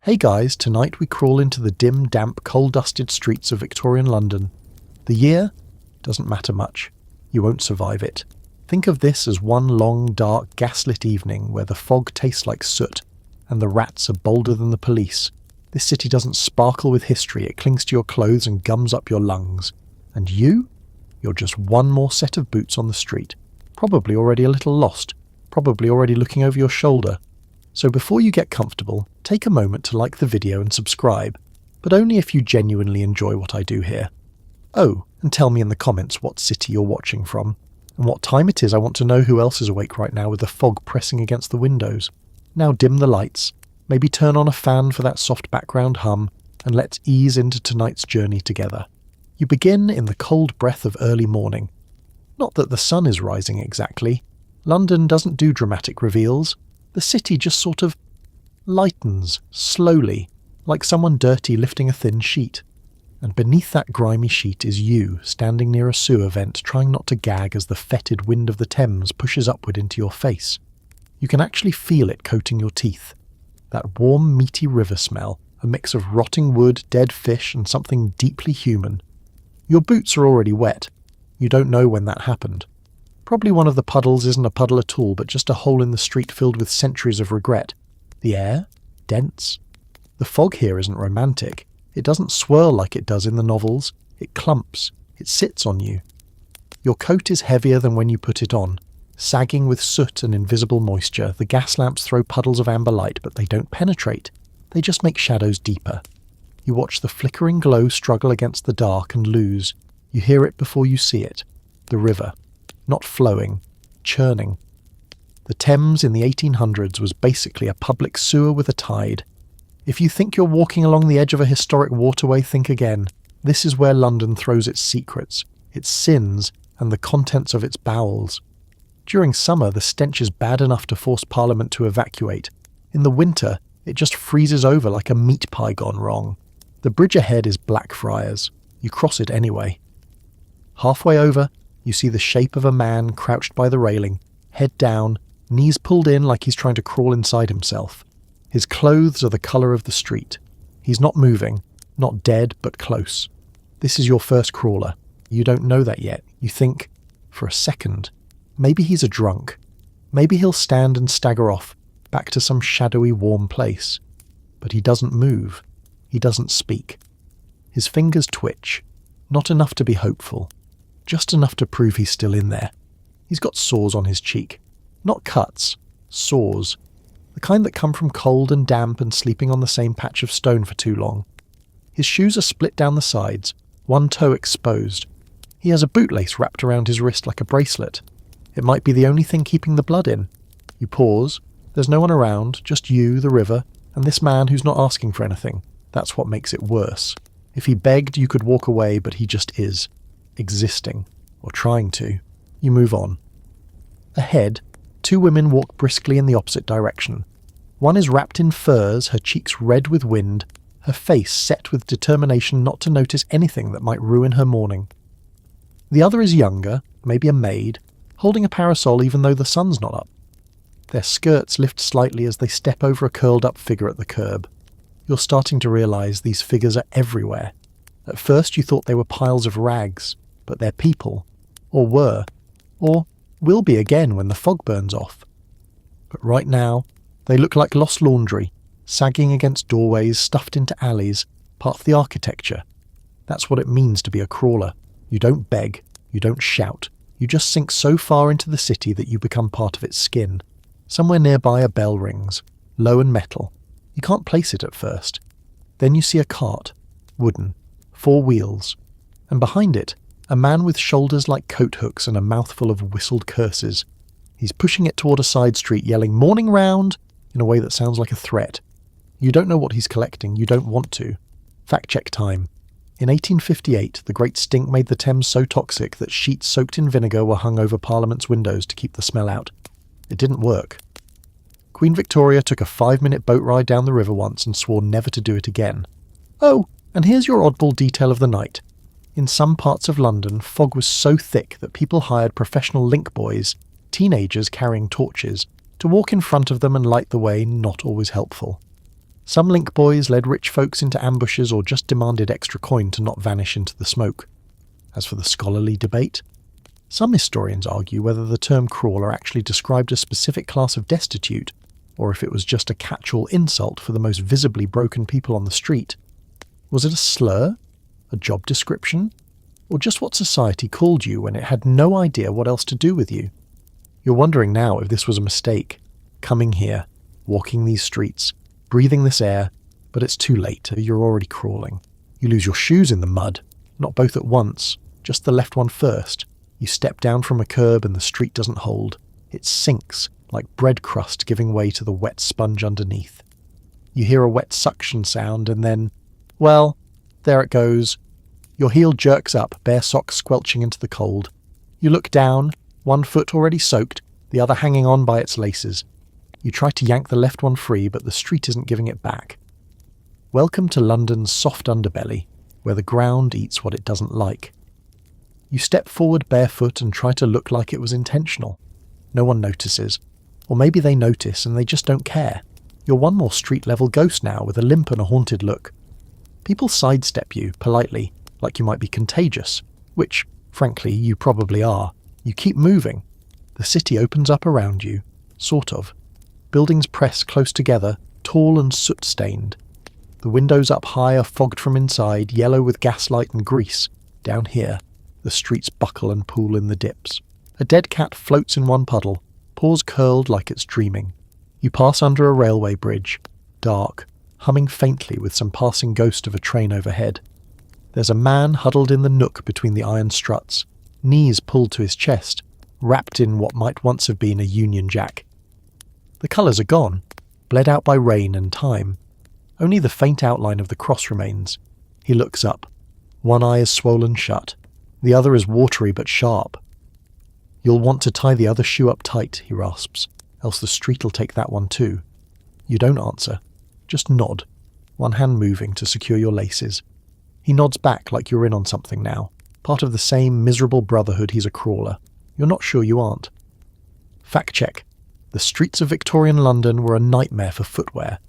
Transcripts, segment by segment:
Hey guys, tonight we crawl into the dim, damp, coal-dusted streets of Victorian London. The year? Doesn't matter much. You won't survive it. Think of this as one long, dark, gaslit evening where the fog tastes like soot, and the rats are bolder than the police. This city doesn't sparkle with history, it clings to your clothes and gums up your lungs. And you? You're just one more set of boots on the street. Probably already a little lost. Probably already looking over your shoulder. So before you get comfortable, take a moment to like the video and subscribe, but only if you genuinely enjoy what I do here. Oh, and tell me in the comments what city you're watching from, and what time it is. I want to know who else is awake right now with the fog pressing against the windows. Now dim the lights, maybe turn on a fan for that soft background hum, and let's ease into tonight's journey together. You begin in the cold breath of early morning. Not that the sun is rising exactly. London doesn't do dramatic reveals. The city just sort of lightens, slowly, like someone dirty lifting a thin sheet. And beneath that grimy sheet is you, standing near a sewer vent, trying not to gag as the fetid wind of the Thames pushes upward into your face. You can actually feel it coating your teeth. That warm, meaty river smell, a mix of rotting wood, dead fish, and something deeply human. Your boots are already wet. You don't know when that happened. Probably one of the puddles isn't a puddle at all, but just a hole in the street filled with centuries of regret. The air? Dense. The fog here isn't romantic. It doesn't swirl like it does in the novels. It clumps. It sits on you. Your coat is heavier than when you put it on. Sagging with soot and invisible moisture, the gas lamps throw puddles of amber light, but they don't penetrate. They just make shadows deeper. You watch the flickering glow struggle against the dark and lose. You hear it before you see it. The river. Not flowing, churning. The Thames in the 1800s was basically a public sewer with a tide. If you think you're walking along the edge of a historic waterway, think again. This is where London throws its secrets, its sins, and the contents of its bowels. During summer, the stench is bad enough to force Parliament to evacuate. In the winter, it just freezes over like a meat pie gone wrong. The bridge ahead is Blackfriars. You cross it anyway. Halfway over, you see the shape of a man crouched by the railing, head down, knees pulled in like he's trying to crawl inside himself. His clothes are the colour of the street. He's not moving, not dead, but close. This is your first crawler. You don't know that yet. You think, for a second, maybe he's a drunk. Maybe he'll stand and stagger off, back to some shadowy, warm place. But he doesn't move. He doesn't speak. His fingers twitch, not enough to be hopeful. Just enough to prove he's still in there. He's got sores on his cheek. Not cuts, sores. The kind that come from cold and damp and sleeping on the same patch of stone for too long. His shoes are split down the sides, one toe exposed. He has a bootlace wrapped around his wrist like a bracelet. It might be the only thing keeping the blood in. You pause. There's no one around, just you, the river, and this man who's not asking for anything. That's what makes it worse. If he begged, you could walk away, but he just is. Existing, or trying to. You move on. Ahead, two women walk briskly in the opposite direction. One is wrapped in furs, her cheeks red with wind, her face set with determination not to notice anything that might ruin her morning. The other is younger, maybe a maid, holding a parasol even though the sun's not up. Their skirts lift slightly as they step over a curled-up figure at the curb. You're starting to realise these figures are everywhere. At first you thought they were piles of rags, but they're people, or were, or will be again when the fog burns off. But right now, they look like lost laundry, sagging against doorways, stuffed into alleys, part of the architecture. That's what it means to be a crawler. You don't beg, you don't shout, you just sink so far into the city that you become part of its skin. Somewhere nearby a bell rings, low and metal. You can't place it at first. Then you see a cart, wooden, 4 wheels, and behind it, a man with shoulders like coat hooks and a mouthful of whistled curses. He's pushing it toward a side street, yelling, "Morning round!" in a way that sounds like a threat. You don't know what he's collecting, you don't want to. Fact check time. In 1858, the Great Stink made the Thames so toxic that sheets soaked in vinegar were hung over Parliament's windows to keep the smell out. It didn't work. Queen Victoria took a 5-minute boat ride down the river once and swore never to do it again. Oh, and here's your oddball detail of the night. In some parts of London, fog was so thick that people hired professional link boys, teenagers carrying torches, to walk in front of them and light the way, not always helpful. Some link boys led rich folks into ambushes or just demanded extra coin to not vanish into the smoke. As for the scholarly debate, some historians argue whether the term crawler actually described a specific class of destitute, or if it was just a catch-all insult for the most visibly broken people on the street. Was it a slur? A job description? Or just what society called you when it had no idea what else to do with you? You're wondering now if this was a mistake. Coming here, walking these streets, breathing this air, but it's too late, you're already crawling. You lose your shoes in the mud, not both at once, just the left one first. You step down from a curb and the street doesn't hold. It sinks, like bread crust giving way to the wet sponge underneath. You hear a wet suction sound and then, well, there it goes. Your heel jerks up, bare socks squelching into the cold. You look down, one foot already soaked, the other hanging on by its laces. You try to yank the left one free, but the street isn't giving it back. Welcome to London's soft underbelly, where the ground eats what it doesn't like. You step forward barefoot and try to look like it was intentional. No one notices. Or maybe they notice and they just don't care. You're one more street-level ghost now with a limp and a haunted look. People sidestep you, politely, like you might be contagious, which, frankly, you probably are. You keep moving. The city opens up around you, sort of. Buildings press close together, tall and soot-stained. The windows up high are fogged from inside, yellow with gaslight and grease. Down here, the streets buckle and pool in the dips. A dead cat floats in one puddle, paws curled like it's dreaming. You pass under a railway bridge, dark, humming faintly with some passing ghost of a train overhead. There's a man huddled in the nook between the iron struts, knees pulled to his chest, wrapped in what might once have been a Union Jack. The colours are gone, bled out by rain and time. Only the faint outline of the cross remains. He looks up. One eye is swollen shut. The other is watery but sharp. "You'll want to tie the other shoe up tight," he rasps, "else the street'll take that one too." You don't answer. Just nod, one hand moving to secure your laces. He nods back like you're in on something now, part of the same miserable brotherhood he's a crawler. You're not sure you aren't. Fact check. The streets of Victorian London were a nightmare for footwear.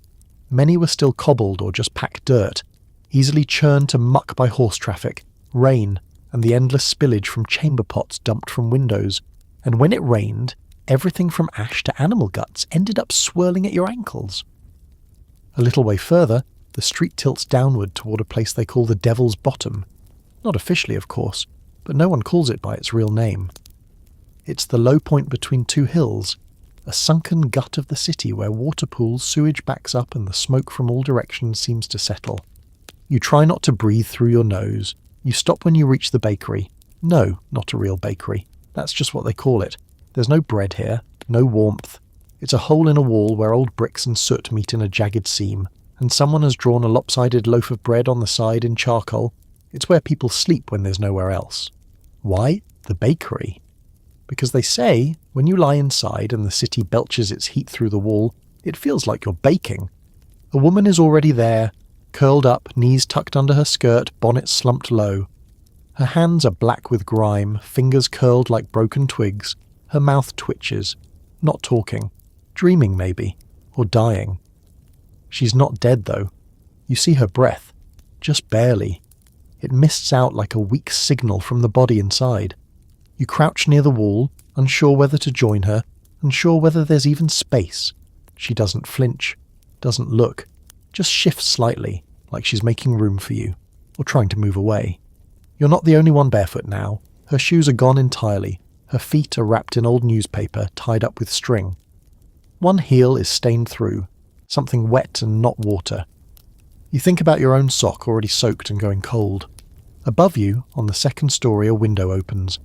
Many were still cobbled or just packed dirt, easily churned to muck by horse traffic, rain, and the endless spillage from chamber pots dumped from windows. And when it rained, everything from ash to animal guts ended up swirling at your ankles. A little way further, the street tilts downward toward a place they call the Devil's Bottom. Not officially, of course, but no one calls it by its real name. It's the low point between two hills, a sunken gut of the city where water pools, sewage backs up and the smoke from all directions seems to settle. You try not to breathe through your nose. You stop when you reach the bakery. No, not a real bakery. That's just what they call it. There's no bread here, no warmth. It's a hole in a wall where old bricks and soot meet in a jagged seam, and someone has drawn a lopsided loaf of bread on the side in charcoal. It's where people sleep when there's nowhere else. Why? The bakery. Because they say, when you lie inside and the city belches its heat through the wall, it feels like you're baking. A woman is already there, curled up, knees tucked under her skirt, bonnet slumped low. Her hands are black with grime, fingers curled like broken twigs. Her mouth twitches, not talking, dreaming maybe, or dying. She's not dead though. You see her breath, just barely. It mists out like a weak signal from the body inside. You crouch near the wall, unsure whether to join her, unsure whether there's even space. She doesn't flinch, doesn't look, just shifts slightly, like she's making room for you, or trying to move away. You're not the only one barefoot now. Her shoes are gone entirely. Her feet are wrapped in old newspaper, tied up with string. One heel is stained through, something wet and not water. You think about your own sock already soaked and going cold. Above you, on the second story, a window opens.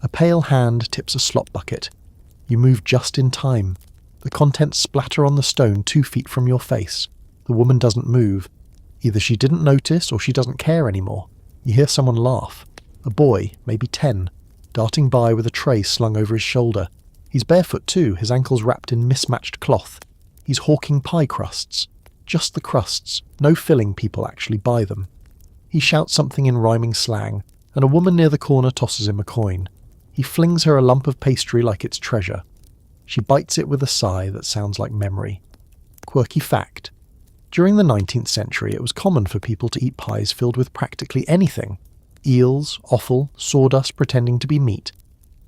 A pale hand tips a slop bucket. You move just in time. The contents splatter on the stone 2 feet from your face. The woman doesn't move. Either she didn't notice or she doesn't care anymore. You hear someone laugh. A boy, maybe 10, darting by with a tray slung over his shoulder. He's barefoot too, his ankles wrapped in mismatched cloth. He's hawking pie crusts. Just the crusts. No filling, people actually buy them. He shouts something in rhyming slang, and a woman near the corner tosses him a coin. He flings her a lump of pastry like it's treasure. She bites it with a sigh that sounds like memory. Quirky fact. During the 19th century, it was common for people to eat pies filled with practically anything: eels, offal, sawdust pretending to be meat.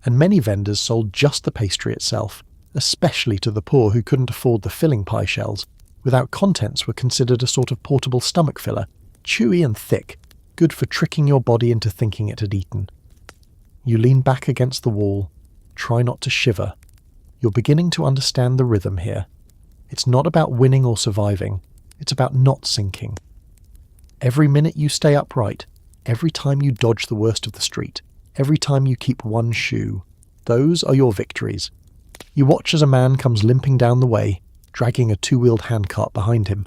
And many vendors sold just the pastry itself, especially to the poor who couldn't afford the filling pie shells. Without contents were considered a sort of portable stomach filler, chewy and thick, good for tricking your body into thinking it had eaten. You lean back against the wall, try not to shiver. You're beginning to understand the rhythm here. It's not about winning or surviving, it's about not sinking. Every minute you stay upright, every time you dodge the worst of the street, every time you keep one shoe, those are your victories. You watch as a man comes limping down the way, dragging a two-wheeled handcart behind him.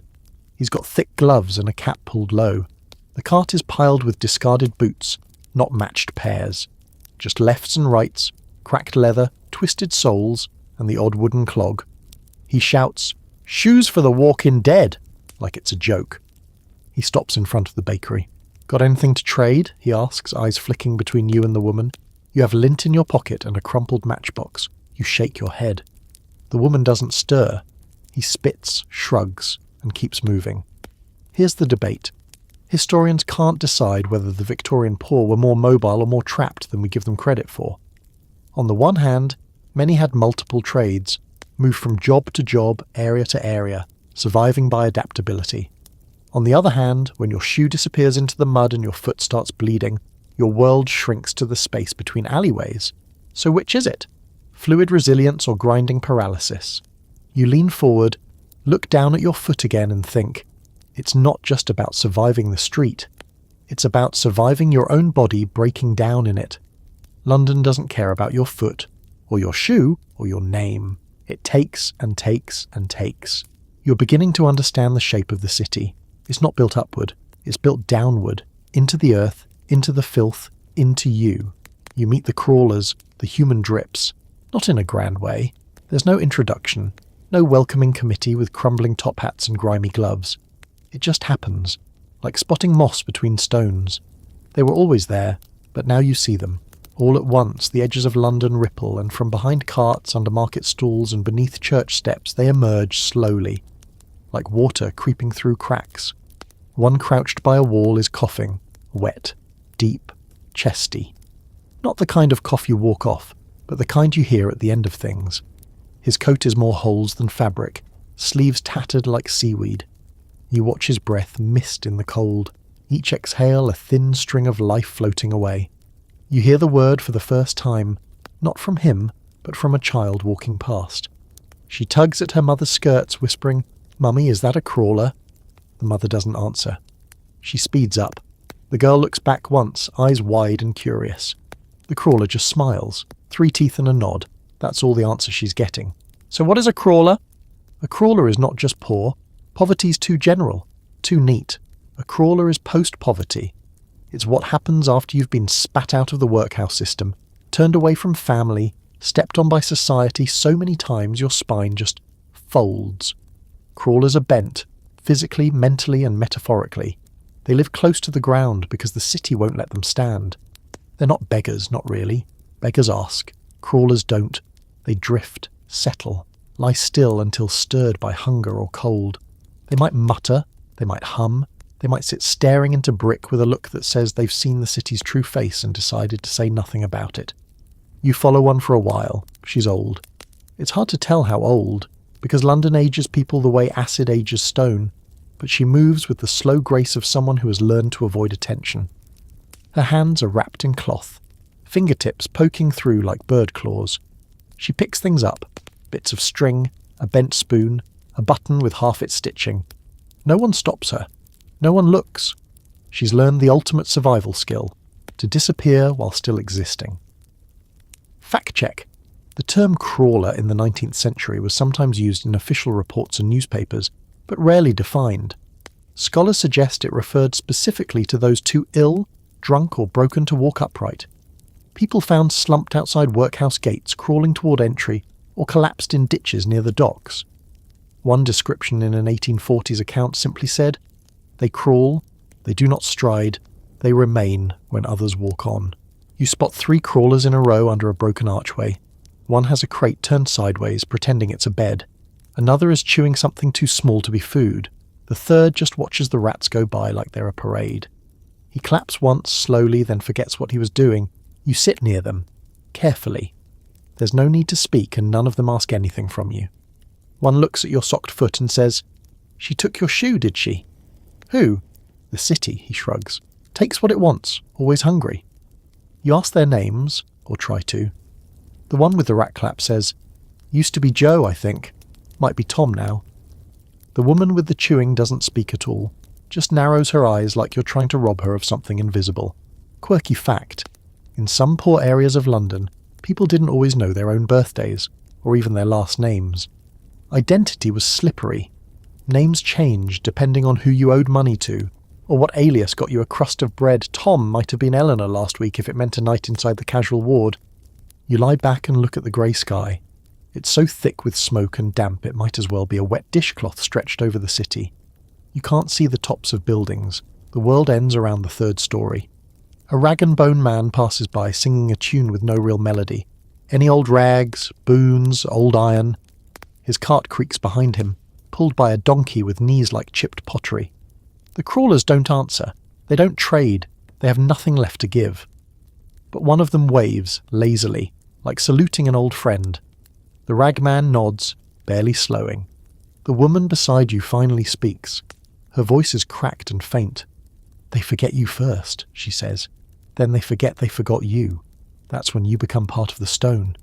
He's got thick gloves and a cap pulled low. The cart is piled with discarded boots, not matched pairs. Just lefts and rights, cracked leather, twisted soles, and the odd wooden clog. He shouts, "Shoes for the walking dead!" like it's a joke. He stops in front of the bakery. "Got anything to trade?" he asks, eyes flicking between you and the woman. You have lint in your pocket and a crumpled matchbox. You shake your head. The woman doesn't stir. He spits, shrugs, and keeps moving. Here's the debate. Historians can't decide whether the Victorian poor were more mobile or more trapped than we give them credit for. On the one hand, many had multiple trades, moved from job to job, area to area, surviving by adaptability. On the other hand, when your shoe disappears into the mud and your foot starts bleeding, your world shrinks to the space between alleyways. So which is it? Fluid resilience or grinding paralysis? You lean forward, look down at your foot again and think, it's not just about surviving the street. It's about surviving your own body breaking down in it. London doesn't care about your foot, or your shoe, or your name. It takes and takes and takes. You're beginning to understand the shape of the city. It's not built upward, it's built downward, into the earth, into the filth, into you. You meet the crawlers, the human drips, not in a grand way. There's no introduction, no welcoming committee with crumbling top hats and grimy gloves. It just happens, like spotting moss between stones. They were always there, but now you see them. All at once the edges of London ripple, and from behind carts, under market stalls and beneath church steps they emerge slowly, like water creeping through cracks. One crouched by a wall is coughing, wet, deep, chesty. Not the kind of cough you walk off, but the kind you hear at the end of things. His coat is more holes than fabric, sleeves tattered like seaweed. You watch his breath mist in the cold, each exhale a thin string of life floating away. You hear the word for the first time, not from him, but from a child walking past. She tugs at her mother's skirts, whispering, "Mummy, is that a crawler?" The mother doesn't answer. She speeds up. The girl looks back once, eyes wide and curious. The crawler just smiles, 3 teeth and a nod. That's all the answer she's getting. So what is a crawler? A crawler is not just poor. Poverty's too general, too neat. A crawler is post-poverty. It's what happens after you've been spat out of the workhouse system, turned away from family, stepped on by society so many times your spine just folds. Crawlers are bent, physically, mentally and metaphorically. They live close to the ground because the city won't let them stand. They're not beggars, not really. Beggars ask. Crawlers don't. They drift, settle, lie still until stirred by hunger or cold. They might mutter, they might hum, they might sit staring into brick with a look that says they've seen the city's true face and decided to say nothing about it. You follow one for a while. She's old. It's hard to tell how old, because London ages people the way acid ages stone, but she moves with the slow grace of someone who has learned to avoid attention. Her hands are wrapped in cloth, fingertips poking through like bird claws. She picks things up, bits of string, a bent spoon, a button with half its stitching. No one stops her. No one looks. She's learned the ultimate survival skill, to disappear while still existing. Fact check. The term crawler in the 19th century was sometimes used in official reports and newspapers, but rarely defined. Scholars suggest it referred specifically to those too ill, drunk or broken to walk upright. People found slumped outside workhouse gates, crawling toward entry, or collapsed in ditches near the docks. One description in an 1840s account simply said, "They crawl, they do not stride, they remain when others walk on." You spot 3 crawlers in a row under a broken archway. One has a crate turned sideways, pretending it's a bed. Another is chewing something too small to be food. The third just watches the rats go by like they're a parade. He claps once, slowly, then forgets what he was doing. You sit near them, carefully. There's no need to speak, and none of them ask anything from you. One looks at your socked foot and says, "She took your shoe, did she?" "Who?" "The city," he shrugs. "Takes what it wants, always hungry." You ask their names, or try to. The one with the rat clap says, "Used to be Joe, I think. Might be Tom now." The woman with the chewing doesn't speak at all, just narrows her eyes like you're trying to rob her of something invisible. Quirky fact: in some poor areas of London, people didn't always know their own birthdays, or even their last names. Identity was slippery. Names changed depending on who you owed money to, or what alias got you a crust of bread. Tom might have been Eleanor last week if it meant a night inside the casual ward. You lie back and look at the grey sky. It's so thick with smoke and damp it might as well be a wet dishcloth stretched over the city. You can't see the tops of buildings. The world ends around the third story. A rag-and-bone man passes by singing a tune with no real melody. Any old rags, boons, old iron. His cart creaks behind him, pulled by a donkey with knees like chipped pottery. The crawlers don't answer. They don't trade. They have nothing left to give. But one of them waves, lazily, like saluting an old friend. The ragman nods, barely slowing. The woman beside you finally speaks. Her voice is cracked and faint. "They forget you first," she says. "Then they forget they forgot you. That's when you become part of the stone."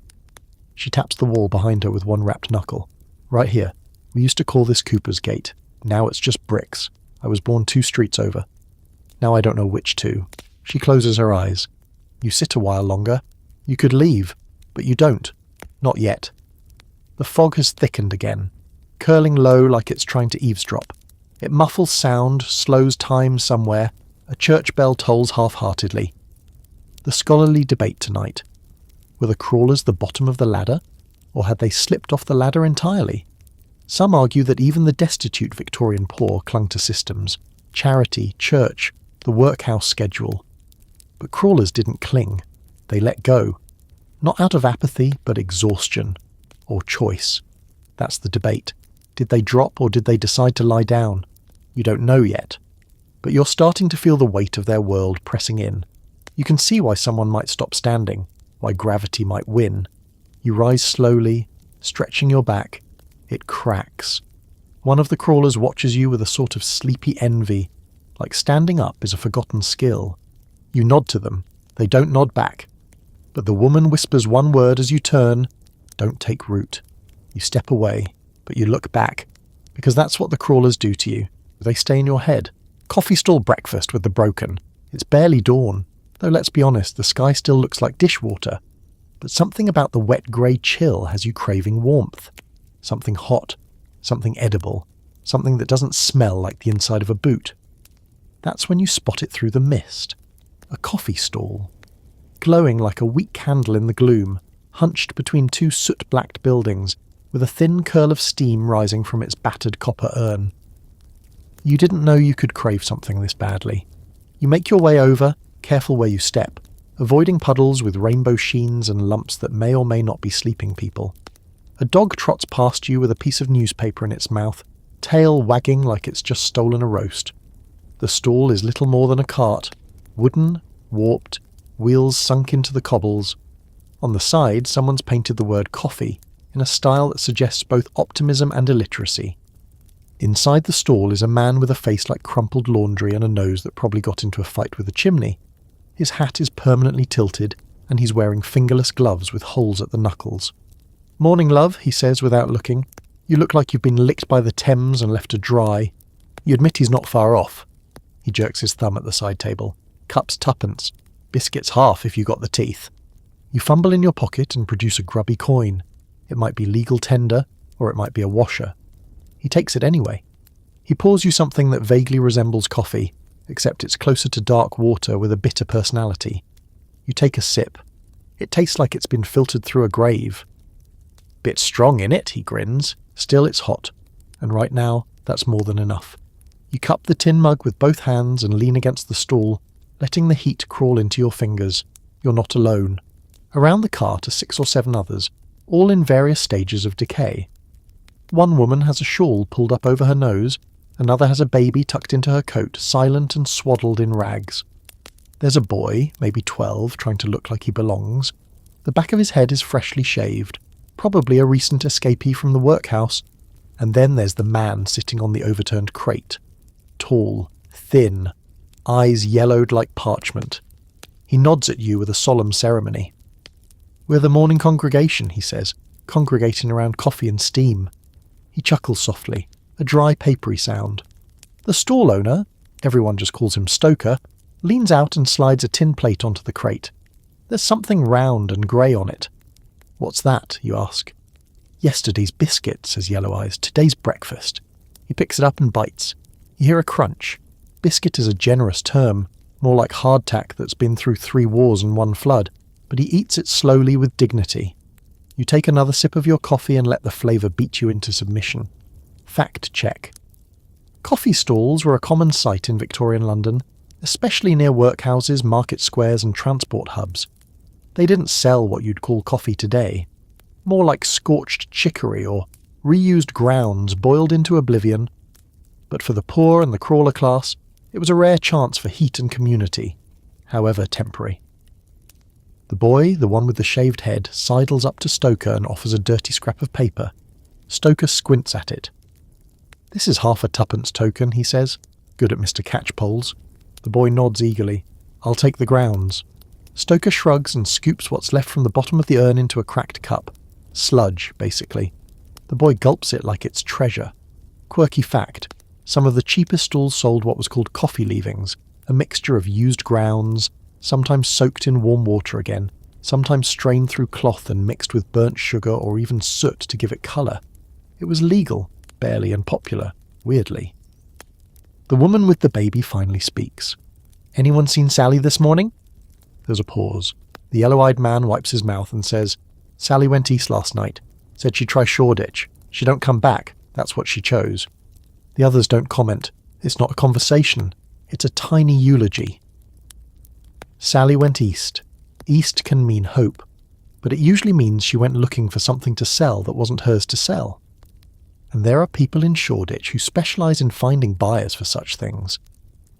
She taps the wall behind her with one wrapped knuckle. "Right here. We used to call this Cooper's Gate. Now it's just bricks. I was born 2 streets over. Now I don't know which 2. She closes her eyes. You sit a while longer. You could leave, but you don't. Not yet. The fog has thickened again, curling low like it's trying to eavesdrop. It muffles sound, slows time somewhere. A church bell tolls half-heartedly. The scholarly debate tonight. Were the crawlers the bottom of the ladder, or had they slipped off the ladder entirely? Some argue that even the destitute Victorian poor clung to systems, charity, church, the workhouse schedule. But crawlers didn't cling. They let go. Not out of apathy, but exhaustion. Or choice. That's the debate. Did they drop or did they decide to lie down? You don't know yet. But you're starting to feel the weight of their world pressing in. You can see why someone might stop standing, why gravity might win. You rise slowly, stretching your back. It cracks. One of the crawlers watches you with a sort of sleepy envy, like standing up is a forgotten skill. You nod to them. They don't nod back. But the woman whispers one word as you turn. Don't take root. You step away, but you look back, because that's what the crawlers do to you. They stay in your head. Coffee stall breakfast with the broken. It's barely dawn, though let's be honest, the sky still looks like dishwater. But something about the wet grey chill has you craving warmth. Something hot, something edible, something that doesn't smell like the inside of a boot. That's when you spot it through the mist. A coffee stall. Glowing like a weak candle in the gloom, hunched between 2 soot-blacked buildings, with a thin curl of steam rising from its battered copper urn. You didn't know you could crave something this badly. You make your way over, careful where you step, avoiding puddles with rainbow sheens and lumps that may or may not be sleeping people. A dog trots past you with a piece of newspaper in its mouth, tail wagging like it's just stolen a roast. The stall is little more than a cart, wooden, warped, wheels sunk into the cobbles. On the side, someone's painted the word coffee in a style that suggests both optimism and illiteracy. Inside the stall is a man with a face like crumpled laundry and a nose that probably got into a fight with a chimney. His hat is permanently tilted, and he's wearing fingerless gloves with holes at the knuckles. "Morning, love," he says without looking. "You look like you've been licked by the Thames and left to dry." You admit he's not far off. He jerks his thumb at the side table. "Cups 2pence. Biscuits half if you got the teeth." You fumble in your pocket and produce a grubby coin. It might be legal tender, or it might be a washer. He takes it anyway. He pours you something that vaguely resembles coffee, except it's closer to dark water with a bitter personality. You take a sip. It tastes like it's been filtered through a grave. "Bit strong in it," he grins. "Still, it's hot. And right now, that's more than enough." You cup the tin mug with both hands and lean against the stool, letting the heat crawl into your fingers. You're not alone. Around the cart are 6 or 7 others, all in various stages of decay. One woman has a shawl pulled up over her nose, Another has a baby tucked into her coat, silent and swaddled in rags. There's a boy, maybe 12, trying to look like he belongs. The back of his head is freshly shaved, probably a recent escapee from the workhouse. And then there's the man sitting on the overturned crate. Tall, thin, eyes yellowed like parchment. He nods at you with a solemn ceremony. "We're the morning congregation," he says, congregating around coffee and steam. He chuckles softly, a dry papery sound. The stall owner, everyone just calls him Stoker, leans out and slides a tin plate onto the crate. There's something round and grey on it. "What's that?" you ask. "Yesterday's biscuit," says Yellow Eyes. "Today's breakfast." He picks it up and bites. You hear a crunch. Biscuit is a generous term, more like hardtack that's been through 3 wars and 1 flood, but he eats it slowly with dignity. You take another sip of your coffee and let the flavour beat you into submission. Fact check. Coffee stalls were a common sight in Victorian London, especially near workhouses, market squares and transport hubs. They didn't sell what you'd call coffee today. More like scorched chicory or reused grounds boiled into oblivion. But for the poor and the crawler class, it was a rare chance for heat and community, however temporary. The boy, the one with the shaved head, sidles up to Stoker and offers a dirty scrap of paper. Stoker squints at it. "This is half a tuppence token," he says, good at Mr. Catchpoles. The boy nods eagerly. "I'll take the grounds." Stoker shrugs and scoops what's left from the bottom of the urn into a cracked cup. Sludge, basically. The boy gulps it like it's treasure. Quirky fact, some of the cheapest stalls sold what was called coffee leavings, a mixture of used grounds, sometimes soaked in warm water again, sometimes strained through cloth and mixed with burnt sugar or even soot to give it colour. It was legal, barely, and popular, weirdly. The woman with the baby finally speaks. "Anyone seen Sally this morning?" There's a pause. The yellow-eyed man wipes his mouth and says, "Sally went east last night. Said she'd try Shoreditch. She don't come back. That's what she chose." The others don't comment. It's not a conversation. It's a tiny eulogy. Sally went east. East can mean hope, but it usually means she went looking for something to sell that wasn't hers to sell. And there are people in Shoreditch who specialise in finding buyers for such things.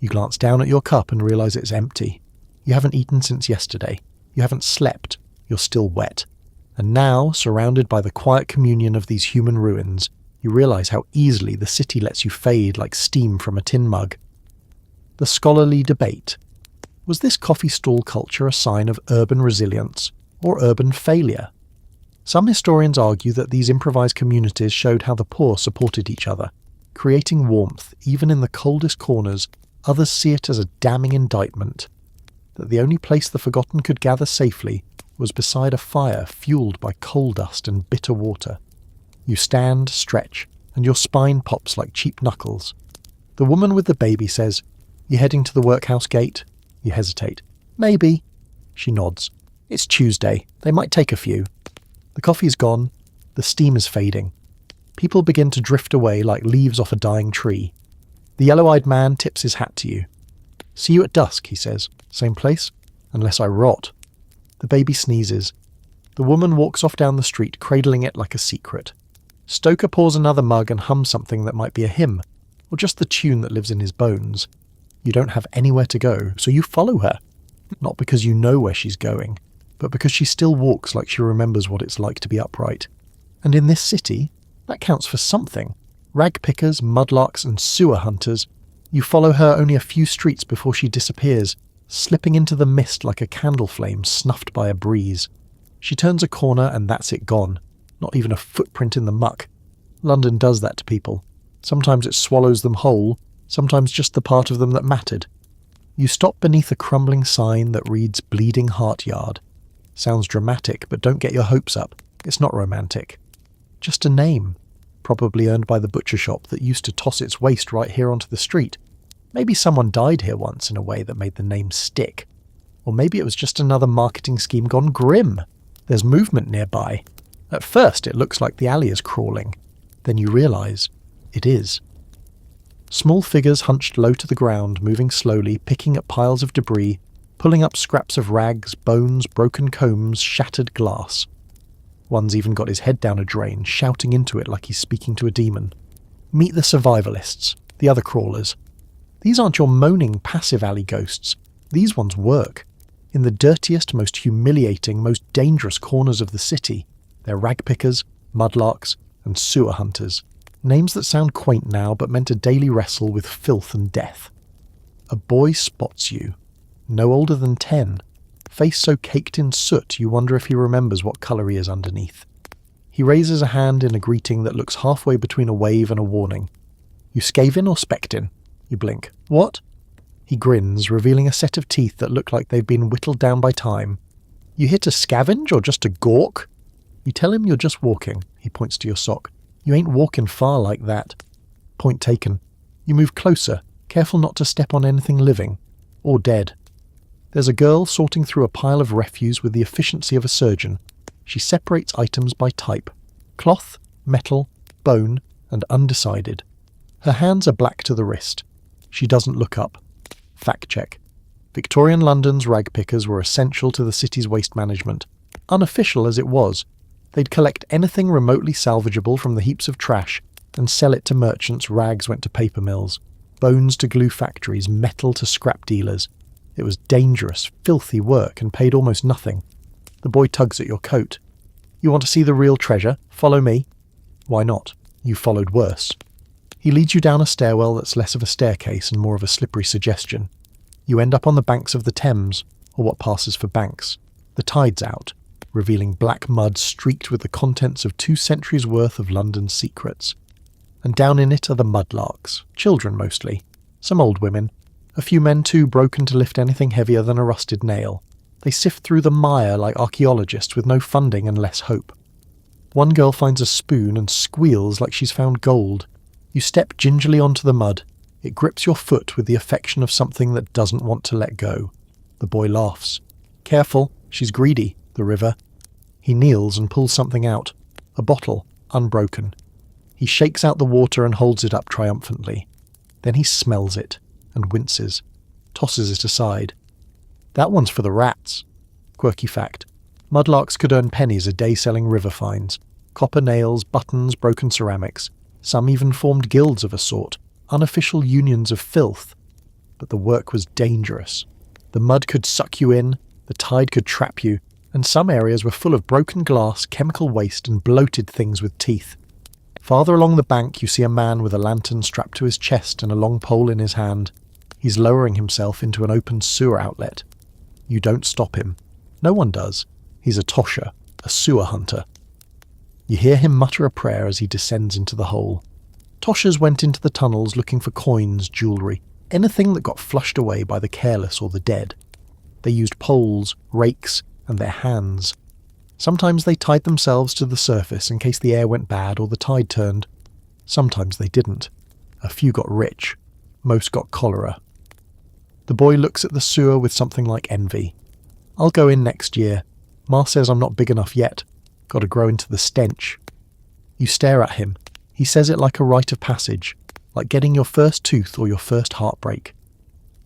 You glance down at your cup and realise it's empty. You haven't eaten since yesterday. You haven't slept. You're still wet. And now, surrounded by the quiet communion of these human ruins, you realise how easily the city lets you fade like steam from a tin mug. The scholarly debate. Was this coffee stall culture a sign of urban resilience or urban failure? Some historians argue that these improvised communities showed how the poor supported each other, creating warmth even in the coldest corners. Others see it as a damning indictment, that the only place the forgotten could gather safely was beside a fire fueled by coal dust and bitter water. You stand, stretch, and your spine pops like cheap knuckles. The woman with the baby says, "You heading to the workhouse gate?" You hesitate. "Maybe." She nods. "It's Tuesday. They might take a few." The coffee's gone. The steam is fading. People begin to drift away like leaves off a dying tree. The yellow-eyed man tips his hat to you. "See you at dusk," he says. "Same place? Unless I rot." The baby sneezes. The woman walks off down the street, cradling it like a secret. Stoker pours another mug and hums something that might be a hymn, or just the tune that lives in his bones. You don't have anywhere to go, so you follow her. Not because you know where she's going, but because she still walks like she remembers what it's like to be upright. And in this city, that counts for something. Ragpickers, mudlarks and sewer hunters. You follow her only a few streets before she disappears, slipping into the mist like a candle flame snuffed by a breeze. She turns a corner and that's it gone. Not even a footprint in the muck. London does that to people. Sometimes it swallows them whole, sometimes just the part of them that mattered. You stop beneath a crumbling sign that reads Bleeding Heart Yard. Sounds dramatic, but don't get your hopes up. It's not romantic. Just a name, probably earned by the butcher shop that used to toss its waste right here onto the street. Maybe someone died here once in a way that made the name stick. Or maybe it was just another marketing scheme gone grim. There's movement nearby. At first it looks like the alley is crawling. Then you realise it is. Small figures hunched low to the ground, moving slowly, picking at piles of debris, pulling up scraps of rags, bones, broken combs, shattered glass. One's even got his head down a drain, shouting into it like he's speaking to a demon. Meet the survivalists, The other crawlers. These aren't your moaning passive alley ghosts. These ones work. In the dirtiest, most humiliating, most dangerous corners of the city, they're ragpickers, mudlarks, and sewer hunters. Names that sound quaint now but meant to daily wrestle with filth and death. A boy spots you. No older than 10. Face so caked in soot you wonder if he remembers what colour he is underneath. He raises a hand in a greeting that looks halfway between a wave and a warning. You scavin or spectin? You blink. What? He grins, revealing a set of teeth that look like they've been whittled down by time. You here to scavenge or just to gawk? You tell him you're just walking. He points to your sock. You ain't walking far like that. Point taken. You move closer, careful not to step on anything living. Or dead. There's a girl sorting through a pile of refuse with the efficiency of a surgeon. She separates items by type. Cloth, metal, bone, and undecided. Her hands are black to the wrist. She doesn't look up. Fact check. Victorian London's ragpickers were essential to the city's waste management. Unofficial as it was, they'd collect anything remotely salvageable from the heaps of trash and sell it to merchants. Rags went to paper mills, bones to glue factories, metal to scrap dealers. It was dangerous, filthy work and paid almost nothing. The boy tugs at your coat. You want to see the real treasure? Follow me. Why not? You followed worse. He leads you down a stairwell that's less of a staircase and more of a slippery suggestion. You end up on the banks of the Thames, or what passes for banks. The tide's out, revealing black mud streaked with the contents of 2 centuries' worth of London's secrets. And down in it are the mudlarks, children mostly, some old women, a few men too broken to lift anything heavier than a rusted nail. They sift through the mire like archaeologists with no funding and less hope. One girl finds a spoon and squeals like she's found gold. You step gingerly onto the mud. It grips your foot with the affection of something that doesn't want to let go. The boy laughs. Careful, she's greedy, the river. He kneels and pulls something out. A bottle, unbroken. He shakes out the water and holds it up triumphantly. Then he smells it and winces, tosses it aside. That one's for the rats. Quirky fact. Mudlarks could earn pennies a day selling river finds. Copper nails, buttons, broken ceramics. Some even formed guilds of a sort, unofficial unions of filth. But the work was dangerous. The mud could suck you in, the tide could trap you, and some areas were full of broken glass, chemical waste, and bloated things with teeth. Farther along the bank you see a man with a lantern strapped to his chest and a long pole in his hand. He's lowering himself into an open sewer outlet. You don't stop him. No one does. He's a tosher, a sewer hunter. You hear him mutter a prayer as he descends into the hole. Toshers went into the tunnels looking for coins, jewellery, anything that got flushed away by the careless or the dead. They used poles, rakes, and their hands. Sometimes they tied themselves to the surface in case the air went bad or the tide turned. Sometimes they didn't. A few got rich. Most got cholera. The boy looks at the sewer with something like envy. I'll go in next year. Ma says I'm not big enough yet. Got to grow into the stench. You stare at him. He says it like a rite of passage, like getting your first tooth or your first heartbreak.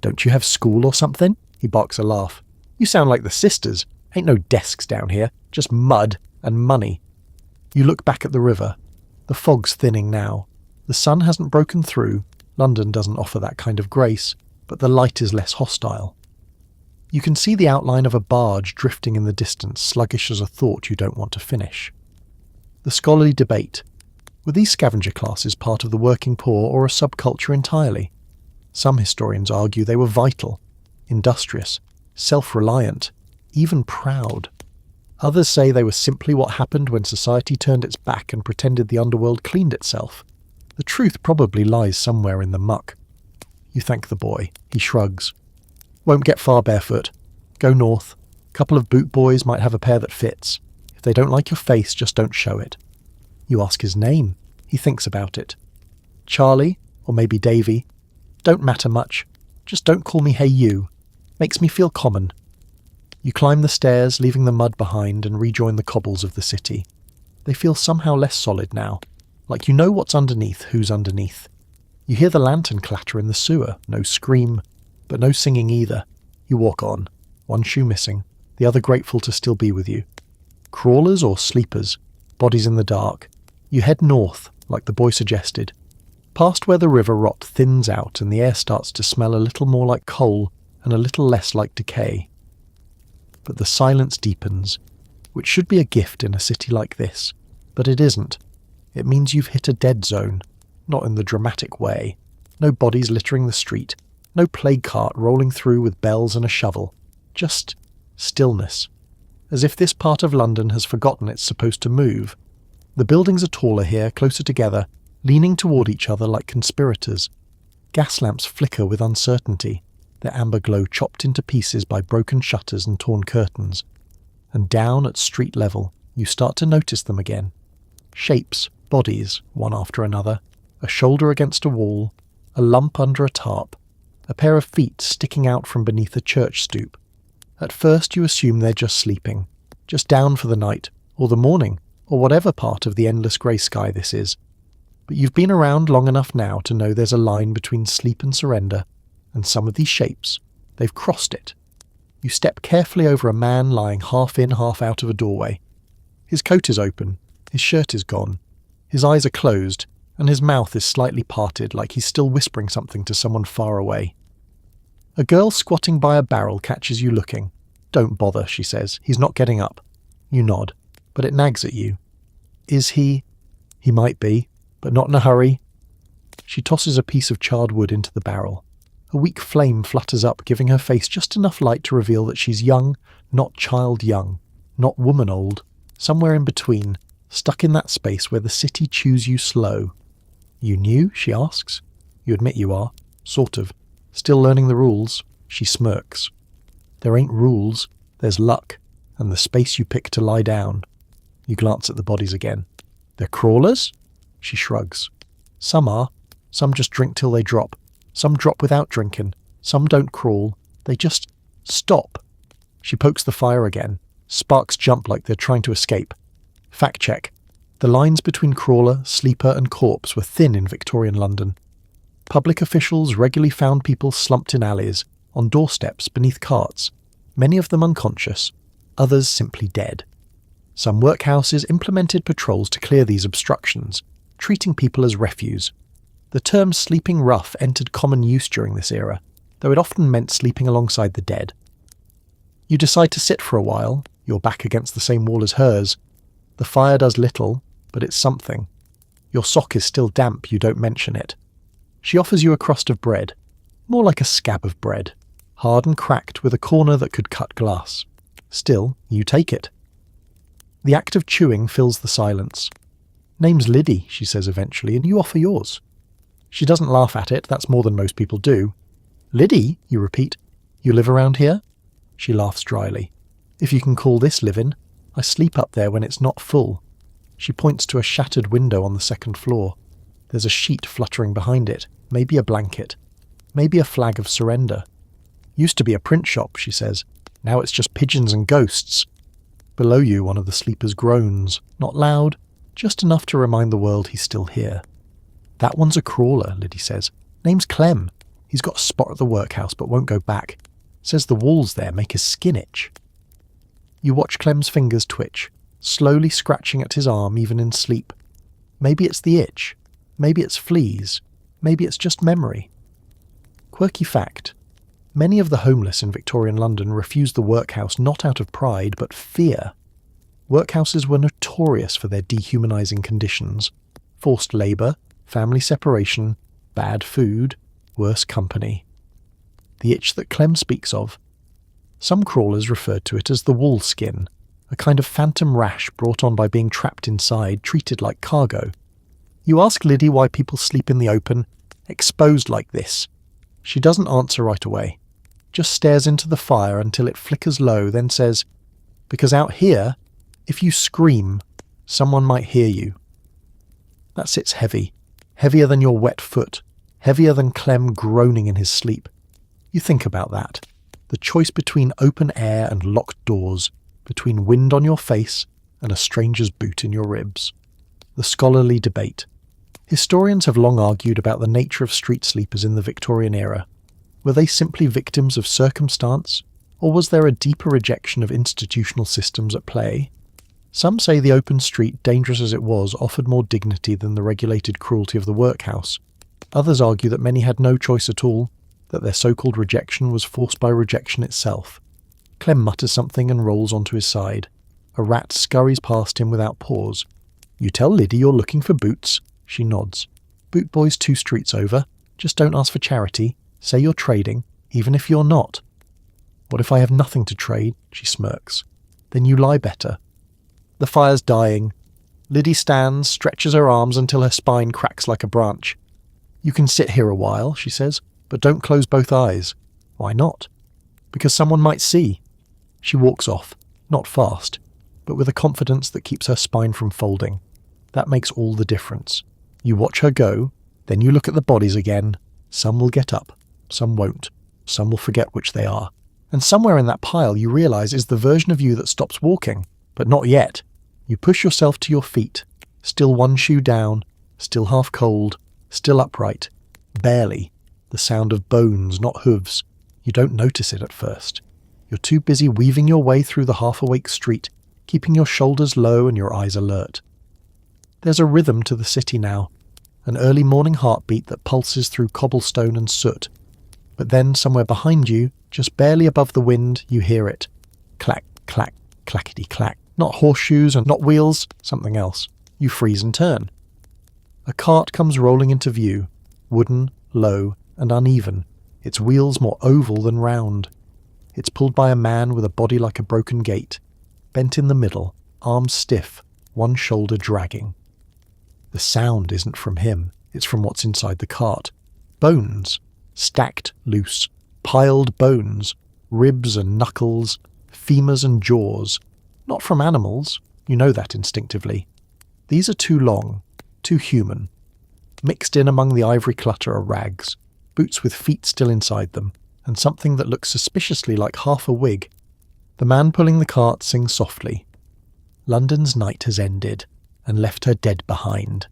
Don't you have school or something? He barks a laugh. You sound like the sisters. Ain't no desks down here, just mud and money. You look back at the river. The fog's thinning now. The sun hasn't broken through. London doesn't offer that kind of grace, but the light is less hostile. You can see the outline of a barge drifting in the distance, sluggish as a thought you don't want to finish. The scholarly debate. Were these scavenger classes part of the working poor or a subculture entirely? Some historians argue they were vital, industrious, self-reliant, even proud. Others say they were simply what happened when society turned its back and pretended the underworld cleaned itself. The truth probably lies somewhere in the muck. You thank the boy. He shrugs. Won't get far barefoot. Go north. Couple of boot boys might have a pair that fits. If they don't like your face, just don't show it. You ask his name. He thinks about it. Charlie, or maybe Davy. Don't matter much. Just don't call me hey you. Makes me feel common. You climb the stairs, leaving the mud behind, and rejoin the cobbles of the city. They feel somehow less solid now, like you know what's underneath, who's underneath. You hear the lantern clatter in the sewer, no scream, but no singing either. You walk on, one shoe missing, the other grateful to still be with you. Crawlers or sleepers, bodies in the dark. You head north, like the boy suggested. past where the river rot thins out and the air starts to smell a little more like coal and a little less like decay. But the silence deepens, which should be a gift in a city like this, but it isn't. It means you've hit a dead zone, not in the dramatic way. No bodies littering the street, no plague cart rolling through with bells and a shovel. Just stillness. As if this part of London has forgotten it's supposed to move. The buildings are taller here, closer together, leaning toward each other like conspirators. Gas lamps flicker with uncertainty, their amber glow chopped into pieces by broken shutters and torn curtains. And down at street level, you start to notice them again. Shapes, bodies, one after another, a shoulder against a wall, a lump under a tarp, a pair of feet sticking out from beneath a church stoop. At first you assume they're just sleeping, just down for the night, or the morning, or whatever part of the endless grey sky this is. But you've been around long enough now to know there's a line between sleep and surrender, and some of these shapes, they've crossed it. You step carefully over a man lying half in, half out of a doorway. His coat is open, his shirt is gone, his eyes are closed, and his mouth is slightly parted like he's still whispering something to someone far away. A girl squatting by a barrel catches you looking. "Don't bother," she says. "He's not getting up." You nod, but it nags at you. Is he? He might be, but not in a hurry. She tosses a piece of charred wood into the barrel. A weak flame flutters up, giving her face just enough light to reveal that she's young, not child young, not woman old, somewhere in between, stuck in that space where the city chews you slow. "You new?" she asks. You admit you are, sort of. Still learning the rules. She smirks. There ain't rules, there's luck, and the space you pick to lie down. You glance at the bodies again. "They're crawlers?" She shrugs. "Some are. Some just drink till they drop. Some drop without drinking. Some don't crawl. They just stop." She pokes the fire again. Sparks jump like they're trying to escape. Fact check. The lines between crawler, sleeper and corpse were thin in Victorian London. Public officials regularly found people slumped in alleys, on doorsteps, beneath carts, many of them unconscious, others simply dead. Some workhouses implemented patrols to clear these obstructions, treating people as refuse. The term sleeping rough entered common use during this era, though it often meant sleeping alongside the dead. You decide to sit for a while, your back against the same wall as hers. The fire does little, but it's something. Your sock is still damp, you don't mention it. She offers you a crust of bread, more like a scab of bread, hard and cracked with a corner that could cut glass. Still, you take it. The act of chewing fills the silence. "Name's Liddy," she says eventually, "and you offer yours." She doesn't laugh at it, that's more than most people do. "Liddy?" you repeat. "You live around here?" She laughs dryly. "If you can call this living. I sleep up there when it's not full." She points to a shattered window on the second floor. There's a sheet fluttering behind it, maybe a blanket, maybe a flag of surrender. "Used to be a print shop," she says. "Now it's just pigeons and ghosts." Below you, one of the sleepers groans, not loud, just enough to remind the world he's still here. "That one's a crawler," Liddy says. "Name's Clem. He's got a spot at the workhouse but won't go back. Says the walls there make his skin itch." You watch Clem's fingers twitch, slowly scratching at his arm even in sleep. Maybe it's the itch. Maybe it's fleas. Maybe it's just memory. Quirky fact. Many of the homeless in Victorian London refused the workhouse not out of pride but fear. Workhouses were notorious for their dehumanising conditions. Forced labour, family separation, bad food, worse company. The itch that Clem speaks of. Some crawlers referred to it as the wall skin, a kind of phantom rash brought on by being trapped inside, treated like cargo. You ask Liddy why people sleep in the open, exposed like this. She doesn't answer right away, just stares into the fire until it flickers low, then says, "Because out here, if you scream, someone might hear you." That sits heavy, heavier than your wet foot, heavier than Clem groaning in his sleep. You think about that. The choice between open air and locked doors, between wind on your face and a stranger's boot in your ribs. The scholarly debate. Historians have long argued about the nature of street sleepers in the Victorian era. Were they simply victims of circumstance, or was there a deeper rejection of institutional systems at play? Some say the open street, dangerous as it was, offered more dignity than the regulated cruelty of the workhouse. Others argue that many had no choice at all, that their so-called rejection was forced by rejection itself. Clem mutters something and rolls onto his side. A rat scurries past him without pause. "You tell Liddy you're looking for boots." She nods. "Boot boy's 2 streets over. Just don't ask for charity. Say you're trading, even if you're not." "What if I have nothing to trade?" She smirks. "Then you lie better." The fire's dying. Liddy stands, stretches her arms until her spine cracks like a branch. "You can sit here a while," she says, "but don't close both eyes." "Why not?" "Because someone might see." She walks off, not fast, but with a confidence that keeps her spine from folding. That makes all the difference. You watch her go, then you look at the bodies again. Some will get up, some won't, some will forget which they are. And somewhere in that pile you realise is the version of you that stops walking, but not yet. You push yourself to your feet, still one shoe down, still half cold, still upright, barely. The sound of bones, not hooves. You don't notice it at first. You're too busy weaving your way through the half-awake street, keeping your shoulders low and your eyes alert. There's a rhythm to the city now, an early morning heartbeat that pulses through cobblestone and soot. But then, somewhere behind you, just barely above the wind, you hear it. Clack, clack, clackety-clack. Not horseshoes and not wheels, something else. You freeze and turn. A cart comes rolling into view, wooden, low, and uneven, its wheels more oval than round. It's pulled by a man with a body like a broken gate, bent in the middle, arms stiff, one shoulder dragging. The sound isn't from him, it's from what's inside the cart. Bones, stacked loose, piled bones, ribs and knuckles, femurs and jaws. Not from animals, you know that instinctively. These are too long, too human. Mixed in among the ivory clutter are rags, boots with feet still inside them, and something that looks suspiciously like half a wig. The man pulling the cart sings softly. London's night has ended, and left her dead behind.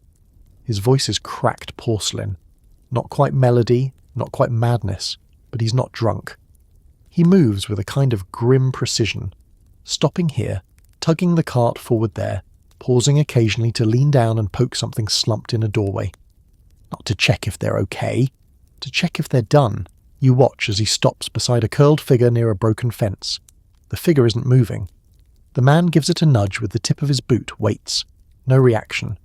His voice is cracked porcelain. Not quite melody, not quite madness, but he's not drunk. He moves with a kind of grim precision, stopping here, tugging the cart forward there, pausing occasionally to lean down and poke something slumped in a doorway. Not to check if they're okay, to check if they're done. You watch as he stops beside a curled figure near a broken fence. The figure isn't moving. The man gives it a nudge with the tip of his boot, waits. No reaction.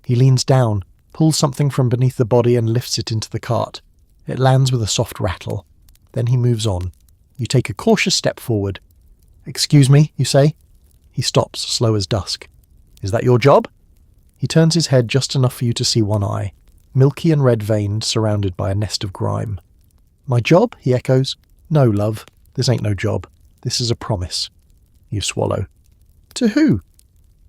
He leans down, pulls something from beneath the body and lifts it into the cart. It lands with a soft rattle. Then he moves on. You take a cautious step forward. "Excuse me," you say. He stops, slow as dusk. "Is that your job?" He turns his head just enough for you to see one eye, milky and red-veined, surrounded by a nest of grime. "My job?" he echoes. "No, love. This ain't no job. This is a promise." You swallow. "To who?"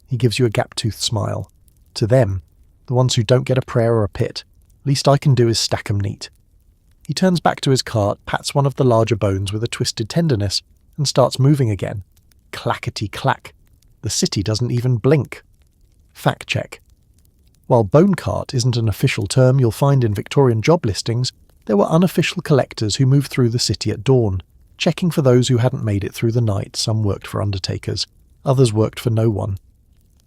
He gives you a gap-toothed smile. "To them. The ones who don't get a prayer or a pit. Least I can do is stack 'em neat." He turns back to his cart, pats one of the larger bones with a twisted tenderness, and starts moving again. Clackety-clack. The city doesn't even blink. Fact check. While bone cart isn't an official term you'll find in Victorian job listings, there were unofficial collectors who moved through the city at dawn, checking for those who hadn't made it through the night. Some worked for undertakers, others worked for no one.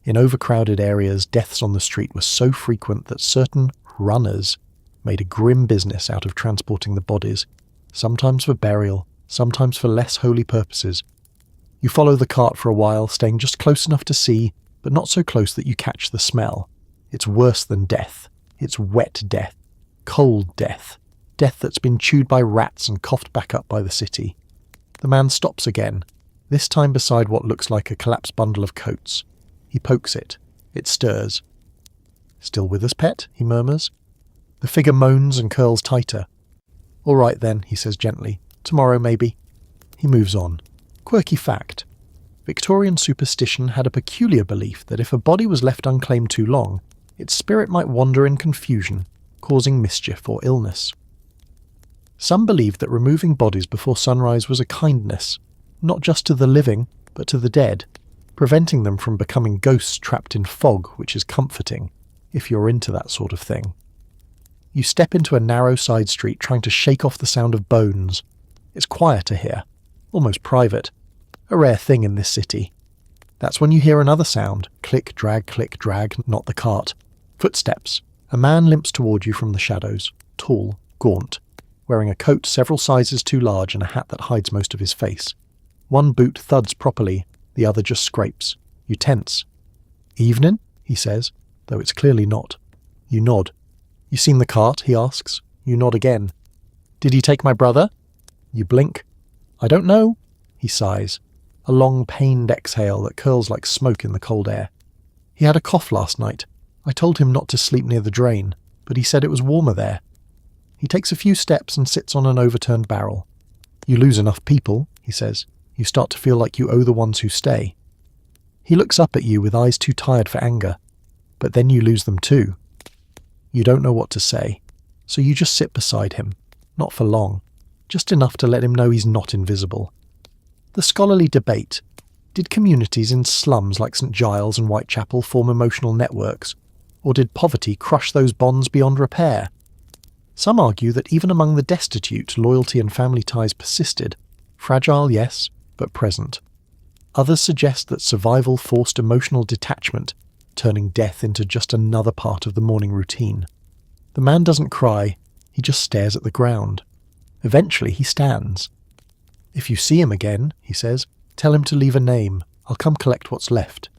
In overcrowded areas, deaths on the street were so frequent that certain runners made a grim business out of transporting the bodies, sometimes for burial, sometimes for less holy purposes. You follow the cart for a while, staying just close enough to see, but not so close that you catch the smell. It's worse than death. It's wet death. Cold death. Death that's been chewed by rats and coughed back up by the city. The man stops again, this time beside what looks like a collapsed bundle of coats. He pokes it. It stirs. "Still with us, pet?" he murmurs. The figure moans and curls tighter. "All right then," he says gently. "Tomorrow, maybe." He moves on. Quirky fact. Victorian superstition had a peculiar belief that if a body was left unclaimed too long, its spirit might wander in confusion, causing mischief or illness. Some believed that removing bodies before sunrise was a kindness, not just to the living, but to the dead, preventing them from becoming ghosts trapped in fog, which is comforting, if you're into that sort of thing. You step into a narrow side street trying to shake off the sound of bones. It's quieter here, almost private, a rare thing in this city. That's when you hear another sound, click, drag, not the cart. Footsteps, A man limps toward you from the shadows, tall, gaunt, wearing a coat several sizes too large and a hat that hides most of his face. One boot thuds properly, the other just scrapes. You tense. "Evening?" he says, though it's clearly not. You nod. "You seen the cart?" he asks. You nod again. "Did he take my brother?" You blink. "I don't know." He sighs, a long pained exhale that curls like smoke in the cold air. "He had a cough last night. I told him not to sleep near the drain, but he said it was warmer there." He takes a few steps and sits on an overturned barrel. "You lose enough people," he says. "You start to feel like you owe the ones who stay." He looks up at you with eyes too tired for anger, but then you lose them too. You don't know what to say, so you just sit beside him, not for long, just enough to let him know he's not invisible. The scholarly debate: did communities in slums like St Giles and Whitechapel form emotional networks, or did poverty crush those bonds beyond repair? Some argue that even among the destitute, loyalty and family ties persisted, fragile yes, but present. Others suggest that survival forced emotional detachment, turning death into just another part of the morning routine. The man doesn't cry, he just stares at the ground. Eventually he stands. "If you see him again," he says, "tell him to leave a name. I'll come collect what's left."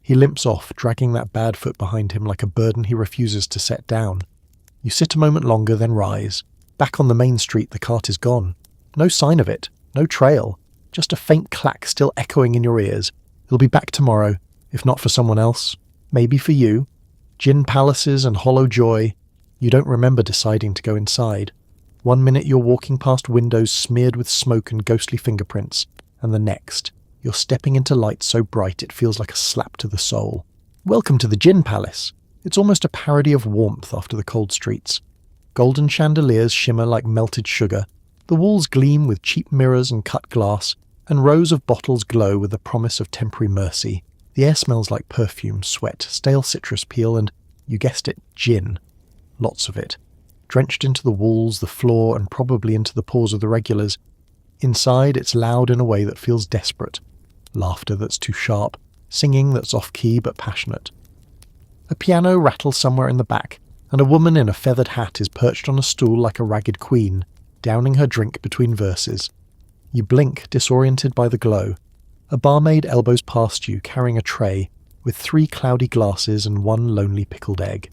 He limps off, dragging that bad foot behind him like a burden he refuses to set down. You sit a moment longer, then rise. Back on the main street, the cart is gone. No sign of it, no trail, just a faint clack still echoing in your ears. It'll be back tomorrow, if not for someone else, maybe for you. Gin palaces and hollow joy. You don't remember deciding to go inside. One minute you're walking past windows smeared with smoke and ghostly fingerprints, and the next, you're stepping into light so bright it feels like a slap to the soul. Welcome to the Gin Palace. It's almost a parody of warmth after the cold streets. Golden chandeliers shimmer like melted sugar, the walls gleam with cheap mirrors and cut glass, and rows of bottles glow with the promise of temporary mercy. The air smells like perfume, sweat, stale citrus peel, and, you guessed it, gin. Lots of it. Drenched into the walls, the floor, and probably into the pores of the regulars. Inside, it's loud in a way that feels desperate. Laughter that's too sharp, singing that's off-key but passionate. A piano rattles somewhere in the back, and a woman in a feathered hat is perched on a stool like a ragged queen, downing her drink between verses. You blink, disoriented by the glow. A barmaid elbows past you, carrying a tray, with 3 cloudy glasses and 1 lonely pickled egg.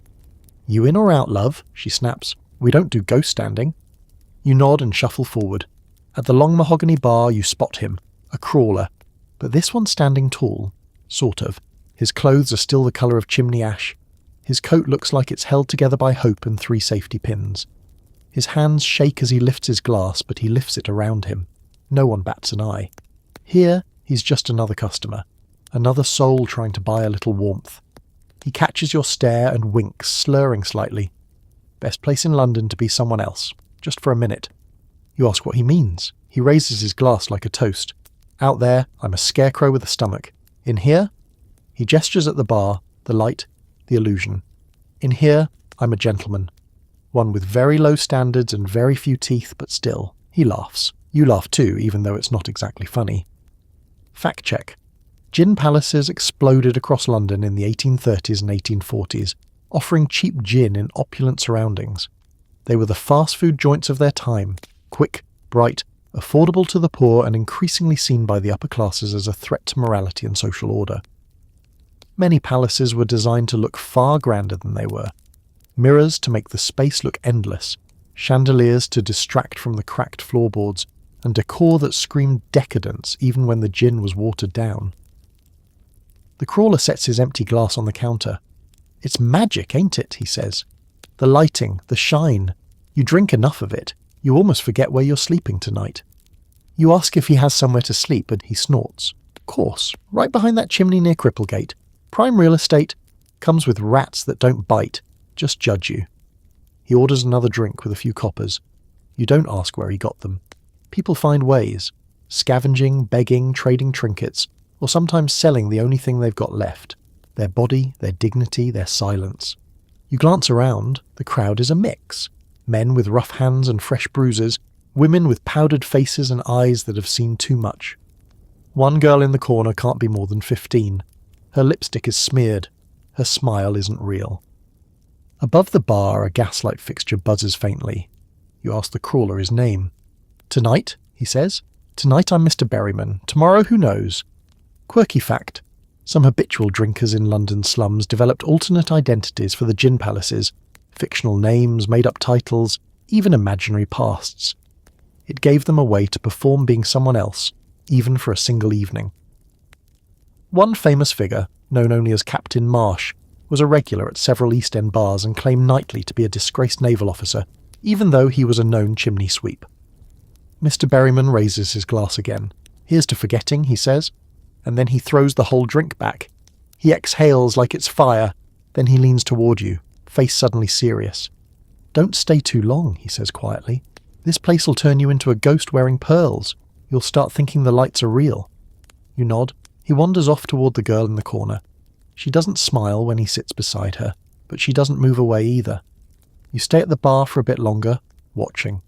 "You in or out, love?" she snaps. "We don't do ghost standing." You nod and shuffle forward. At the long mahogany bar you spot him, a crawler, but this one's standing tall, sort of. His clothes are still the colour of chimney ash. His coat looks like it's held together by hope and 3 safety pins. His hands shake as he lifts his glass, but he lifts it around him. No one bats an eye. Here, he's just another customer, another soul trying to buy a little warmth. He catches your stare and winks, slurring slightly. Best place in London to be someone else, just for a minute. You ask what he means. He raises his glass like a toast. "Out there, I'm a scarecrow with a stomach. In here?" He gestures at the bar, the light, the illusion. "In here, I'm a gentleman. One with very low standards and very few teeth, but still." He laughs. You laugh too, even though it's not exactly funny. Fact check. Gin palaces exploded across London in the 1830s and 1840s, offering cheap gin in opulent surroundings. They were the fast food joints of their time, quick, bright, affordable to the poor and increasingly seen by the upper classes as a threat to morality and social order. Many palaces were designed to look far grander than they were. Mirrors to make the space look endless, chandeliers to distract from the cracked floorboards, and decor that screamed decadence even when the gin was watered down. The crawler sets his empty glass on the counter. "It's magic, ain't it?" he says. "The lighting, the shine. You drink enough of it, you almost forget where you're sleeping tonight." You ask if he has somewhere to sleep, and he snorts. "Of course, right behind that chimney near Cripplegate. Prime real estate, comes with rats that don't bite, just judge you." He orders another drink with a few coppers. You don't ask where he got them. People find ways, scavenging, begging, trading trinkets, or sometimes selling the only thing they've got left, their body, their dignity, their silence. You glance around, the crowd is a mix. Men with rough hands and fresh bruises, women with powdered faces and eyes that have seen too much. One girl in the corner can't be more than 15. Her lipstick is smeared. Her smile isn't real. Above the bar, a gaslight fixture buzzes faintly. You ask the crawler his name. "Tonight," he says. "Tonight I'm Mr. Berryman. Tomorrow, who knows?" Quirky fact. Some habitual drinkers in London slums developed alternate identities for the gin palaces, fictional names, made-up titles, even imaginary pasts. It gave them a way to perform being someone else, even for a single evening. One famous figure, known only as Captain Marsh, was a regular at several East End bars and claimed nightly to be a disgraced naval officer, even though he was a known chimney sweep. Mr. Berryman raises his glass again. "Here's to forgetting," he says, and then he throws the whole drink back. He exhales like it's fire, then he leans toward you, face suddenly serious. "Don't stay too long," he says quietly. "This place'll turn you into a ghost wearing pearls. You'll start thinking the lights are real." You nod. He wanders off toward the girl in the corner. She doesn't smile when he sits beside her, but she doesn't move away either. You stay at the bar for a bit longer, watching.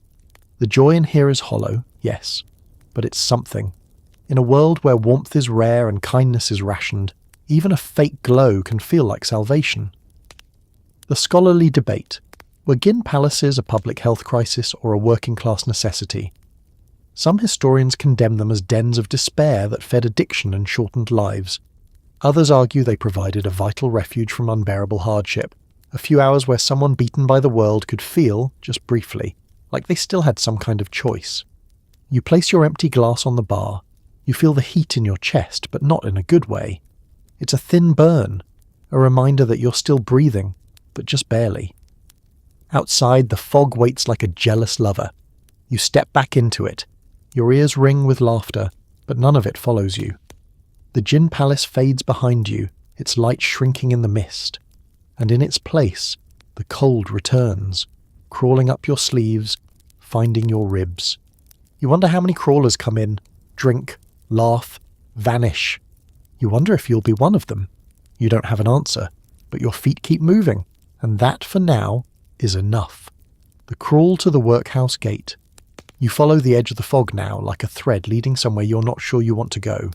The joy in here is hollow, yes, but it's something. In a world where warmth is rare and kindness is rationed, even a fake glow can feel like salvation. The scholarly debate. Were gin palaces a public health crisis or a working-class necessity? Some historians condemn them as dens of despair that fed addiction and shortened lives. Others argue they provided a vital refuge from unbearable hardship, a few hours where someone beaten by the world could feel, just briefly, like they still had some kind of choice. You place your empty glass on the bar. You feel the heat in your chest, but not in a good way. It's a thin burn, a reminder that you're still breathing, but just barely. Outside, the fog waits like a jealous lover. You step back into it. Your ears ring with laughter, but none of it follows you. The gin palace fades behind you, its light shrinking in the mist. And in its place, the cold returns, crawling up your sleeves, finding your ribs. You wonder how many crawlers come in, drink, laugh, vanish. You wonder if you'll be one of them. You don't have an answer, but your feet keep moving, and that, for now, is enough. The crawl to the workhouse gate. You follow the edge of the fog now, like a thread leading somewhere you're not sure you want to go.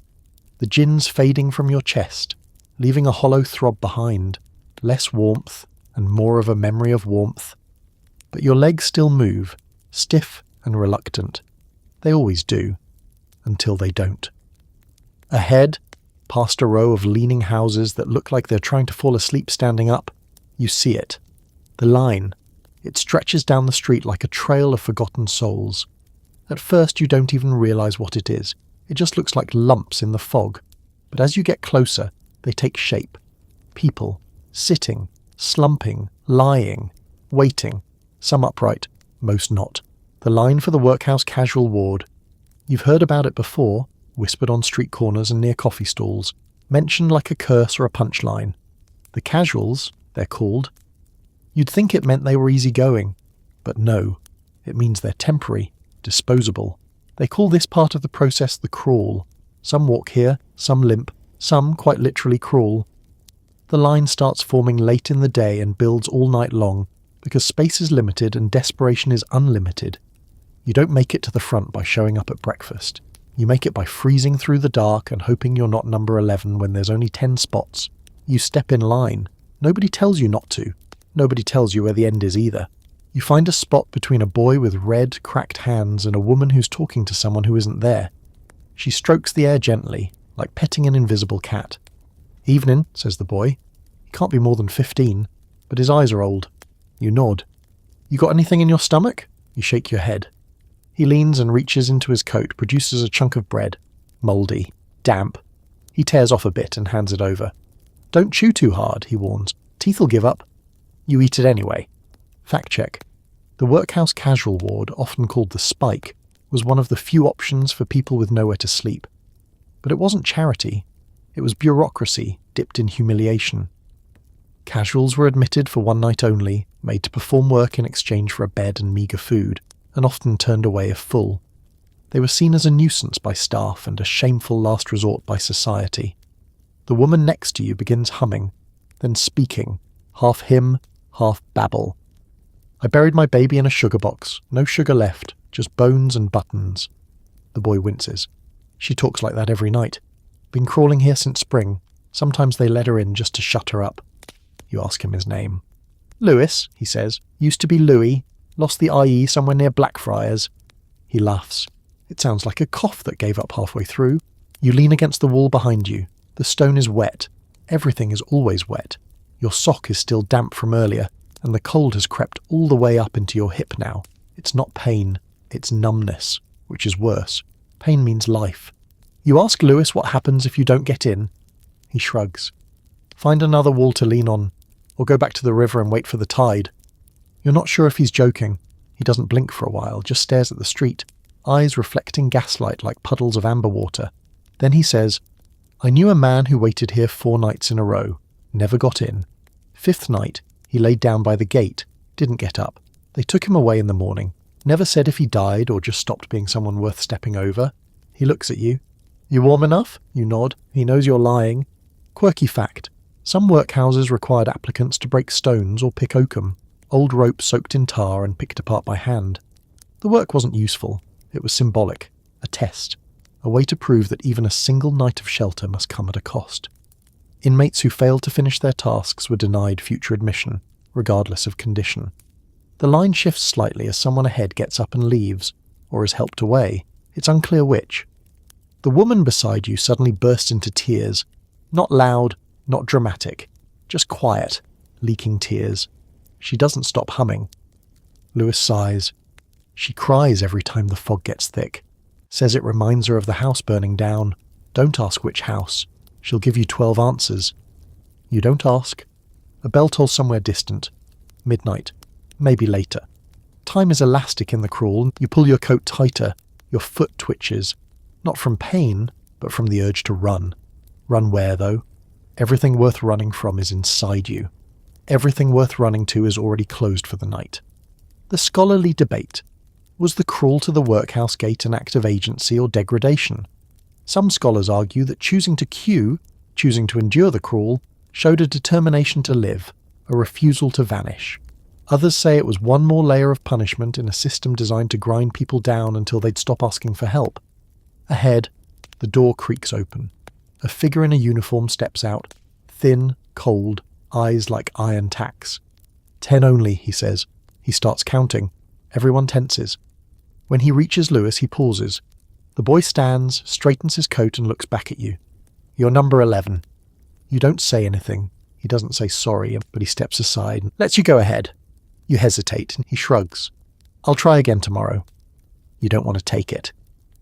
The gin's fading from your chest, leaving a hollow throb behind, less warmth and more of a memory of warmth. But your legs still move, stiff and reluctant. They always do, until they don't. Ahead, past a row of leaning houses that look like they're trying to fall asleep standing up, you see it. The line. It stretches down the street like a trail of forgotten souls. At first you don't even realise what it is. It just looks like lumps in the fog. But as you get closer, they take shape. People, sitting, slumping, lying, waiting, some upright, most not. The line for the workhouse casual ward. You've heard about it before, whispered on street corners and near coffee stalls, mentioned like a curse or a punchline. The casuals, they're called. You'd think it meant they were easygoing, but no, it means they're temporary, disposable. They call this part of the process the crawl. Some walk here, some limp, some quite literally crawl. The line starts forming late in the day and builds all night long, because space is limited and desperation is unlimited. You don't make it to the front by showing up at breakfast. You make it by freezing through the dark and hoping you're not number 11 when there's only 10 spots. You step in line. Nobody tells you not to. Nobody tells you where the end is either. You find a spot between a boy with red, cracked hands and a woman who's talking to someone who isn't there. She strokes the air gently, like petting an invisible cat. "Evening," says the boy. He can't be more than 15, but his eyes are old. You nod. "You got anything in your stomach?" You shake your head. He leans and reaches into his coat, produces a chunk of bread. Mouldy. Damp. He tears off a bit and hands it over. "Don't chew too hard," he warns. "Teeth'll give up." You eat it anyway. Fact check. The workhouse casual ward, often called the Spike, was one of the few options for people with nowhere to sleep. But it wasn't charity. It was bureaucracy, dipped in humiliation. Casuals were admitted for one night only, made to perform work in exchange for a bed and meagre food, and often turned away if full. They were seen as a nuisance by staff and a shameful last resort by society. The woman next to you begins humming, then speaking, half hymn, half babble. "I buried my baby in a sugar box, no sugar left, just bones and buttons." The boy winces. "She talks like that every night. Been crawling here since spring. Sometimes they let her in just to shut her up." You ask him his name. Lewis, he says, used to be Louis, lost the IE somewhere near Blackfriars. He laughs. It sounds like a cough that gave up halfway through. You lean against the wall behind you. The stone is wet. Everything is always wet. Your sock is still damp from earlier, and the cold has crept all the way up into your hip now. It's not pain, it's numbness, which is worse. Pain means life. You ask Lewis what happens if you don't get in. He shrugs. Find another wall to lean on, or go back to the river and wait for the tide. You're not sure if he's joking. He doesn't blink for a while, just stares at the street, eyes reflecting gaslight like puddles of amber water. Then he says, I knew a man who waited here 4 nights in a row, never got in. 5th night, he laid down by the gate, didn't get up. They took him away in the morning, never said if he died or just stopped being someone worth stepping over. He looks at you. You warm enough? You nod. He knows you're lying. Quirky fact. Some workhouses required applicants to break stones or pick oakum, old rope soaked in tar and picked apart by hand. The work wasn't useful. It was symbolic, a test, a way to prove that even a single night of shelter must come at a cost. Inmates who failed to finish their tasks were denied future admission, regardless of condition. The line shifts slightly as someone ahead gets up and leaves, or is helped away. It's unclear which. The woman beside you suddenly bursts into tears. Not loud, not dramatic, just quiet, leaking tears. She doesn't stop humming. Lewis sighs. She cries every time the fog gets thick. Says it reminds her of the house burning down. Don't ask which house. She'll give you 12 answers. You don't ask. A bell tolls somewhere distant. Midnight. Maybe later. Time is elastic in the crawl. You pull your coat tighter. Your foot twitches. Not from pain, but from the urge to run. Run where, though? Everything worth running from is inside you. Everything worth running to is already closed for the night. The scholarly debate. Was the crawl to the workhouse gate an act of agency or degradation? Some scholars argue that choosing to queue, choosing to endure the crawl, showed a determination to live, a refusal to vanish. Others say it was one more layer of punishment in a system designed to grind people down until they'd stop asking for help. Ahead, the door creaks open. A figure in a uniform steps out, thin, cold, eyes like iron tacks. 10 only, he says. He starts counting. Everyone tenses. When he reaches Lewis, he pauses. The boy stands, straightens his coat and looks back at you. You're number 11. You don't say anything. He doesn't say sorry, but he steps aside and lets you go ahead. You hesitate, and he shrugs. I'll try again tomorrow. You don't want to take it.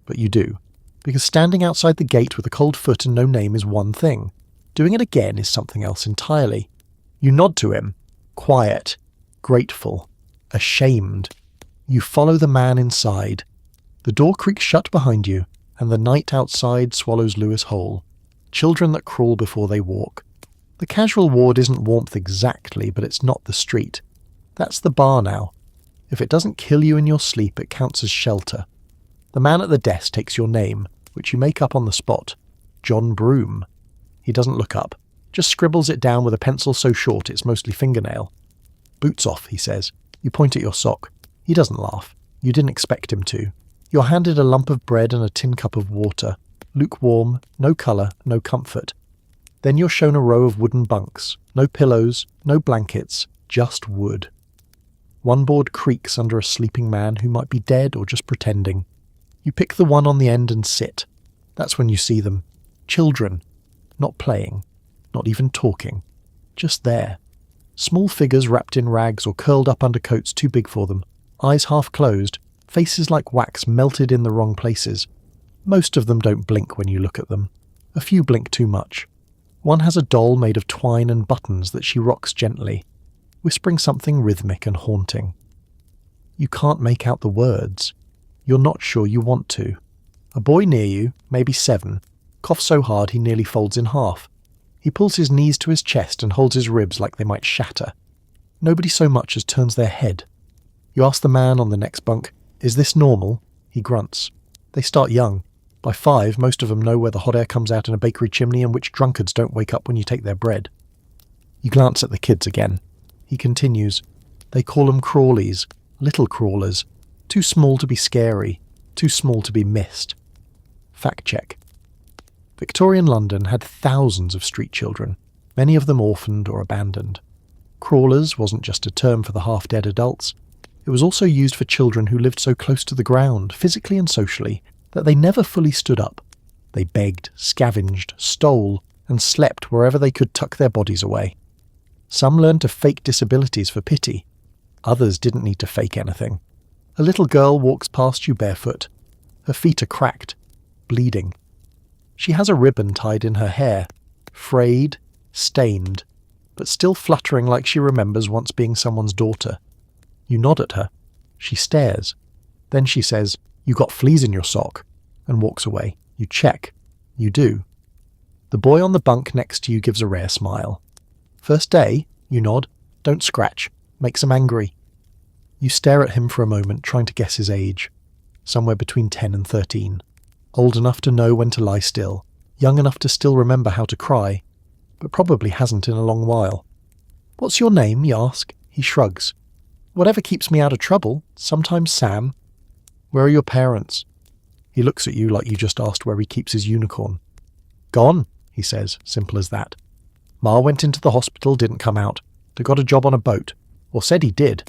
But you do. Because standing outside the gate with a cold foot and no name is one thing. Doing it again is something else entirely. You nod to him. Quiet. Grateful. Ashamed. You follow the man inside. The door creaks shut behind you, and the night outside swallows Lewis whole. Children that crawl before they walk. The casual ward isn't warmth exactly, but it's not the street. That's the bar now. If it doesn't kill you in your sleep, it counts as shelter. The man at the desk takes your name, which you make up on the spot. John Broom. He doesn't look up, just scribbles it down with a pencil so short it's mostly fingernail. Boots off, he says. You point at your sock. He doesn't laugh. You didn't expect him to. You're handed a lump of bread and a tin cup of water. Lukewarm, no colour, no comfort. Then you're shown a row of wooden bunks. No pillows, no blankets, just wood. One board creaks under a sleeping man who might be dead or just pretending. You pick the one on the end and sit. That's when you see them. Children. Not playing. Not even talking. Just there. Small figures wrapped in rags or curled up under coats too big for them. Eyes half closed. Faces like wax melted in the wrong places. Most of them don't blink when you look at them. A few blink too much. One has a doll made of twine and buttons that she rocks gently, whispering something rhythmic and haunting. You can't make out the words. You're not sure you want to. A boy near you, maybe 7, coughs so hard he nearly folds in half. He pulls his knees to his chest and holds his ribs like they might shatter. Nobody so much as turns their head. You ask the man on the next bunk, "Is this normal?" He grunts. They start young. By 5, most of them know where the hot air comes out in a bakery chimney and which drunkards don't wake up when you take their bread. You glance at the kids again. He continues. They call them crawlies, little crawlers. Too small to be scary, too small to be missed. Fact check. Victorian London had thousands of street children, many of them orphaned or abandoned. Crawlers wasn't just a term for the half-dead adults. It was also used for children who lived so close to the ground, physically and socially, that they never fully stood up. They begged, scavenged, stole, and slept wherever they could tuck their bodies away. Some learned to fake disabilities for pity. Others didn't need to fake anything. A little girl walks past you barefoot. Her feet are cracked, bleeding. She has a ribbon tied in her hair, frayed, stained, but still fluttering like she remembers once being someone's daughter. You nod at her. She stares. Then she says, "You got fleas in your sock," and walks away. You check. You do. The boy on the bunk next to you gives a rare smile. "First day?" You nod. "Don't scratch. Makes him angry." You stare at him for a moment, trying to guess his age. Somewhere between 10 and 13. Old enough to know when to lie still. Young enough to still remember how to cry, but probably hasn't in a long while. "What's your name?" you ask. He shrugs. "Whatever keeps me out of trouble. Sometimes Sam." "Where are your parents?" He looks at you like you just asked where he keeps his unicorn. "Gone," he says, simple as that. "Ma went into the hospital, didn't come out. They got a job on a boat. Or said he did.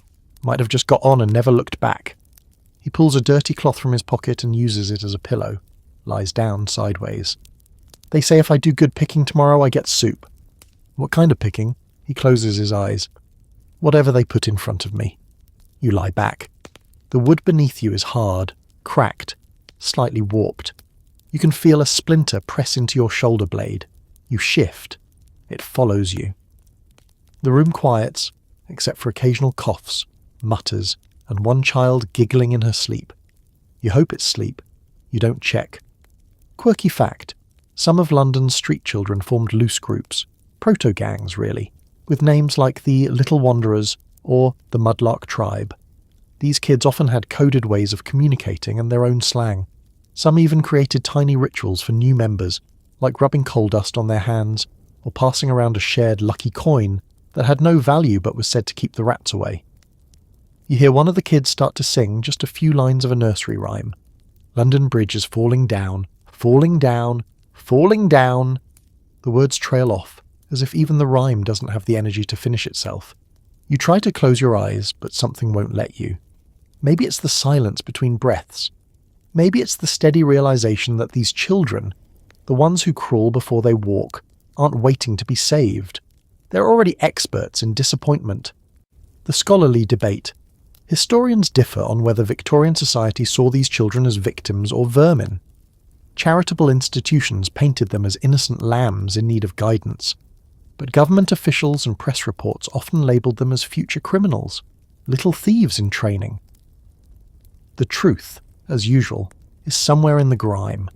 Might have just got on and never looked back." He pulls a dirty cloth from his pocket and uses it as a pillow. Lies down sideways. "They say if I do good picking tomorrow, I get soup." "What kind of picking?" He closes his eyes. "Whatever they put in front of me." You lie back. The wood beneath you is hard, cracked, slightly warped. You can feel a splinter press into your shoulder blade. You shift. It follows you. The room quiets, except for occasional coughs, mutters, and one child giggling in her sleep. You hope it's sleep. You don't check. Quirky fact. Some of London's street children formed loose groups, proto-gangs really, with names like the Little Wanderers or the Mudlark Tribe. These kids often had coded ways of communicating and their own slang. Some even created tiny rituals for new members, like rubbing coal dust on their hands or passing around a shared lucky coin that had no value but was said to keep the rats away. You hear one of the kids start to sing just a few lines of a nursery rhyme. London Bridge is falling down, falling down, falling down. The words trail off, as if even the rhyme doesn't have the energy to finish itself. You try to close your eyes, but something won't let you. Maybe it's the silence between breaths. Maybe it's the steady realization that these children, the ones who crawl before they walk, aren't waiting to be saved. They're already experts in disappointment. The scholarly debate. Historians differ on whether Victorian society saw these children as victims or vermin. Charitable institutions painted them as innocent lambs in need of guidance, but government officials and press reports often labelled them as future criminals, little thieves in training. The truth, as usual, is somewhere in the grime.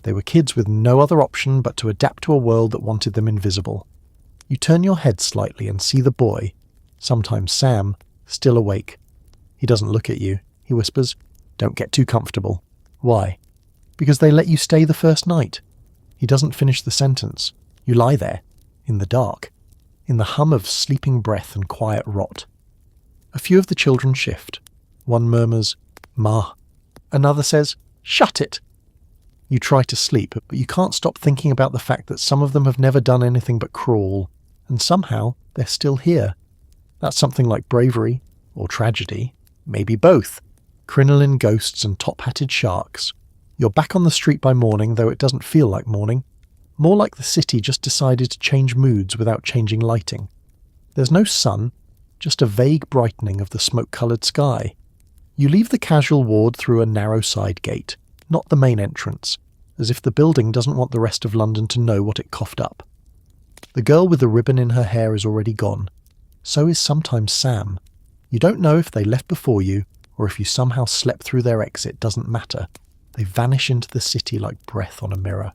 They were kids with no other option but to adapt to a world that wanted them invisible. You turn your head slightly and see the boy, sometimes Sam, still awake. He doesn't look at you. He whispers, "Don't get too comfortable." Why? Because they let you stay the first night. He doesn't finish the sentence. You lie there, in the dark, in the hum of sleeping breath and quiet rot. A few of the children shift. One murmurs, "Ma." Another says, "Shut it." You try to sleep, but you can't stop thinking about the fact that some of them have never done anything but crawl, and somehow they're still here. That's something like bravery, or tragedy, maybe both. Crinoline ghosts and top-hatted sharks. You're back on the street by morning, though it doesn't feel like morning. More like the city just decided to change moods without changing lighting. There's no sun, just a vague brightening of the smoke-coloured sky. You leave the casual ward through a narrow side gate, not the main entrance, as if the building doesn't want the rest of London to know what it coughed up. The girl with the ribbon in her hair is already gone. So is sometimes Sam. You don't know if they left before you, or if you somehow slept through their exit, doesn't matter. They vanish into the city like breath on a mirror.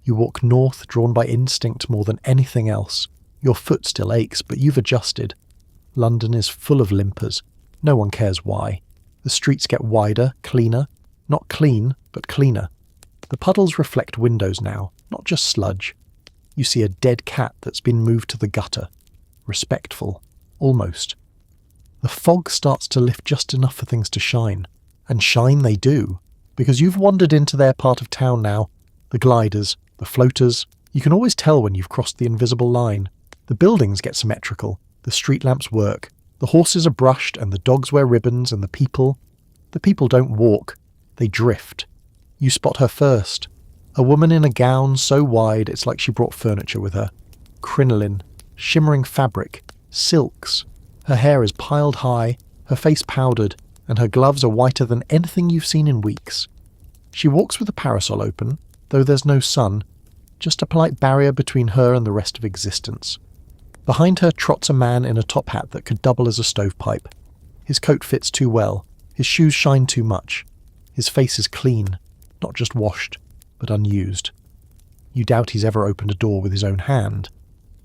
You walk north, drawn by instinct more than anything else. Your foot still aches, but you've adjusted. London is full of limpers. No one cares why. The streets get wider, cleaner. Not clean, but cleaner. The puddles reflect windows now, not just sludge. You see a dead cat that's been moved to the gutter. Respectful. Almost. The fog starts to lift just enough for things to shine. And shine they do. Because you've wandered into their part of town now. The gliders, the floaters. You can always tell when you've crossed the invisible line. The buildings get symmetrical. The street lamps work, the horses are brushed and the dogs wear ribbons and the people don't walk, they drift. You spot her first. A woman in a gown so wide it's like she brought furniture with her. Crinoline, shimmering fabric, silks. Her hair is piled high, her face powdered, and her gloves are whiter than anything you've seen in weeks. She walks with a parasol open, though there's no sun, just a polite barrier between her and the rest of existence. Behind her trots a man in a top hat that could double as a stovepipe. His coat fits too well, his shoes shine too much. His face is clean, not just washed, but unused. You doubt he's ever opened a door with his own hand.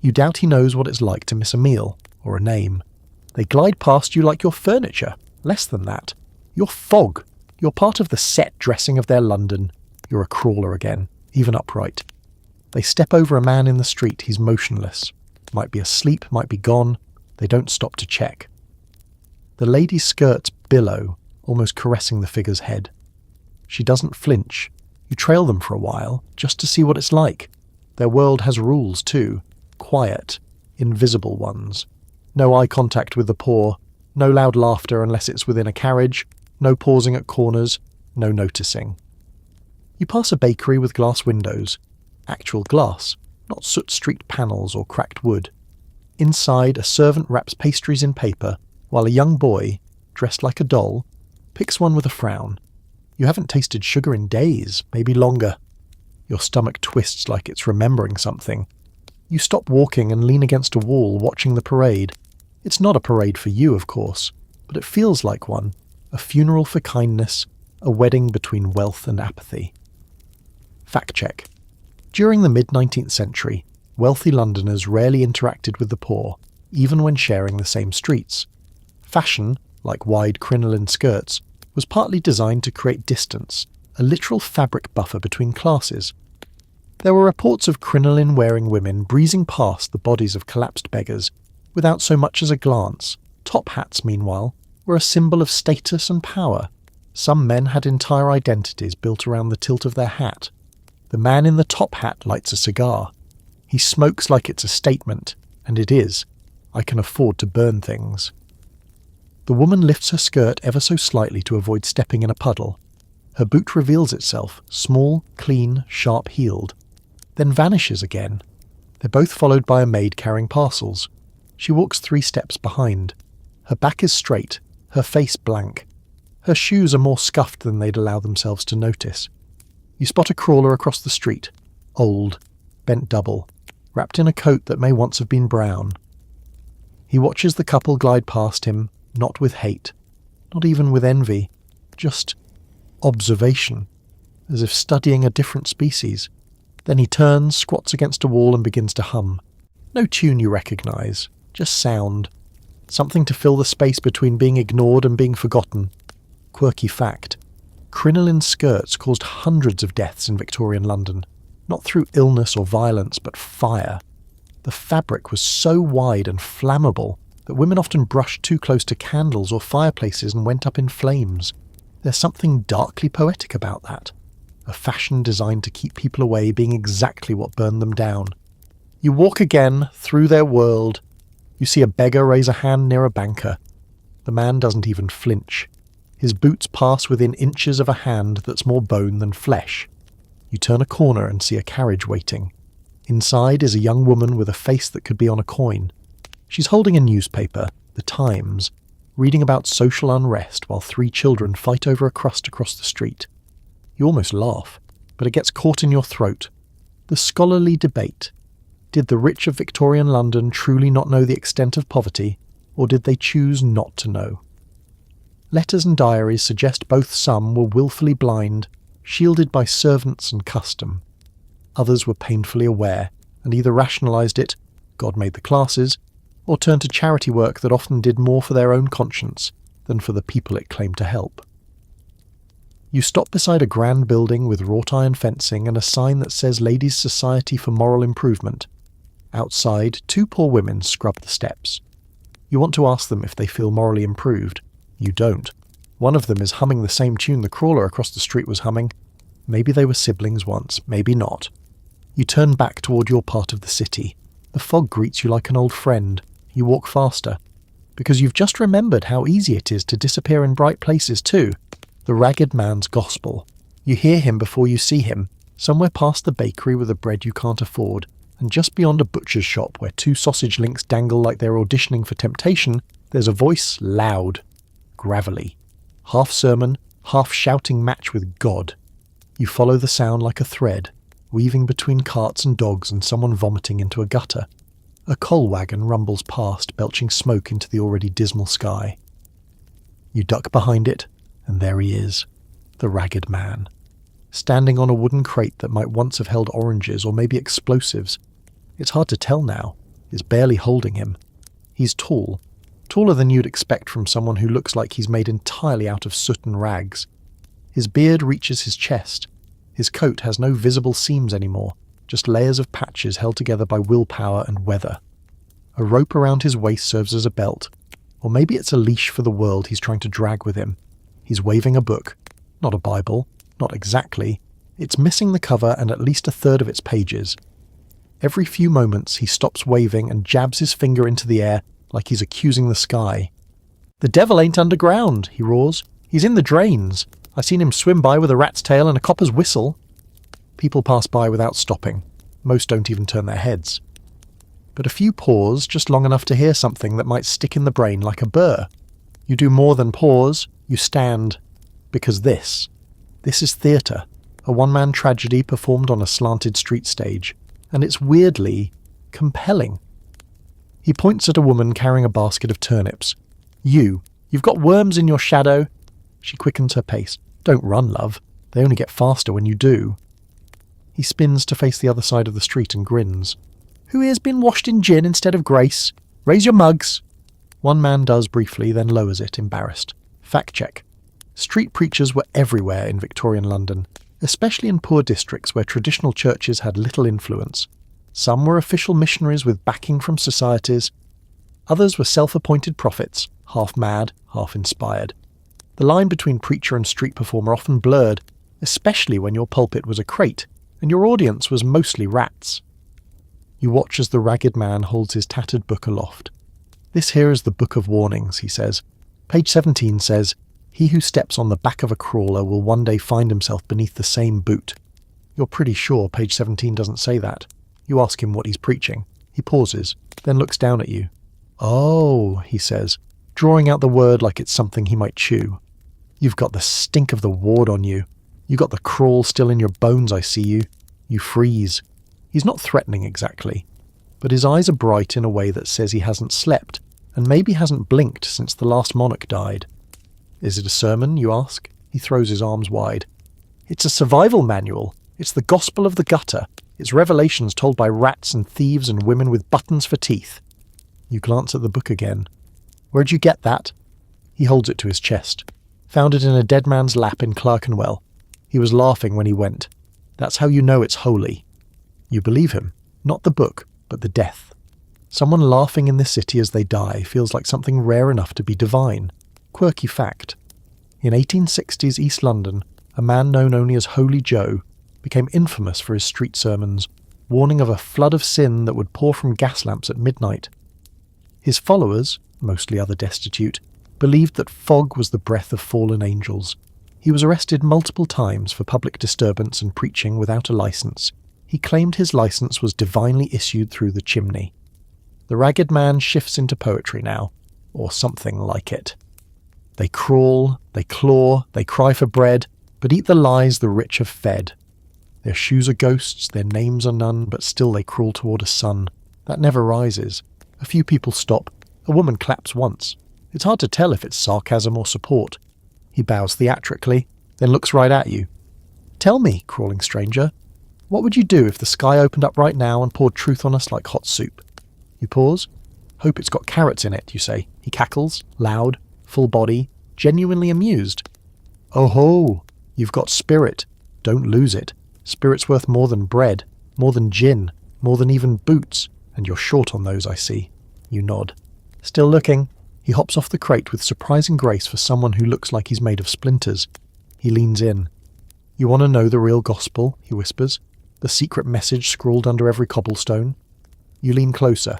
You doubt he knows what it's like to miss a meal, or a name. They glide past you like you're furniture. Less than that. You're fog. You're part of the set dressing of their London. You're a crawler again, even upright. They step over a man in the street. He's motionless. Might be asleep, might be gone. They don't stop to check. The lady's skirts billow, almost caressing the figure's head. She doesn't flinch. You trail them for a while, just to see what it's like. Their world has rules too. Quiet, invisible ones. No eye contact with the poor. No loud laughter unless it's within a carriage. No pausing at corners. No noticing. You pass a bakery with glass windows. Actual glass, not soot-streaked panels or cracked wood. Inside, a servant wraps pastries in paper, while a young boy, dressed like a doll, picks one with a frown. You haven't tasted sugar in days, maybe longer. Your stomach twists like it's remembering something. You stop walking and lean against a wall, watching the parade. It's not a parade for you, of course, but it feels like one. A funeral for kindness, a wedding between wealth and apathy. Fact check. During the mid-19th century, wealthy Londoners rarely interacted with the poor, even when sharing the same streets. Fashion, like wide crinoline skirts, was partly designed to create distance, a literal fabric buffer between classes. There were reports of crinoline-wearing women breezing past the bodies of collapsed beggars without so much as a glance. Top hats, meanwhile, were a symbol of status and power. Some men had entire identities built around the tilt of their hat. The man in the top hat lights a cigar. He smokes like it's a statement, and it is. I can afford to burn things. The woman lifts her skirt ever so slightly to avoid stepping in a puddle. Her boot reveals itself, small, clean, sharp-heeled, then vanishes again. They're both followed by a maid carrying parcels. She walks 3 steps behind. Her back is straight, her face blank. Her shoes are more scuffed than they'd allow themselves to notice. You spot a crawler across the street, old, bent double, wrapped in a coat that may once have been brown. He watches the couple glide past him, not with hate, not even with envy, just observation, as if studying a different species. Then he turns, squats against a wall and begins to hum. No tune you recognise, just sound. Something to fill the space between being ignored and being forgotten. Quirky fact. Crinoline skirts caused hundreds of deaths in Victorian London, not through illness or violence, but fire. The fabric was so wide and flammable that women often brushed too close to candles or fireplaces and went up in flames. There's something darkly poetic about that. A fashion designed to keep people away being exactly what burned them down. You walk again through their world. You see a beggar raise a hand near a banker. The man doesn't even flinch. His boots pass within inches of a hand that's more bone than flesh. You turn a corner and see a carriage waiting. Inside is a young woman with a face that could be on a coin. She's holding a newspaper, The Times, reading about social unrest while 3 children fight over a crust across the street. You almost laugh, but it gets caught in your throat. The scholarly debate. Did the rich of Victorian London truly not know the extent of poverty, or did they choose not to know? Letters and diaries suggest both some were willfully blind, shielded by servants and custom. Others were painfully aware, and either rationalised it, God made the classes, or turned to charity work that often did more for their own conscience than for the people it claimed to help. You stop beside a grand building with wrought iron fencing and a sign that says Ladies' Society for Moral Improvement. Outside, 2 poor women scrub the steps. You want to ask them if they feel morally improved. You don't. One of them is humming the same tune the crawler across the street was humming. Maybe they were siblings once, maybe not. You turn back toward your part of the city. The fog greets you like an old friend. You walk faster, because you've just remembered how easy it is to disappear in bright places too. The ragged man's gospel. You hear him before you see him, somewhere past the bakery with the bread you can't afford, and just beyond a butcher's shop where two sausage links dangle like they're auditioning for temptation, there's a voice loud, gravelly. Half sermon, half shouting match with God. You follow the sound like a thread, weaving between carts and dogs and someone vomiting into a gutter. A coal wagon rumbles past, belching smoke into the already dismal sky. You duck behind it, and there he is, the ragged man, standing on a wooden crate that might once have held oranges or maybe explosives. It's hard to tell now. It's barely holding him. He's tall, taller than you'd expect from someone who looks like he's made entirely out of soot and rags. His beard reaches his chest. His coat has no visible seams anymore, just layers of patches held together by willpower and weather. A rope around his waist serves as a belt, or maybe it's a leash for the world he's trying to drag with him. He's waving a book, not a Bible, not exactly. It's missing the cover and at least a third of its pages. Every few moments he stops waving and jabs his finger into the air like he's accusing the sky. "The devil ain't underground," he roars. "He's in the drains. I seen him swim by with a rat's tail and a copper's whistle." People pass by without stopping. Most don't even turn their heads. But a few pause just long enough to hear something that might stick in the brain like a burr. You do more than pause, you stand. Because this is theatre, a one-man tragedy performed on a slanted street stage, and it's weirdly compelling. He points at a woman carrying a basket of turnips. You've got worms in your shadow." She quickens her pace. "Don't run, love. They only get faster when you do." He spins to face the other side of the street and grins. "Who here's been washed in gin instead of grace? Raise your mugs." One man does briefly, then lowers it, embarrassed. Fact check. Street preachers were everywhere in Victorian London, especially in poor districts where traditional churches had little influence. Some were official missionaries with backing from societies. Others were self-appointed prophets, half mad, half inspired. The line between preacher and street performer often blurred, especially when your pulpit was a crate and your audience was mostly rats. You watch as the ragged man holds his tattered book aloft. "This here is the Book of Warnings," he says. "Page 17 says, 'He who steps on the back of a crawler will one day find himself beneath the same boot.'" You're pretty sure page 17 doesn't say that. You ask him what he's preaching. He pauses, then looks down at you. "Oh," he says, drawing out the word like it's something he might chew. "You've got the stink of the ward on you. You got the crawl still in your bones, I see you. You freeze." He's not threatening exactly, but his eyes are bright in a way that says he hasn't slept, and maybe hasn't blinked since the last monarch died. "Is it a sermon?" you ask. He throws his arms wide. "It's a survival manual. It's the gospel of the gutter. It's revelations told by rats and thieves and women with buttons for teeth." You glance at the book again. "Where'd you get that?" He holds it to his chest. "Found it in a dead man's lap in Clerkenwell. He was laughing when he went. That's how you know it's holy." You believe him. Not the book, but the death. Someone laughing in this city as they die feels like something rare enough to be divine. Quirky fact. In 1860s East London, a man known only as Holy Joe became infamous for his street sermons, warning of a flood of sin that would pour from gas lamps at midnight. His followers, mostly other destitute, believed that fog was the breath of fallen angels. He was arrested multiple times for public disturbance and preaching without a license. He claimed his license was divinely issued through the chimney. The ragged man shifts into poetry now, or something like it. They crawl, they claw, they cry for bread, but eat the lies the rich have fed. Their shoes are ghosts, their names are none, but still they crawl toward a sun that never rises. A few people stop. A woman claps once. It's hard to tell if it's sarcasm or support. He bows theatrically, then looks right at you. "Tell me, crawling stranger, what would you do if the sky opened up right now and poured truth on us like hot soup?" You pause. "Hope it's got carrots in it," you say. He cackles, loud, full body, genuinely amused. "Oh ho, you've got spirit. Don't lose it. Spirit's worth more than bread, more than gin, more than even boots, and you're short on those, I see." You nod. "Still looking." He hops off the crate with surprising grace for someone who looks like he's made of splinters. He leans in. "You want to know the real gospel?" he whispers. "The secret message scrawled under every cobblestone?" You lean closer.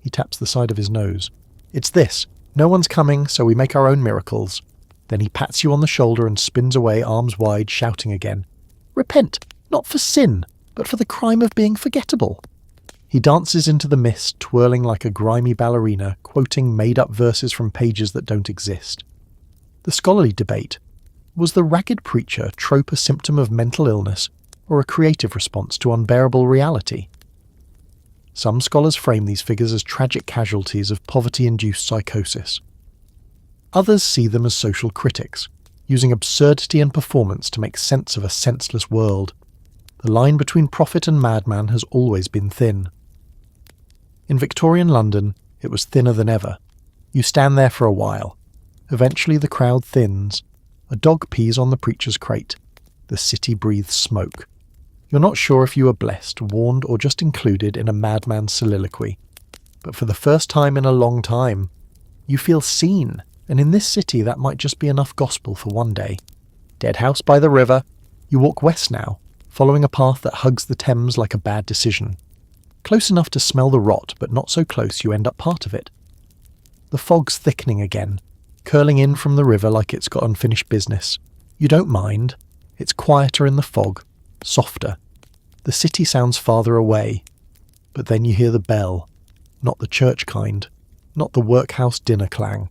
He taps the side of his nose. It's this. No one's coming, so we make our own miracles. Then he pats you on the shoulder and spins away arms wide, shouting again. Repent, not for sin, but for the crime of being forgettable. He dances into the mist, twirling like a grimy ballerina, quoting made-up verses from pages that don't exist. The scholarly debate. Was the ragged preacher trope a symptom of mental illness or a creative response to unbearable reality? Some scholars frame these figures as tragic casualties of poverty-induced psychosis. Others see them as social critics, using absurdity and performance to make sense of a senseless world. The line between prophet and madman has always been thin. In Victorian London, it was thinner than ever. You stand there for a while. Eventually the crowd thins. A dog pees on the preacher's crate. The city breathes smoke. You're not sure if you were blessed, warned, or just included in a madman's soliloquy. But for the first time in a long time, you feel seen, and in this city that might just be enough gospel for one day. Dead house by the river. You walk west now, following a path that hugs the Thames like a bad decision. Close enough to smell the rot, but not so close you end up part of it. The fog's thickening again, curling in from the river like it's got unfinished business. You don't mind. It's quieter in the fog, softer. The city sounds farther away. But then you hear the bell. Not the church kind. Not the workhouse dinner clang.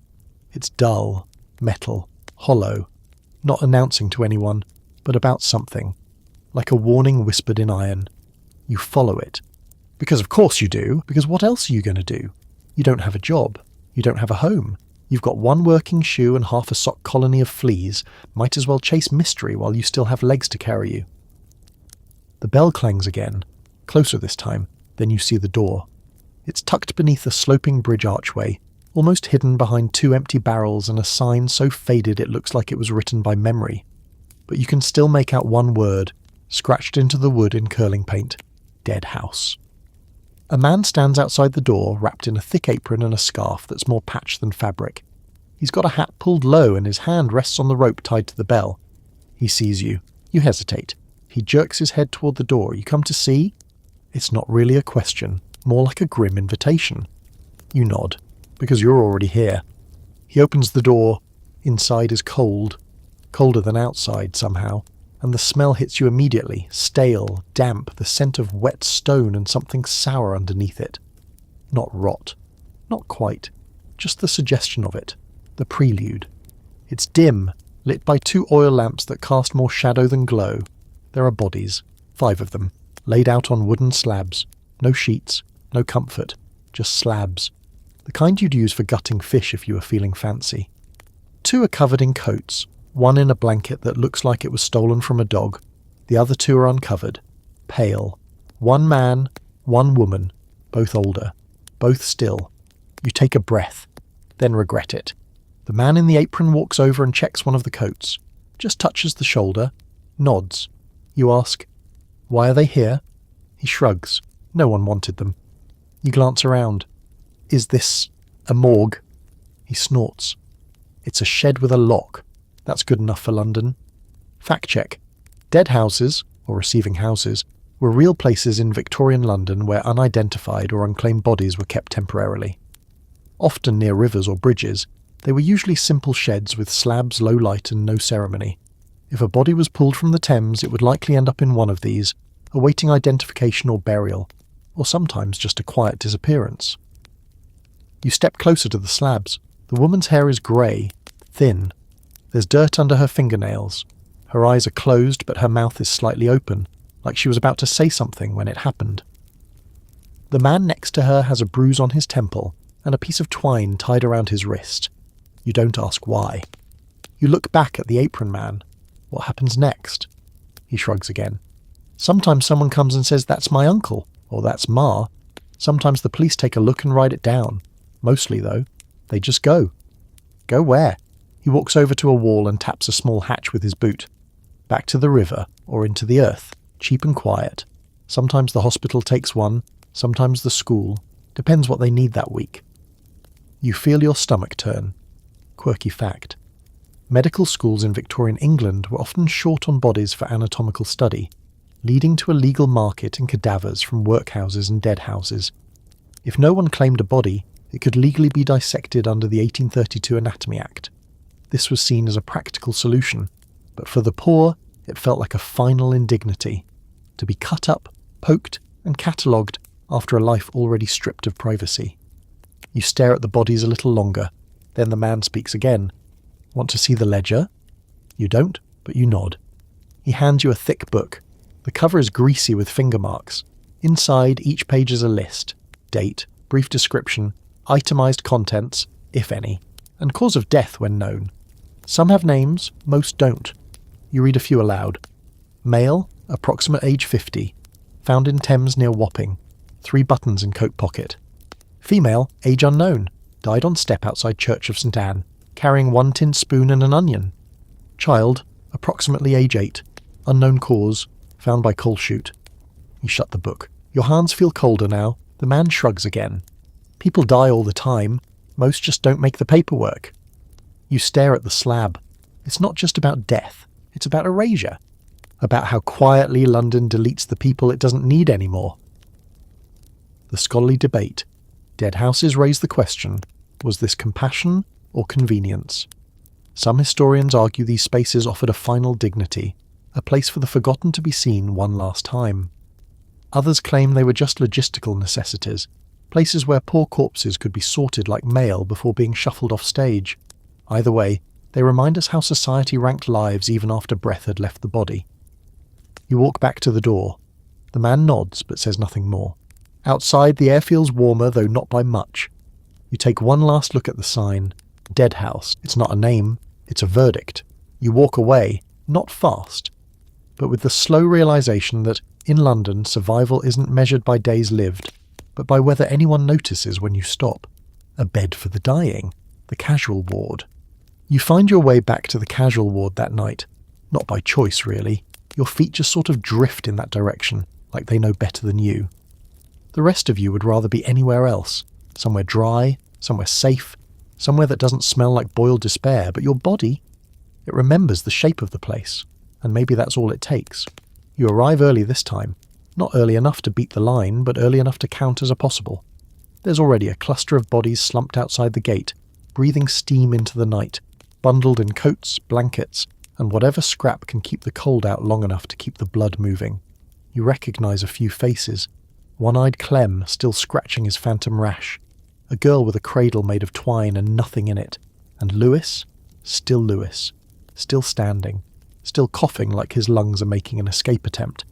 It's dull, metal, hollow. Not announcing to anyone, but about something. Like a warning whispered in iron. You follow it. Because of course you do, because what else are you going to do? You don't have a job. You don't have a home. You've got one working shoe and half a sock colony of fleas. Might as well chase mystery while you still have legs to carry you. The bell clangs again, closer this time. Then you see the door. It's tucked beneath a sloping bridge archway, almost hidden behind two empty barrels and a sign so faded it looks like it was written by memory. But you can still make out one word, scratched into the wood in curling paint. Dead house. A man stands outside the door, wrapped in a thick apron and a scarf that's more patch than fabric. He's got a hat pulled low and his hand rests on the rope tied to the bell. He sees you. You hesitate. He jerks his head toward the door. You come to see? It's not really a question, more like a grim invitation. You nod, because you're already here. He opens the door. Inside is cold. Colder than outside, somehow. And the smell hits you immediately, stale, damp, the scent of wet stone and something sour underneath it. Not rot. Not quite. Just the suggestion of it. The prelude. It's dim, lit by two oil lamps that cast more shadow than glow. There are bodies, 5 of them, laid out on wooden slabs. No sheets, no comfort, just slabs. The kind you'd use for gutting fish if you were feeling fancy. 2 are covered in coats. One in a blanket that looks like it was stolen from a dog. The other 2 are uncovered. Pale. 1 man, 1 woman. Both older. Both still. You take a breath. Then regret it. The man in the apron walks over and checks one of the coats. Just touches the shoulder. Nods. You ask, why are they here? He shrugs. No one wanted them. You glance around. Is this a morgue? He snorts. It's a shed with a lock. That's good enough for London. Fact check. Dead houses, or receiving houses, were real places in Victorian London where unidentified or unclaimed bodies were kept temporarily. Often near rivers or bridges, they were usually simple sheds with slabs, low light and no ceremony. If a body was pulled from the Thames, it would likely end up in one of these, awaiting identification or burial, or sometimes just a quiet disappearance. You step closer to the slabs. The woman's hair is grey, thin. There's dirt under her fingernails. Her eyes are closed, but her mouth is slightly open, like she was about to say something when it happened. The man next to her has a bruise on his temple and a piece of twine tied around his wrist. You don't ask why. You look back at the apron man. What happens next? He shrugs again. Sometimes someone comes and says, that's my uncle, or that's Ma. Sometimes the police take a look and write it down. Mostly, though, they just go. Go where? He walks over to a wall and taps a small hatch with his boot. Back to the river, or into the earth, cheap and quiet. Sometimes the hospital takes one, sometimes the school. Depends what they need that week. You feel your stomach turn. Quirky fact. Medical schools in Victorian England were often short on bodies for anatomical study, leading to a legal market in cadavers from workhouses and dead houses. If no one claimed a body, it could legally be dissected under the 1832 Anatomy Act. This was seen as a practical solution, but for the poor, it felt like a final indignity. To be cut up, poked, and catalogued after a life already stripped of privacy. You stare at the bodies a little longer, then the man speaks again. Want to see the ledger? You don't, but you nod. He hands you a thick book. The cover is greasy with finger marks. Inside, each page is a list. Date, brief description, itemised contents, if any, and cause of death when known. Some have names, most don't. You read a few aloud. Male, approximate age 50. Found in Thames near Wapping. 3 buttons in coat pocket. Female, age unknown. Died on step outside Church of St Anne, carrying 1 tin spoon and an onion. Child, approximately age 8. Unknown cause. Found by coal chute. You shut the book. Your hands feel colder now. The man shrugs again. People die all the time. Most just don't make the paperwork. You stare at the slab. It's not just about death. It's about erasure. About how quietly London deletes the people it doesn't need anymore. The scholarly debate. Dead houses raise the question, was this compassion or convenience? Some historians argue these spaces offered a final dignity, a place for the forgotten to be seen one last time. Others claim they were just logistical necessities, places where poor corpses could be sorted like mail before being shuffled off stage. Either way, they remind us how society ranked lives even after breath had left the body. You walk back to the door. The man nods but says nothing more. Outside, the air feels warmer, though not by much. You take one last look at the sign. Dead house. It's not a name, it's a verdict. You walk away, not fast, but with the slow realisation that, in London, survival isn't measured by days lived, but by whether anyone notices when you stop. A bed for the dying. The casual ward. You find your way back to the casual ward that night. Not by choice, really. Your feet just sort of drift in that direction, like they know better than you. The rest of you would rather be anywhere else. Somewhere dry, somewhere safe, somewhere that doesn't smell like boiled despair, but your body, it remembers the shape of the place, and maybe that's all it takes. You arrive early this time. Not early enough to beat the line, but early enough to count as a possible. There's already a cluster of bodies slumped outside the gate, breathing steam into the night, bundled in coats, blankets, and whatever scrap can keep the cold out long enough to keep the blood moving. You recognise a few faces. One-eyed Clem still scratching his phantom rash. A girl with a cradle made of twine and nothing in it. And Lewis? Still Lewis. Still standing. Still coughing like his lungs are making an escape attempt.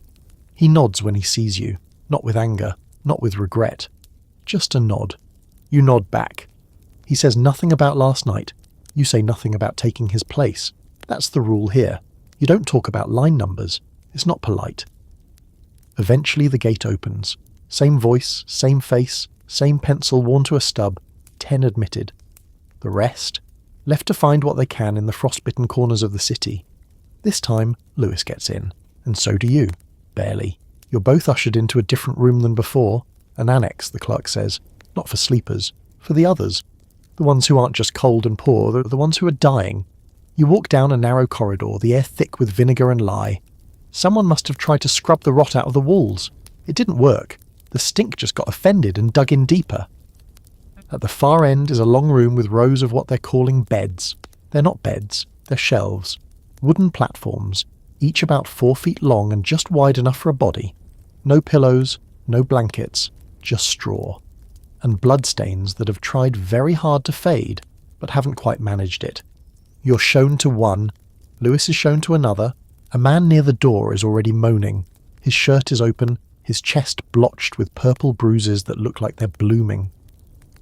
He nods when he sees you. Not with anger. Not with regret. Just a nod. You nod back. He says nothing about last night. You say nothing about taking his place. That's the rule here. You don't talk about line numbers. It's not polite. Eventually the gate opens. Same voice, same face, same pencil worn to a stub, 10 admitted. The rest? Left to find what they can in the frostbitten corners of the city. This time, Lewis gets in, and so do you. Barely. You're both ushered into a different room than before. An annex, the clerk says. Not for sleepers. For the others. The ones who aren't just cold and poor, the ones who are dying. You walk down a narrow corridor, the air thick with vinegar and lye. Someone must have tried to scrub the rot out of the walls. It didn't work. The stink just got offended and dug in deeper. At the far end is a long room with rows of what they're calling beds. They're not beds, they're shelves. Wooden platforms, each about 4 feet long and just wide enough for a body. No pillows, no blankets, just straw. And bloodstains that have tried very hard to fade, but haven't quite managed it. You're shown to one. Lewis is shown to another. A man near the door is already moaning. His shirt is open, his chest blotched with purple bruises that look like they're blooming.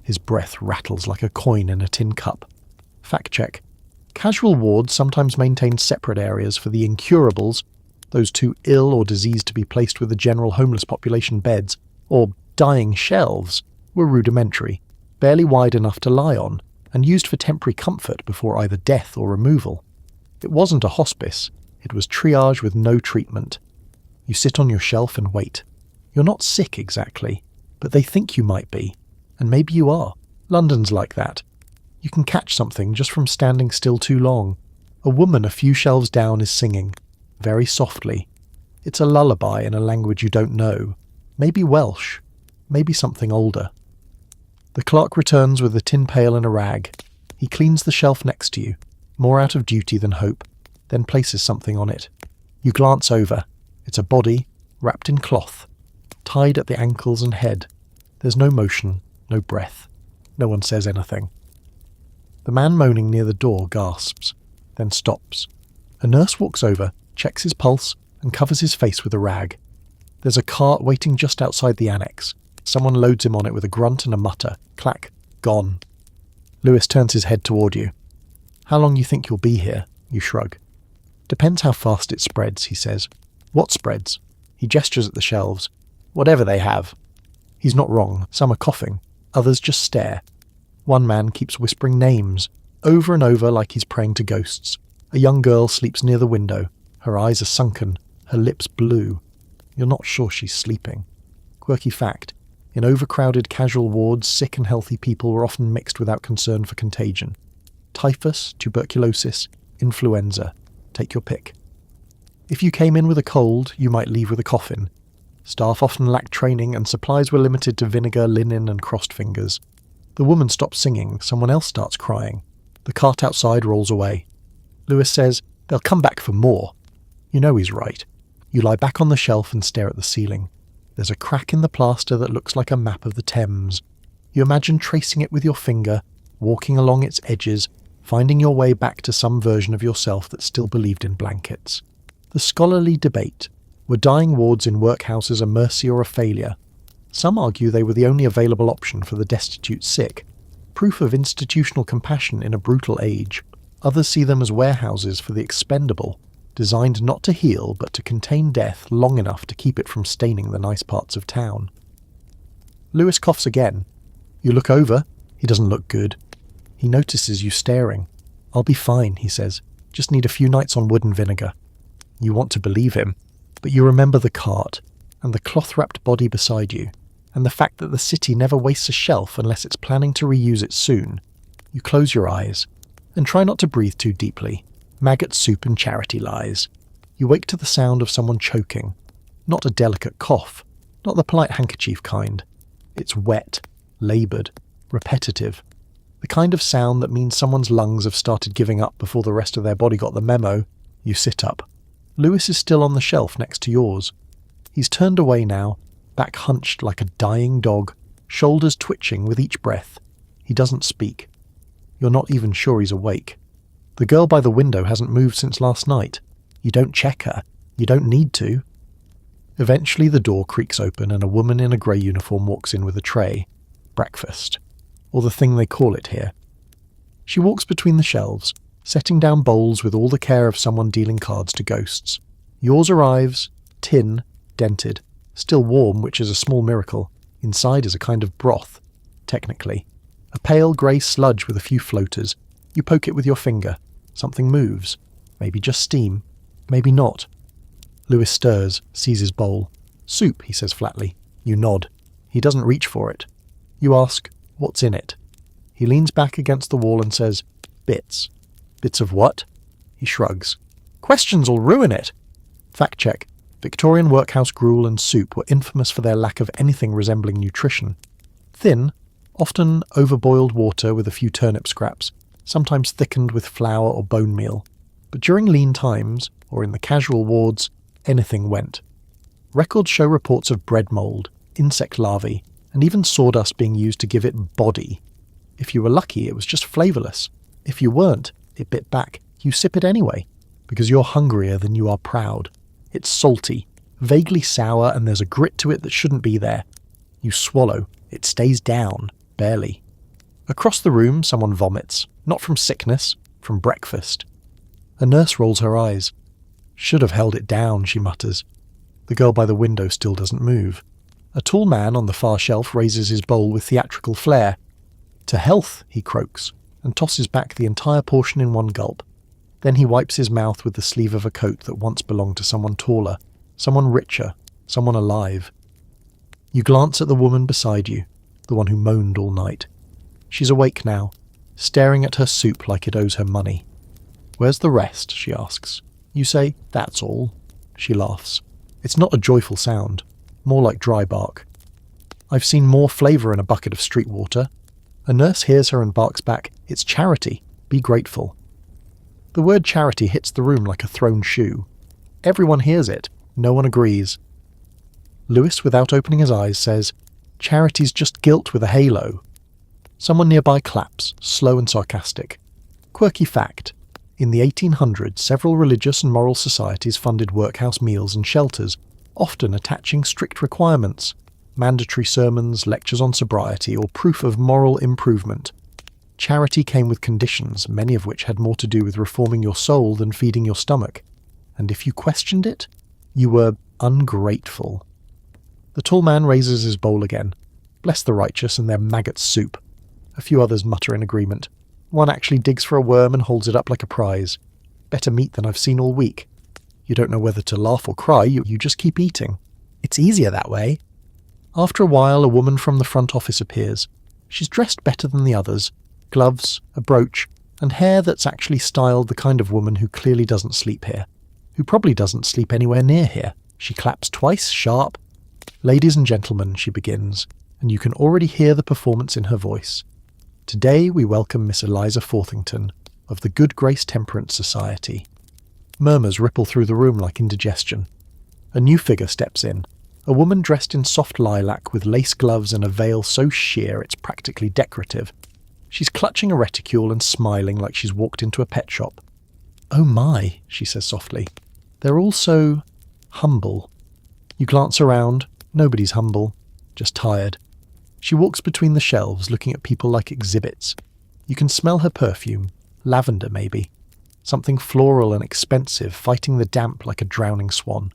His breath rattles like a coin in a tin cup. Fact check. Casual wards sometimes maintain separate areas for the incurables, those too ill or diseased to be placed with the general homeless population beds, or dying shelves, were rudimentary, barely wide enough to lie on, and used for temporary comfort before either death or removal. It wasn't a hospice, it was triage with no treatment. You sit on your shelf and wait. You're not sick exactly, but they think you might be, and maybe you are. London's like that. You can catch something just from standing still too long. A woman a few shelves down is singing, very softly. It's a lullaby in a language you don't know. Maybe Welsh, maybe something older. The clerk returns with a tin pail and a rag. He cleans the shelf next to you, more out of duty than hope, then places something on it. You glance over. It's a body, wrapped in cloth, tied at the ankles and head. There's no motion, no breath. No one says anything. The man moaning near the door gasps, then stops. A nurse walks over, checks his pulse, and covers his face with a rag. There's a cart waiting just outside the annex. Someone loads him on it with a grunt and a mutter. Clack. Gone. Lewis turns his head toward you. How long you think you'll be here? You shrug. Depends how fast it spreads, he says. What spreads? He gestures at the shelves. Whatever they have. He's not wrong. Some are coughing. Others just stare. One man keeps whispering names, over and over like he's praying to ghosts. A young girl sleeps near the window. Her eyes are sunken, her lips blue. You're not sure she's sleeping. Quirky fact. In overcrowded casual wards, sick and healthy people were often mixed without concern for contagion. Typhus, tuberculosis, influenza. Take your pick. If you came in with a cold, you might leave with a coffin. Staff often lacked training and supplies were limited to vinegar, linen and crossed fingers. The woman stops singing, someone else starts crying. The cart outside rolls away. Lewis says, they'll come back for more. You know he's right. You lie back on the shelf and stare at the ceiling. There's a crack in the plaster that looks like a map of the Thames. You imagine tracing it with your finger, walking along its edges, finding your way back to some version of yourself that still believed in blankets. The scholarly debate. Were dying wards in workhouses a mercy or a failure? Some argue they were the only available option for the destitute sick, proof of institutional compassion in a brutal age. Others see them as warehouses for the expendable, designed not to heal but to contain death long enough to keep it from staining the nice parts of town. Lewis coughs again. You look over. He doesn't look good. He notices you staring. I'll be fine, he says. Just need a few nights on wood and vinegar. You want to believe him, but you remember the cart, and the cloth-wrapped body beside you, and the fact that the city never wastes a shelf unless it's planning to reuse it soon. You close your eyes, and try not to breathe too deeply. Maggot soup and charity lies. You wake to the sound of someone choking. Not a delicate cough, not the polite handkerchief kind. It's wet, laboured, repetitive. The kind of sound that means someone's lungs have started giving up before the rest of their body got the memo. You sit up. Lewis is still on the shelf next to yours. He's turned away now, back hunched like a dying dog, shoulders twitching with each breath. He doesn't speak. You're not even sure he's awake. The girl by the window hasn't moved since last night. You don't check her. You don't need to. Eventually the door creaks open and a woman in a grey uniform walks in with a tray. Breakfast. Or the thing they call it here. She walks between the shelves, setting down bowls with all the care of someone dealing cards to ghosts. Yours arrives, tin, dented, still warm, which is a small miracle. Inside is a kind of broth, technically. A pale grey sludge with a few floaters. You poke it with your finger. Something moves. Maybe just steam. Maybe not. Lewis stirs, sees his bowl. Soup, he says flatly. You nod. He doesn't reach for it. You ask, what's in it? He leans back against the wall and says, bits. Bits of what? He shrugs. Questions will ruin it. Fact check. Victorian workhouse gruel and soup were infamous for their lack of anything resembling nutrition. Thin, often overboiled water with a few turnip scraps, sometimes thickened with flour or bone meal. But during lean times, or in the casual wards, anything went. Records show reports of bread mould, insect larvae, and even sawdust being used to give it body. If you were lucky, it was just flavourless. If you weren't, it bit back. You sip it anyway, because you're hungrier than you are proud. It's salty, vaguely sour, and there's a grit to it that shouldn't be there. You swallow. It stays down, barely. Across the room, someone vomits. Not from sickness, from breakfast. A nurse rolls her eyes. Should have held it down, she mutters. The girl by the window still doesn't move. A tall man on the far shelf raises his bowl with theatrical flair. To health, he croaks, and tosses back the entire portion in one gulp. Then he wipes his mouth with the sleeve of a coat that once belonged to someone taller, someone richer, someone alive. You glance at the woman beside you, the one who moaned all night. She's awake now, staring at her soup like it owes her money. Where's the rest? She asks. You say, that's all. She laughs. It's not a joyful sound, more like dry bark. I've seen more flavour in a bucket of street water. A nurse hears her and barks back, "It's charity. Be grateful." The word charity hits the room like a thrown shoe. Everyone hears it. No one agrees. Lewis, without opening his eyes, says, "Charity's just guilt with a halo." Someone nearby claps, slow and sarcastic. Quirky fact. In the 1800s, several religious and moral societies funded workhouse meals and shelters, often attaching strict requirements, mandatory sermons, lectures on sobriety, or proof of moral improvement. Charity came with conditions, many of which had more to do with reforming your soul than feeding your stomach. And if you questioned it, you were ungrateful. The tall man raises his bowl again. Bless the righteous and their maggot soup. A few others mutter in agreement. One actually digs for a worm and holds it up like a prize. Better meat than I've seen all week. You don't know whether to laugh or cry, you just keep eating. It's easier that way. After a while, a woman from the front office appears. She's dressed better than the others. Gloves, a brooch, and hair that's actually styled the kind of woman who clearly doesn't sleep here. Who probably doesn't sleep anywhere near here. She claps twice, sharp. "Ladies and gentlemen," she begins, and you can already hear the performance in her voice. "Today we welcome Miss Eliza Forthington of the Good Grace Temperance Society." Murmurs ripple through the room like indigestion. A new figure steps in, a woman dressed in soft lilac with lace gloves and a veil so sheer it's practically decorative. She's clutching a reticule and smiling like she's walked into a pet shop. "Oh my," she says softly. "They're all so humble." You glance around. Nobody's humble, just tired. She walks between the shelves, looking at people like exhibits. You can smell her perfume, lavender maybe. Something floral and expensive, fighting the damp like a drowning swan.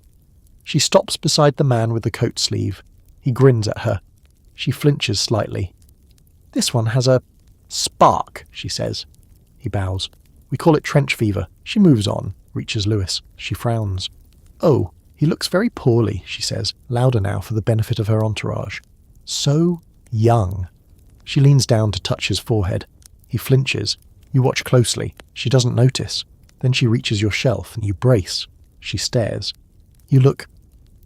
She stops beside the man with the coat sleeve. He grins at her. She flinches slightly. "This one has a spark," she says. He bows. "We call it trench fever." She moves on, reaches Lewis. She frowns. "Oh, he looks very poorly," she says, louder now for the benefit of her entourage. "So young." She leans down to touch his forehead. He flinches. You watch closely. She doesn't notice. Then she reaches your shelf and you brace. She stares. "You look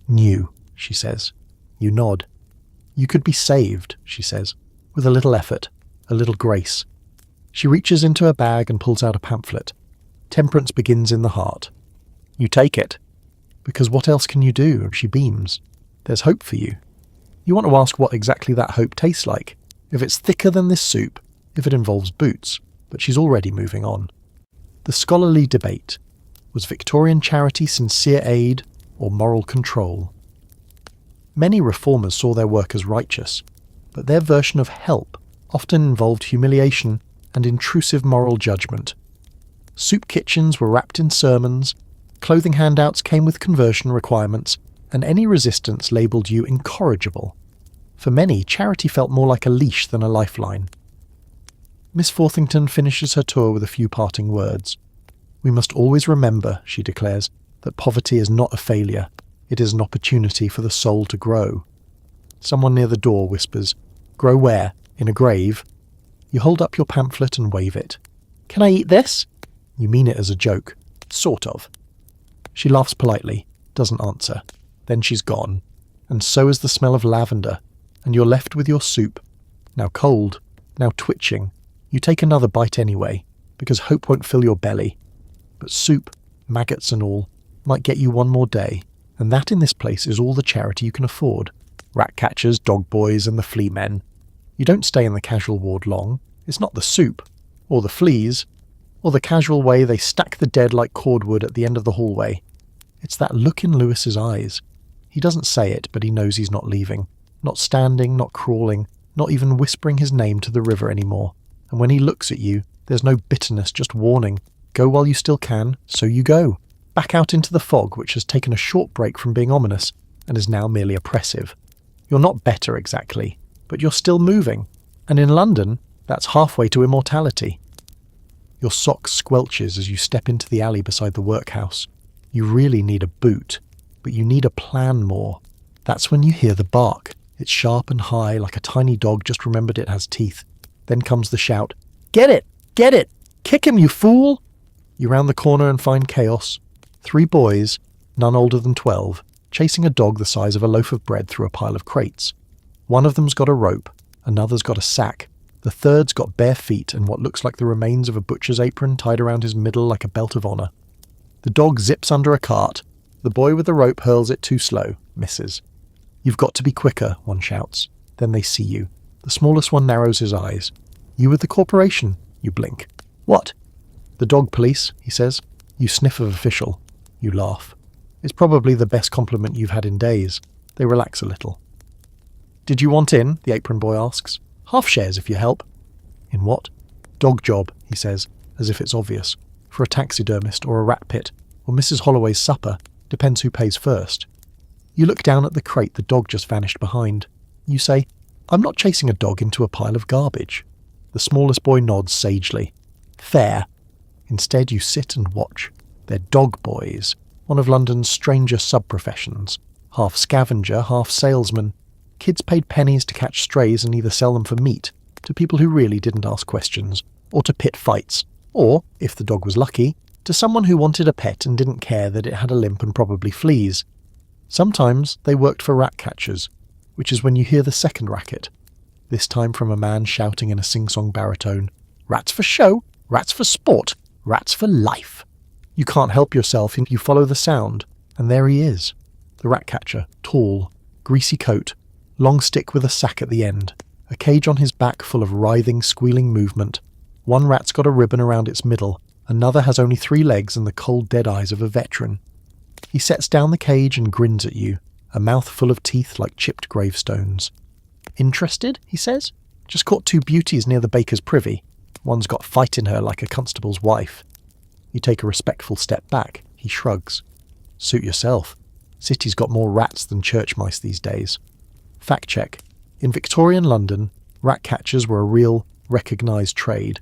new," she says. You nod. "You could be saved," she says, with a little effort, a little grace. She reaches into her bag and pulls out a pamphlet. Temperance begins in the heart. You take it. Because what else can you do? She beams. There's hope for you. You want to ask what exactly that hope tastes like, if it's thicker than this soup, if it involves boots, but she's already moving on. The scholarly debate. Was Victorian charity sincere aid or moral control? Many reformers saw their work as righteous, but their version of help often involved humiliation and intrusive moral judgment. Soup kitchens were wrapped in sermons, clothing handouts came with conversion requirements, and any resistance labelled you incorrigible. For many, charity felt more like a leash than a lifeline. Miss Forthington finishes her tour with a few parting words. "We must always remember," she declares, "that poverty is not a failure. It is an opportunity for the soul to grow." Someone near the door whispers, "Grow where? In a grave?" You hold up your pamphlet and wave it. "Can I eat this?" You mean it as a joke. Sort of. She laughs politely, doesn't answer. Then she's gone. And so is the smell of lavender. And you're left with your soup. Now cold, now twitching. You take another bite anyway, because hope won't fill your belly. But soup, maggots and all, might get you one more day. And that in this place is all the charity you can afford. Rat catchers, dog boys, and the flea men. You don't stay in the casual ward long. It's not the soup, or the fleas, or the casual way they stack the dead like cordwood at the end of the hallway. It's that look in Lewis's eyes. He doesn't say it, but he knows he's not leaving. Not standing, not crawling, not even whispering his name to the river anymore. And when he looks at you, there's no bitterness, just warning. Go while you still can, so you go. Back out into the fog, which has taken a short break from being ominous, and is now merely oppressive. You're not better exactly, but you're still moving. And in London, that's halfway to immortality. Your sock squelches as you step into the alley beside the workhouse. You really need a boot, but you need a plan more. That's when you hear the bark. It's sharp and high, like a tiny dog just remembered it has teeth. Then comes the shout, "Get it! Get it! Kick him, you fool!" You round the corner and find chaos. 3 boys, none older than 12, chasing a dog the size of a loaf of bread through a pile of crates. One of them's got a rope, another's got a sack, The third's got bare feet and what looks like the remains of a butcher's apron tied around his middle like a belt of honour. The dog zips under a cart. The boy with the rope hurls it too slow, misses. "You've got to be quicker," one shouts. Then they see you. The smallest one narrows his eyes. "You with the corporation?" You blink. "What?" "The dog police," he says. You sniff of official. You laugh. It's probably the best compliment you've had in days. They relax a little. "Did you want in?" the apron boy asks. "Half shares if you help." "In what?" "Dog job," he says, as if it's obvious. "For a taxidermist or a rat pit, or Mrs. Holloway's supper. Depends who pays first." You look down at the crate the dog just vanished behind. You say, "I'm not chasing a dog into a pile of garbage." The smallest boy nods sagely. "Fair." Instead you sit and watch. They're dog boys, one of London's stranger sub-professions. Half scavenger, half salesman. Kids paid pennies to catch strays and either sell them for meat, to people who really didn't ask questions, or to pit fights, or, if the dog was lucky, to someone who wanted a pet and didn't care that it had a limp and probably fleas. Sometimes they worked for rat catchers, which is when you hear the second racket, this time from a man shouting in a sing-song baritone, "Rats for show, rats for sport, rats for life." You can't help yourself and you follow the sound, and there he is. The rat catcher, tall, greasy coat, long stick with a sack at the end, a cage on his back full of writhing, squealing movement. One rat's got a ribbon around its middle, another has only 3 legs and the cold dead eyes of a veteran. He sets down the cage and grins at you, a mouth full of teeth like chipped gravestones. "Interested?" he says. "Just caught 2 beauties near the baker's privy. One's got fight in her like a constable's wife." You take a respectful step back. He shrugs. "Suit yourself. City's got more rats than church mice these days." Fact check. In Victorian London, rat catchers were a real, recognised trade.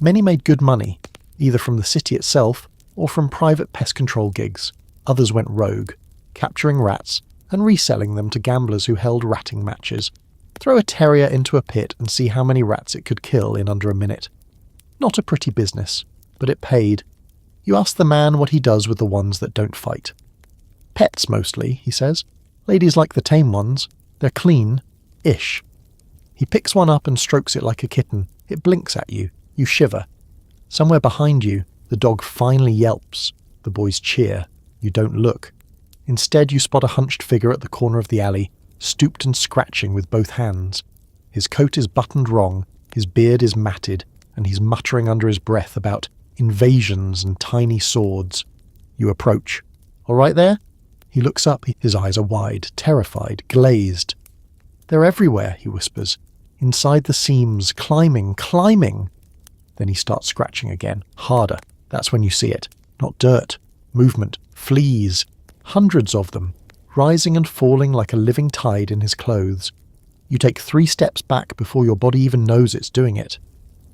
Many made good money, either from the city itself or from private pest control gigs. Others went rogue, capturing rats and reselling them to gamblers who held ratting matches. Throw a terrier into a pit and see how many rats it could kill in under a minute. Not a pretty business, but it paid. You ask the man what he does with the ones that don't fight. "Pets mostly," he says. "Ladies like the tame ones. They're clean-ish." He picks one up and strokes it like a kitten. It blinks at you. You shiver. Somewhere behind you, the dog finally yelps. The boys cheer. You don't look. Instead, you spot a hunched figure at the corner of the alley, stooped and scratching with both hands. His coat is buttoned wrong, his beard is matted, and he's muttering under his breath about invasions and tiny swords. You approach. "All right there?" He looks up, his eyes are wide, terrified, glazed. "They're everywhere," he whispers. "Inside the seams, climbing. Then he starts scratching again, harder. That's when you see it. Not dirt. Movement. Fleas. Hundreds of them, rising and falling like a living tide in his clothes. You take 3 steps back before your body even knows it's doing it.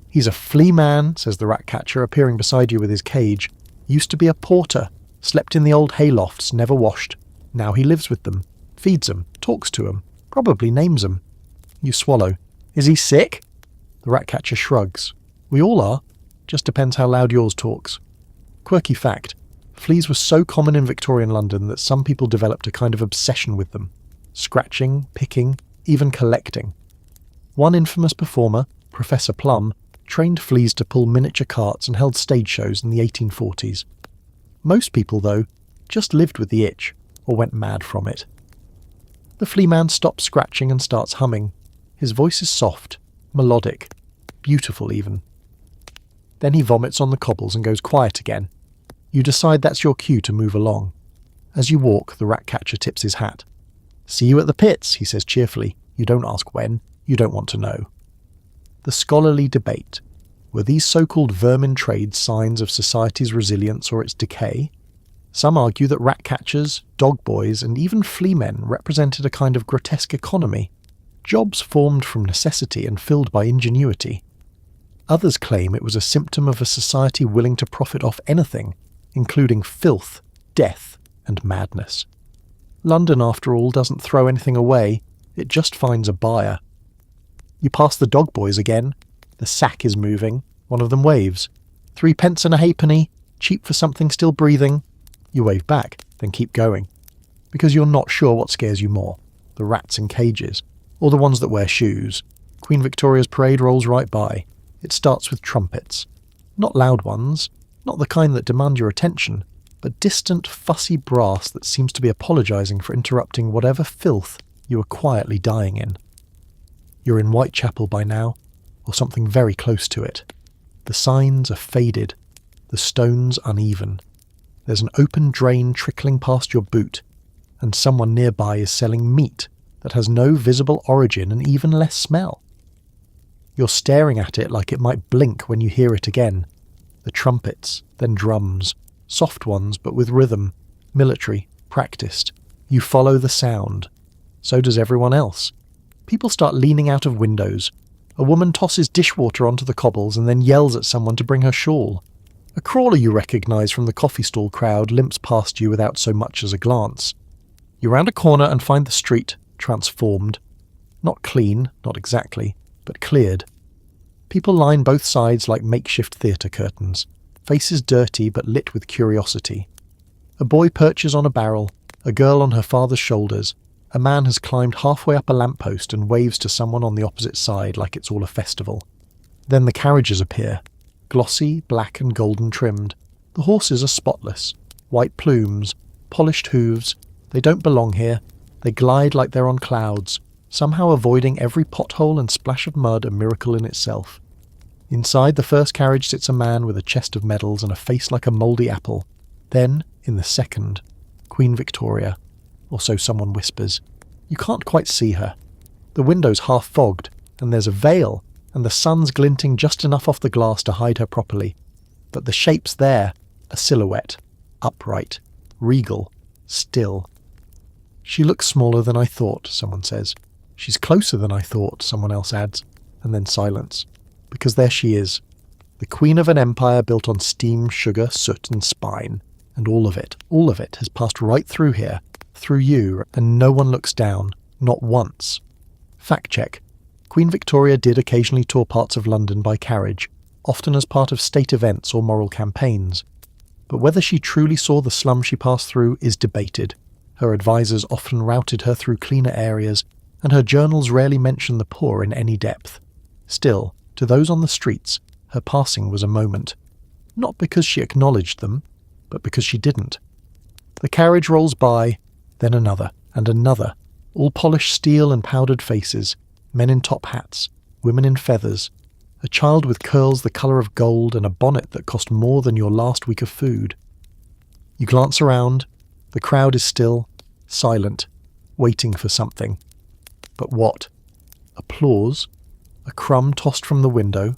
"He's a flea man," says the rat catcher, appearing beside you with his cage. "Used to be a porter. Slept in the old haylofts, never washed. Now he lives with them. Feeds them. Talks to them. Probably names them." You swallow. "Is he sick?" The rat catcher shrugs. "We all are. Just depends how loud yours talks." Quirky fact. Fleas were so common in Victorian London that some people developed a kind of obsession with them. Scratching, picking, even collecting. One infamous performer, Professor Plum, trained fleas to pull miniature carts and held stage shows in the 1840s. Most people, though, just lived with the itch, or went mad from it. The flea man stops scratching and starts humming. His voice is soft, melodic, beautiful even. Then he vomits on the cobbles and goes quiet again. You decide that's your cue to move along. As you walk, the rat catcher tips his hat. "See you at the pits," he says cheerfully. You don't ask when. You don't want to know. The scholarly debate. Were these so-called vermin trades signs of society's resilience or its decay? Some argue that rat catchers, dog boys, and even flea men represented a kind of grotesque economy, jobs formed from necessity and filled by ingenuity. Others claim it was a symptom of a society willing to profit off anything, including filth, death, and madness. London, after all, doesn't throw anything away, it just finds a buyer. You pass the dog boys again. The sack is moving. One of them waves. 3 pence and a halfpenny, cheap for something still breathing. You wave back, then keep going. Because you're not sure what scares you more, the rats in cages, or the ones that wear shoes. Queen Victoria's parade rolls right by. It starts with trumpets. Not loud ones, not the kind that demand your attention, but distant, fussy brass that seems to be apologising for interrupting whatever filth you are quietly dying in. You're in Whitechapel by now, or something very close to it. The signs are faded, the stones uneven. There's an open drain trickling past your boot, and someone nearby is selling meat that has no visible origin and even less smell. You're staring at it like it might blink when you hear it again. The trumpets, then drums, soft ones but with rhythm, military, practiced. You follow the sound. So does everyone else. People start leaning out of windows. A woman tosses dishwater onto the cobbles and then yells at someone to bring her shawl. A crawler you recognise from the coffee stall crowd limps past you without so much as a glance. You round a corner and find the street, transformed. Not clean, not exactly, but cleared. People line both sides like makeshift theatre curtains, faces dirty but lit with curiosity. A boy perches on a barrel, a girl on her father's shoulders. A man has climbed halfway up a lamppost and waves to someone on the opposite side like it's all a festival. Then the carriages appear, glossy, black and golden trimmed. The horses are spotless, white plumes, polished hooves. They don't belong here. They glide like they're on clouds, somehow avoiding every pothole and splash of mud, a miracle in itself. Inside the first carriage sits a man with a chest of medals and a face like a mouldy apple. Then, in the second, Queen Victoria. Or so someone whispers. You can't quite see her. The window's half fogged, and there's a veil, and the sun's glinting just enough off the glass to hide her properly. But the shape's there, a silhouette, upright, regal, still. She looks smaller than I thought, someone says. She's closer than I thought, someone else adds, and then silence. Because there she is, the queen of an empire built on steam, sugar, soot and spine, and all of it has passed right through here, through you, and no one looks down, not once. Fact check. Queen Victoria did occasionally tour parts of London by carriage, often as part of state events or moral campaigns. But whether she truly saw the slum she passed through is debated. Her advisers often routed her through cleaner areas, and her journals rarely mention the poor in any depth. Still, to those on the streets, her passing was a moment. Not because she acknowledged them, but because she didn't. The carriage rolls by, then another, and another, all polished steel and powdered faces, men in top hats, women in feathers, a child with curls the colour of gold and a bonnet that cost more than your last week of food. You glance around, the crowd is still, silent, waiting for something. But what? Applause? A crumb tossed from the window?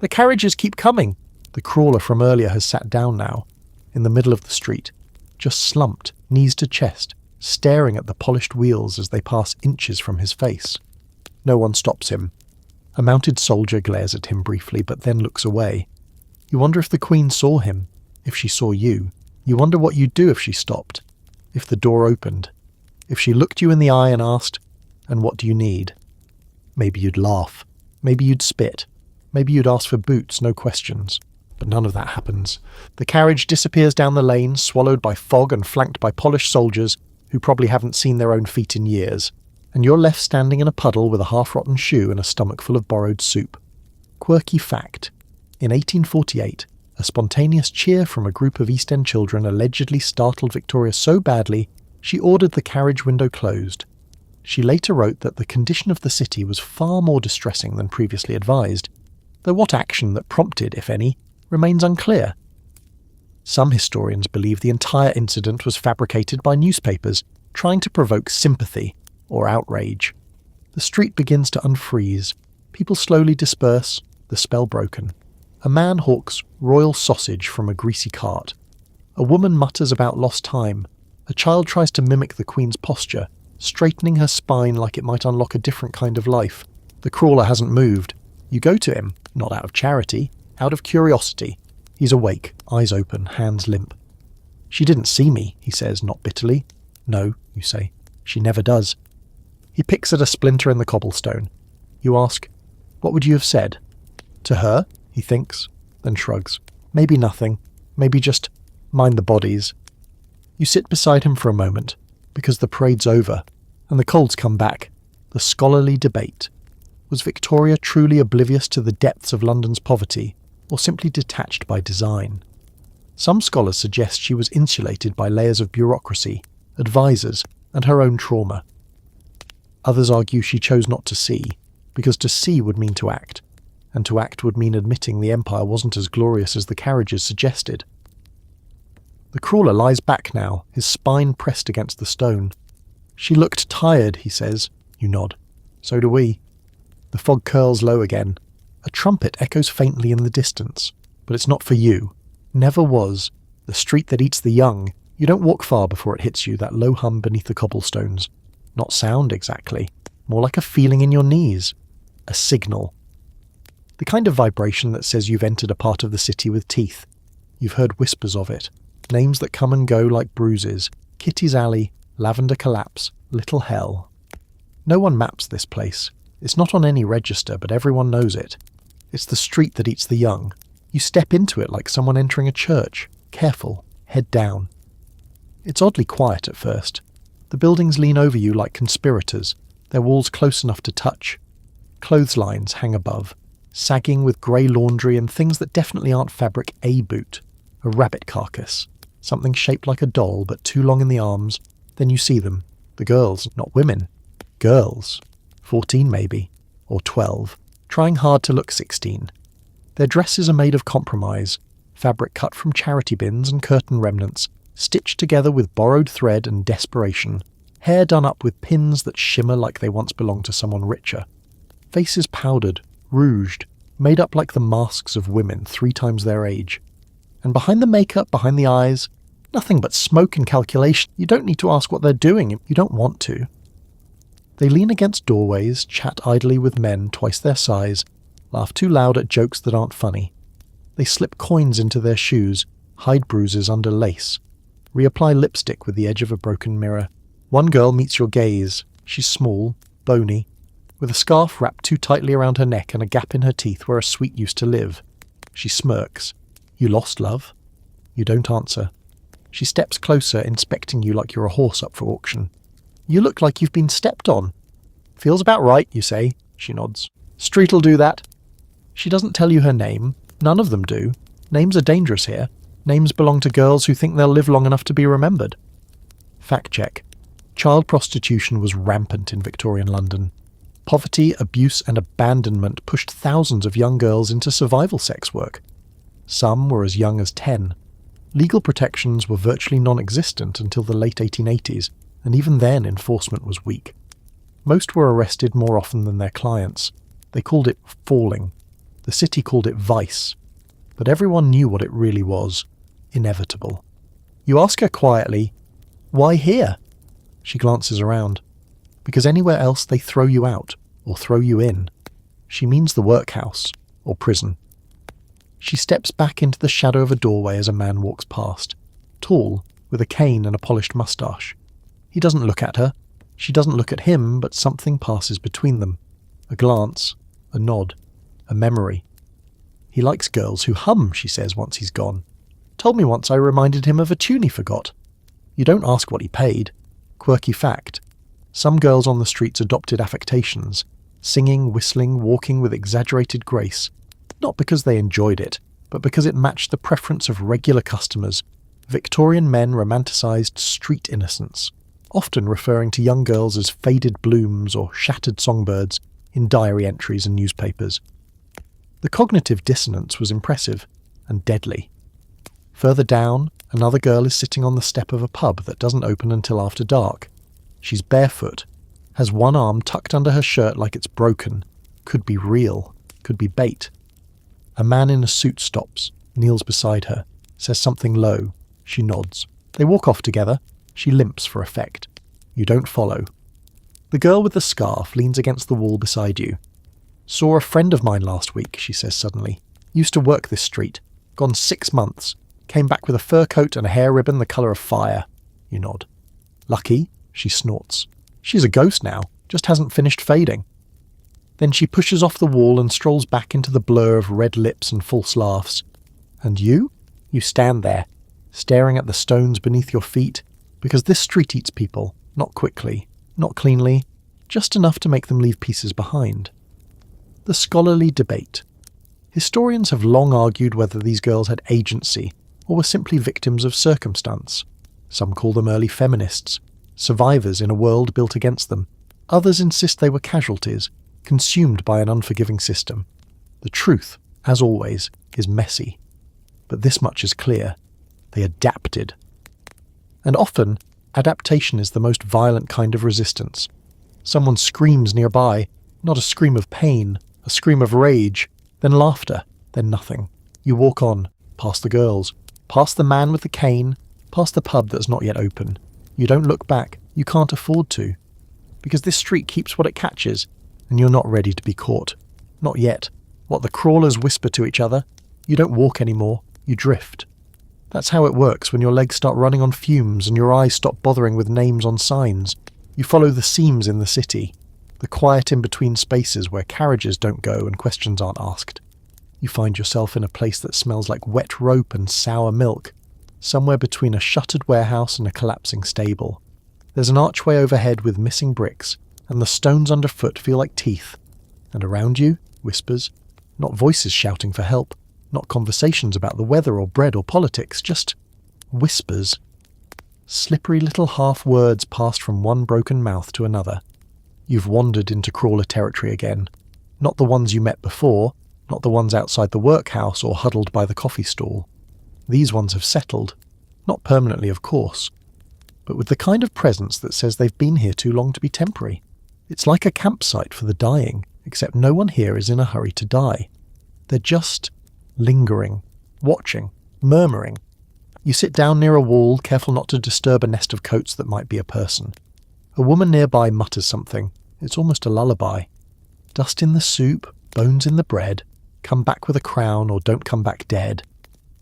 The carriages keep coming! The crawler from earlier has sat down now, in the middle of the street, just slumped, knees to chest, staring at the polished wheels as they pass inches from his face. No one stops him. A mounted soldier glares at him briefly, but then looks away. You wonder if the Queen saw him, if she saw you. You wonder what you'd do if she stopped, if the door opened, if she looked you in the eye and asked, "And what do you need?" Maybe you'd laugh. Maybe you'd spit. Maybe you'd ask for boots, no questions. But none of that happens. The carriage disappears down the lane, swallowed by fog and flanked by polished soldiers who probably haven't seen their own feet in years. And you're left standing in a puddle with a half-rotten shoe and a stomach full of borrowed soup. Quirky fact. In 1848, a spontaneous cheer from a group of East End children allegedly startled Victoria so badly she ordered the carriage window closed. She later wrote that the condition of the city was far more distressing than previously advised, though what action that prompted, if any, remains unclear. Some historians believe the entire incident was fabricated by newspapers, trying to provoke sympathy or outrage. The street begins to unfreeze. People slowly disperse, the spell broken. A man hawks royal sausage from a greasy cart. A woman mutters about lost time. A child tries to mimic the Queen's posture, straightening her spine like it might unlock a different kind of life. The crawler hasn't moved. You go to him, not out of charity, out of curiosity. He's awake, eyes open, hands limp. "She didn't see me," he says, not bitterly. "No," you say. "She never does." He picks at a splinter in the cobblestone. You ask, "What would you have said?" To her, he thinks, then shrugs. Maybe nothing. Maybe just, "Mind the bodies." You sit beside him for a moment, because the parade's over, and the colds come back, the scholarly debate. Was Victoria truly oblivious to the depths of London's poverty, or simply detached by design? Some scholars suggest she was insulated by layers of bureaucracy, advisors, and her own trauma. Others argue she chose not to see, because to see would mean to act, and to act would mean admitting the empire wasn't as glorious as the carriages suggested. The crawler lies back now, his spine pressed against the stone. She looked tired, he says. You nod. So do we. The fog curls low again. A trumpet echoes faintly in the distance, but it's not for you. Never was. The street that eats the young. You don't walk far before it hits you, that low hum beneath the cobblestones. Not sound, exactly. More like a feeling in your knees. A signal. The kind of vibration that says you've entered a part of the city with teeth. You've heard whispers of it. Names that come and go like bruises. Kitty's Alley, Lavender Collapse, Little Hell. No one maps this place. It's not on any register, but everyone knows it. It's the street that eats the young. You step into it like someone entering a church. Careful, head down. It's oddly quiet at first. The buildings lean over you like conspirators, their walls close enough to touch. Clotheslines hang above, sagging with grey laundry and things that definitely aren't fabric. A boot, a rabbit carcass, something shaped like a doll but too long in the arms. Then you see them. The girls, not women. Girls. 14 maybe, or 12, trying hard to look 16. Their dresses are made of compromise, fabric cut from charity bins and curtain remnants, stitched together with borrowed thread and desperation, hair done up with pins that shimmer like they once belonged to someone richer. Faces powdered, rouged, made up like the masks of women 3 times their age. And behind the makeup, behind the eyes, nothing but smoke and calculation. You don't need to ask what they're doing, you don't want to. They lean against doorways, chat idly with men twice their size, laugh too loud at jokes that aren't funny. They slip coins into their shoes, hide bruises under lace, reapply lipstick with the edge of a broken mirror. One girl meets your gaze. She's small, bony, with a scarf wrapped too tightly around her neck and a gap in her teeth where a sweet used to live. She smirks. You lost, love? You don't answer. She steps closer, inspecting you like you're a horse up for auction. You look like you've been stepped on. Feels about right, you say. She nods. Street'll do that. She doesn't tell you her name. None of them do. Names are dangerous here. Names belong to girls who think they'll live long enough to be remembered. Fact check. Child prostitution was rampant in Victorian London. Poverty, abuse and abandonment pushed thousands of young girls into survival sex work. Some were as young as 10. Legal protections were virtually non-existent until the late 1880s, and even then enforcement was weak. Most were arrested more often than their clients. They called it falling. The city called it vice. But everyone knew what it really was. Inevitable. You ask her quietly, "Why here?" She glances around. Because anywhere else they throw you out, or throw you in. She means the workhouse, or prison. She steps back into the shadow of a doorway as a man walks past. Tall, with a cane and a polished moustache. He doesn't look at her. She doesn't look at him, but something passes between them. A glance, a nod, a memory. He likes girls who hum, she says once he's gone. Told me once I reminded him of a tune he forgot. You don't ask what he paid. Quirky fact. Some girls on the streets adopted affectations, singing, whistling, walking with exaggerated grace, not because they enjoyed it, but because it matched the preference of regular customers. Victorian men romanticised street innocence, often referring to young girls as faded blooms or shattered songbirds in diary entries and newspapers. The cognitive dissonance was impressive and deadly. Further down, another girl is sitting on the step of a pub that doesn't open until after dark. She's barefoot, has one arm tucked under her shirt like it's broken. Could be real, could be bait. A man in a suit stops, kneels beside her, says something low. She nods. They walk off together. She limps for effect. You don't follow. The girl with the scarf leans against the wall beside you. Saw a friend of mine last week, she says suddenly. Used to work this street. Gone 6 months. Came back with a fur coat and a hair ribbon the colour of fire. You nod. Lucky? She snorts. She's a ghost now. Just hasn't finished fading. Then she pushes off the wall and strolls back into the blur of red lips and false laughs. And you? You stand there, staring at the stones beneath your feet, because this street eats people, not quickly, not cleanly, just enough to make them leave pieces behind. The scholarly debate. Historians have long argued whether these girls had agency or were simply victims of circumstance. Some call them early feminists, survivors in a world built against them. Others insist they were casualties, consumed by an unforgiving system. The truth, as always, is messy. But this much is clear. They adapted. And often, adaptation is the most violent kind of resistance. Someone screams nearby, not a scream of pain, a scream of rage, then laughter, then nothing. You walk on, past the girls, past the man with the cane, past the pub that's not yet open. You don't look back. You can't afford to. Because this street keeps what it catches, and you're not ready to be caught. Not yet. What the crawlers whisper to each other, you don't walk anymore, you drift. That's how it works when your legs start running on fumes and your eyes stop bothering with names on signs. You follow the seams in the city, the quiet in-between spaces where carriages don't go and questions aren't asked. You find yourself in a place that smells like wet rope and sour milk, somewhere between a shuttered warehouse and a collapsing stable. There's an archway overhead with missing bricks, and the stones underfoot feel like teeth. And around you, whispers, not voices shouting for help, not conversations about the weather or bread or politics, just whispers. Slippery little half-words passed from one broken mouth to another. You've wandered into crawler territory again. Not the ones you met before, not the ones outside the workhouse or huddled by the coffee stall. These ones have settled. Not permanently, of course, but with the kind of presence that says they've been here too long to be temporary. It's like a campsite for the dying, except no one here is in a hurry to die. They're just lingering, watching, murmuring. You sit down near a wall, careful not to disturb a nest of coats that might be a person. A woman nearby mutters something. It's almost a lullaby. Dust in the soup, bones in the bread, come back with a crown or don't come back dead.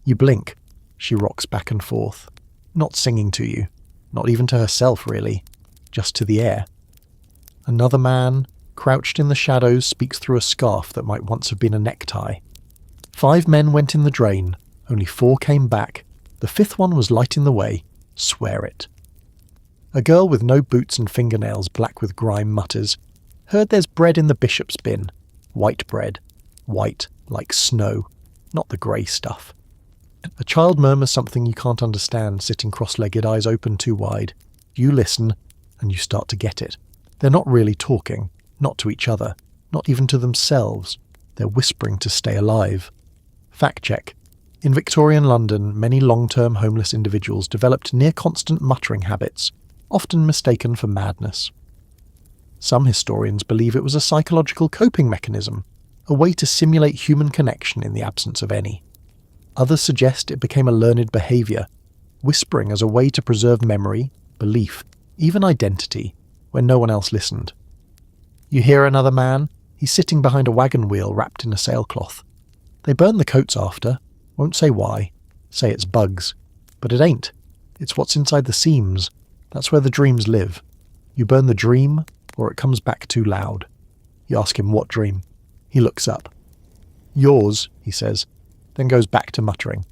You blink. She rocks back and forth. Not singing to you. Not even to herself, really. Just to the air. Another man, crouched in the shadows, speaks through a scarf that might once have been a necktie. 5 men went in the drain. Only 4 came back. The 5th one was lighting the way. Swear it. A girl with no boots and fingernails black with grime mutters, "Heard there's bread in the bishop's bin. White bread. White, like snow. Not the grey stuff." A child murmurs something you can't understand, sitting cross-legged, eyes open too wide. You listen, and you start to get it. They're not really talking, not to each other, not even to themselves. They're whispering to stay alive. Fact check. In Victorian London, many long-term homeless individuals developed near-constant muttering habits, often mistaken for madness. Some historians believe it was a psychological coping mechanism, a way to simulate human connection in the absence of any. Others suggest it became a learned behaviour, whispering as a way to preserve memory, belief, even identity, when no one else listened. You hear another man. He's sitting behind a wagon wheel wrapped in a sailcloth. They burn the coats after, won't say why, say it's bugs. But it ain't. It's what's inside the seams. That's where the dreams live. You burn the dream, or it comes back too loud. You ask him what dream. He looks up. "Yours," he says, then goes back to muttering.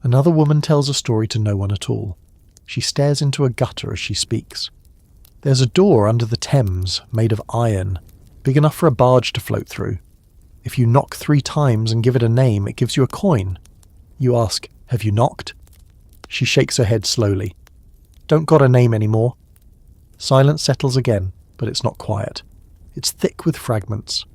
Another woman tells a story to no one at all. She stares into a gutter as she speaks. There's a door under the Thames, made of iron, big enough for a barge to float through. If you knock 3 times and give it a name, it gives you a coin. You ask, "Have you knocked?" She shakes her head slowly. "Don't got a name anymore." Silence settles again, but it's not quiet. It's thick with fragments.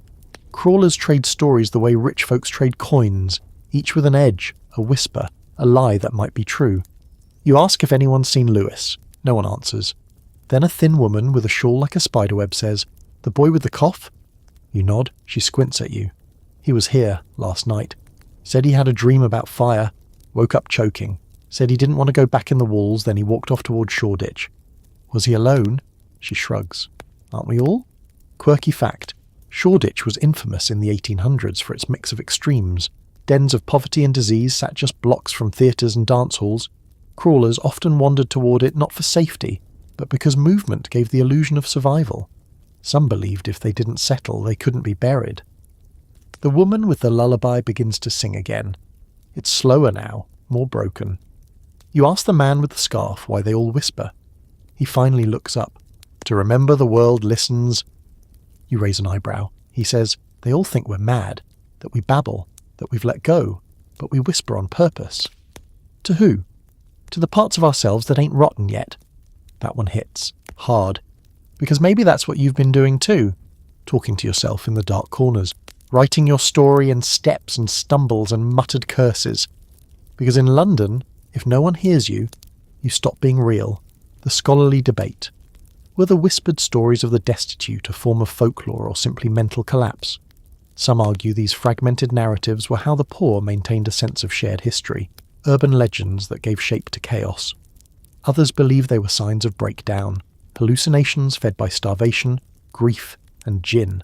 Crawlers trade stories the way rich folks trade coins, each with an edge, a whisper, a lie that might be true. You ask if anyone's seen Lewis. No one answers. Then a thin woman with a shawl like a spiderweb says, "The boy with the cough?" You nod. She squints at you. "He was here last night. Said he had a dream about fire. Woke up choking. Said he didn't want to go back in the walls, then he walked off towards Shoreditch." "Was he alone?" She shrugs. "Aren't we all?" Quirky fact. Shoreditch was infamous in the 1800s for its mix of extremes. Dens of poverty and disease sat just blocks from theatres and dance halls. Crawlers often wandered toward it not for safety, but because movement gave the illusion of survival. Some believed if they didn't settle, they couldn't be buried. The woman with the lullaby begins to sing again. It's slower now, more broken. You ask the man with the scarf why they all whisper. He finally looks up. "To remember the world listens." You raise an eyebrow. He says, They all think we're mad, that we babble, that we've let go, but we whisper on purpose. To who? To the parts of ourselves that ain't rotten yet. That one hits. Hard. Because maybe that's what you've been doing too. Talking to yourself in the dark corners. Writing your story in steps and stumbles and muttered curses. Because in London, if no one hears you, you stop being real. The scholarly debate. Were the whispered stories of the destitute a form of folklore or simply mental collapse? Some argue these fragmented narratives were how the poor maintained a sense of shared history, urban legends that gave shape to chaos. Others believe they were signs of breakdown, hallucinations fed by starvation, grief, and gin.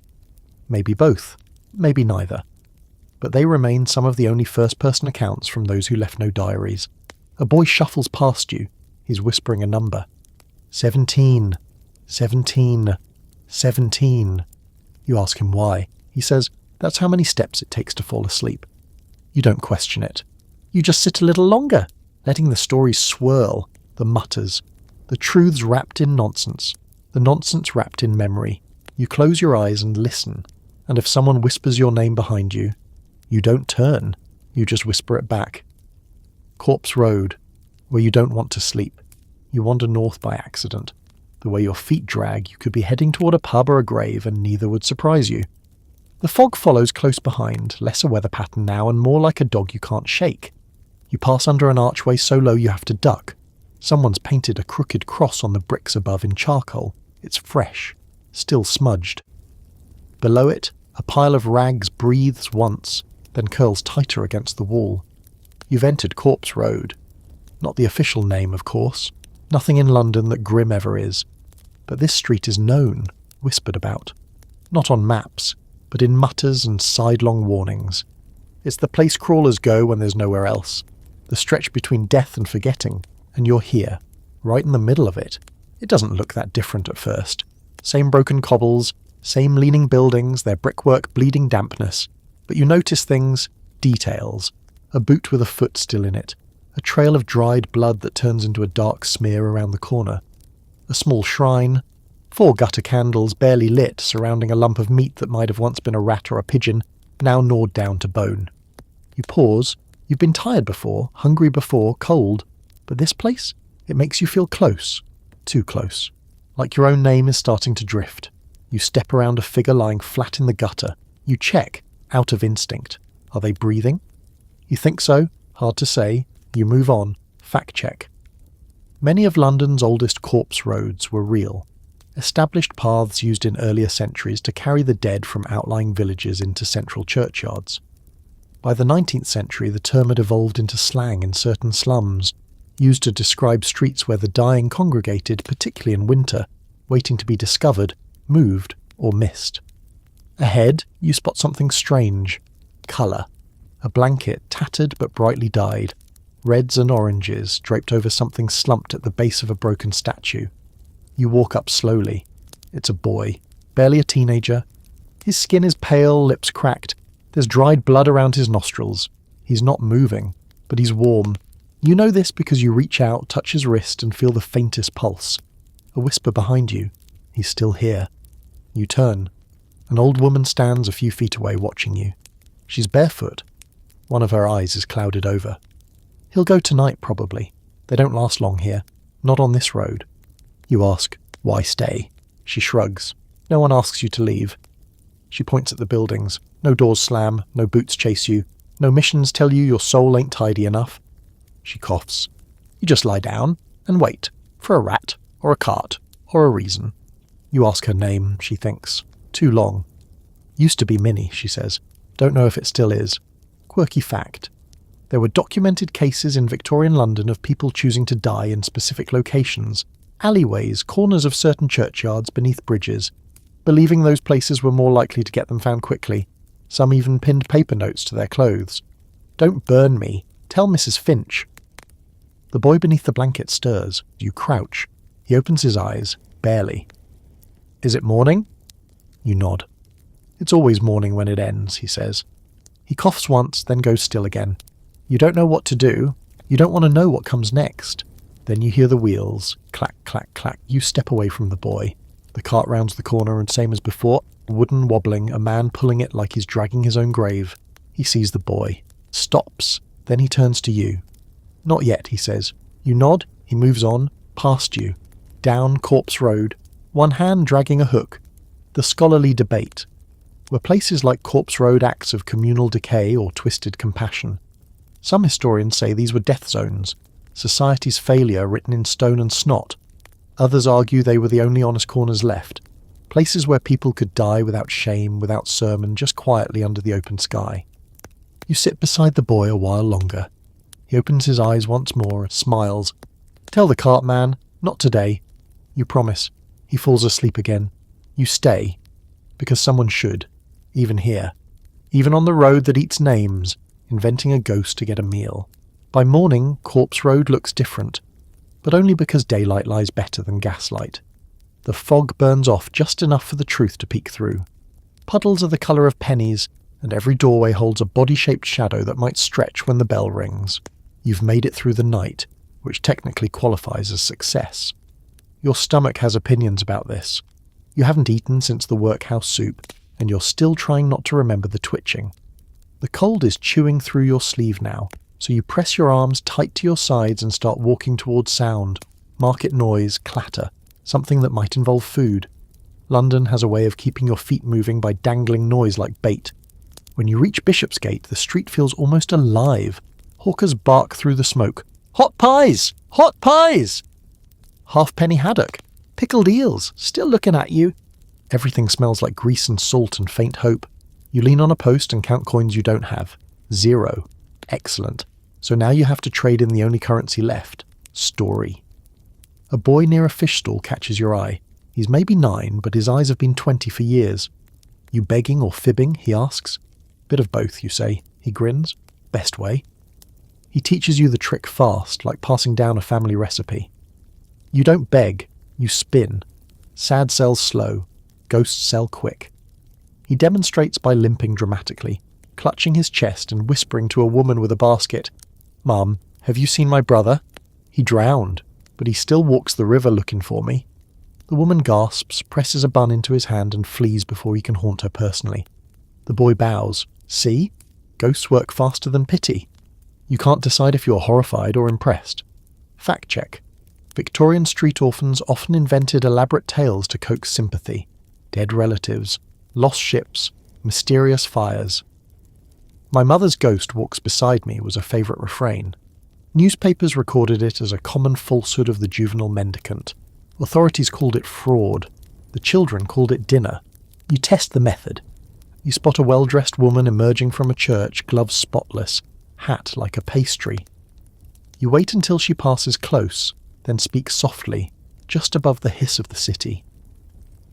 Maybe both, maybe neither. But they remain some of the only first-person accounts from those who left no diaries. A boy shuffles past you. He's whispering a number. 17. 17. 17. You ask him why. He says, that's how many steps it takes to fall asleep. You don't question it. You just sit a little longer, letting the stories swirl, the mutters, the truths wrapped in nonsense, the nonsense wrapped in memory. You close your eyes and listen, and if someone whispers your name behind you, you don't turn, you just whisper it back. Corpse Road, where you don't want to sleep. You wander north by accident. The way your feet drag, you could be heading toward a pub or a grave, and neither would surprise you. The fog follows close behind, less a weather pattern now and more like a dog you can't shake. You pass under an archway so low you have to duck. Someone's painted a crooked cross on the bricks above in charcoal. It's fresh, still smudged. Below it, a pile of rags breathes once, then curls tighter against the wall. You've entered Corpse Road. Not the official name, of course. Nothing in London that grim ever is. But this street is known, whispered about. Not on maps, but in mutters and sidelong warnings. It's the place crawlers go when there's nowhere else. The stretch between death and forgetting, and you're here, right in the middle of it. It doesn't look that different at first. Same broken cobbles, same leaning buildings, their brickwork bleeding dampness. But you notice things, details. A boot with a foot still in it. A trail of dried blood that turns into a dark smear around the corner. A small shrine. 4 gutter candles barely lit surrounding a lump of meat that might have once been a rat or a pigeon, now gnawed down to bone. You pause. You've been tired before, hungry before, cold. But this place? It makes you feel close. Too close. Like your own name is starting to drift. You step around a figure lying flat in the gutter. You check, out of instinct. Are they breathing? You think so? Hard to say. You move on. Fact check. Many of London's oldest corpse roads were real. Established paths used in earlier centuries to carry the dead from outlying villages into central churchyards. By the 19th century, the term had evolved into slang in certain slums, used to describe streets where the dying congregated, particularly in winter, waiting to be discovered, moved, or missed. Ahead, you spot something strange. Colour. A blanket, tattered but brightly dyed. Reds and oranges draped over something slumped at the base of a broken statue. You walk up slowly. It's a boy, barely a teenager. His skin is pale, lips cracked. There's dried blood around his nostrils. He's not moving, but he's warm. You know this because you reach out, touch his wrist, and feel the faintest pulse. A whisper behind you. He's still here. You turn. An old woman stands a few feet away watching you. She's barefoot. One of her eyes is clouded over. He'll go tonight, probably. They don't last long here. Not on this road. You ask, why stay? She shrugs. No one asks you to leave. She points at the buildings. No doors slam, no boots chase you, no missions tell you your soul ain't tidy enough. She coughs. You just lie down and wait for a rat or a cart or a reason. You ask her name, she thinks. Too long. Used to be Minnie, she says. Don't know if it still is. Quirky fact. There were documented cases in Victorian London of people choosing to die in specific locations. Alleyways, corners of certain churchyards beneath bridges, believing those places were more likely to get them found quickly. Some even pinned paper notes to their clothes. Don't burn me. Tell Mrs. Finch. The boy beneath the blanket stirs. You crouch. He opens his eyes, barely. Is it morning? You nod. It's always morning when it ends, he says. He coughs once, then goes still again. You don't know what to do. You don't want to know what comes next. Then you hear the wheels. Clack, clack, clack. You step away from the boy. The cart rounds the corner and same as before, wooden wobbling, a man pulling it like he's dragging his own grave. He sees the boy. Stops. Then he turns to you. Not yet, he says. You nod, he moves on, past you. Down Corpse Road, one hand dragging a hook. The scholarly debate. Were places like Corpse Road acts of communal decay or twisted compassion? Some historians say these were death zones, society's failure written in stone and snot. Others argue they were the only honest corners left, places where people could die without shame, without sermon, just quietly under the open sky. You sit beside the boy a while longer. He opens his eyes once more, smiles. Tell the cart man, not today. You promise. He falls asleep again. You stay, because someone should, even here, even on the road that eats names, inventing a ghost to get a meal. By morning, Corpse Road looks different, but only because daylight lies better than gaslight. The fog burns off just enough for the truth to peek through. Puddles are the colour of pennies, and every doorway holds a body-shaped shadow that might stretch when the bell rings. You've made it through the night, which technically qualifies as success. Your stomach has opinions about this. You haven't eaten since the workhouse soup, and you're still trying not to remember the twitching. The cold is chewing through your sleeve now, so you press your arms tight to your sides and start walking towards sound, market noise, clatter, something that might involve food. London has a way of keeping your feet moving by dangling noise like bait. When you reach Bishopsgate, the street feels almost alive. Hawkers bark through the smoke. Hot pies! Hot pies! Halfpenny haddock. Pickled eels, still looking at you. Everything smells like grease and salt and faint hope. You lean on a post and count coins you don't have. 0. Excellent. So now you have to trade in the only currency left. Story. A boy near a fish stall catches your eye. He's maybe 9, but his eyes have been 20 for years. You begging or fibbing, he asks. Bit of both, you say. He grins. Best way. He teaches you the trick fast, like passing down a family recipe. You don't beg, you spin. Sad sells slow. Ghosts sell quick. He demonstrates by limping dramatically, clutching his chest and whispering to a woman with a basket. Mum, have you seen my brother? He drowned, but he still walks the river looking for me. The woman gasps, presses a bun into his hand and flees before he can haunt her personally. The boy bows. See? Ghosts work faster than pity. You can't decide if you're horrified or impressed. Fact check. Victorian street orphans often invented elaborate tales to coax sympathy. Dead relatives, lost ships, mysterious fires. My mother's ghost walks beside me was a favourite refrain. Newspapers recorded it as a common falsehood of the juvenile mendicant. Authorities called it fraud. The children called it dinner. You test the method. You spot a well-dressed woman emerging from a church, gloves spotless, hat like a pastry. You wait until she passes close, then speak softly, just above the hiss of the city.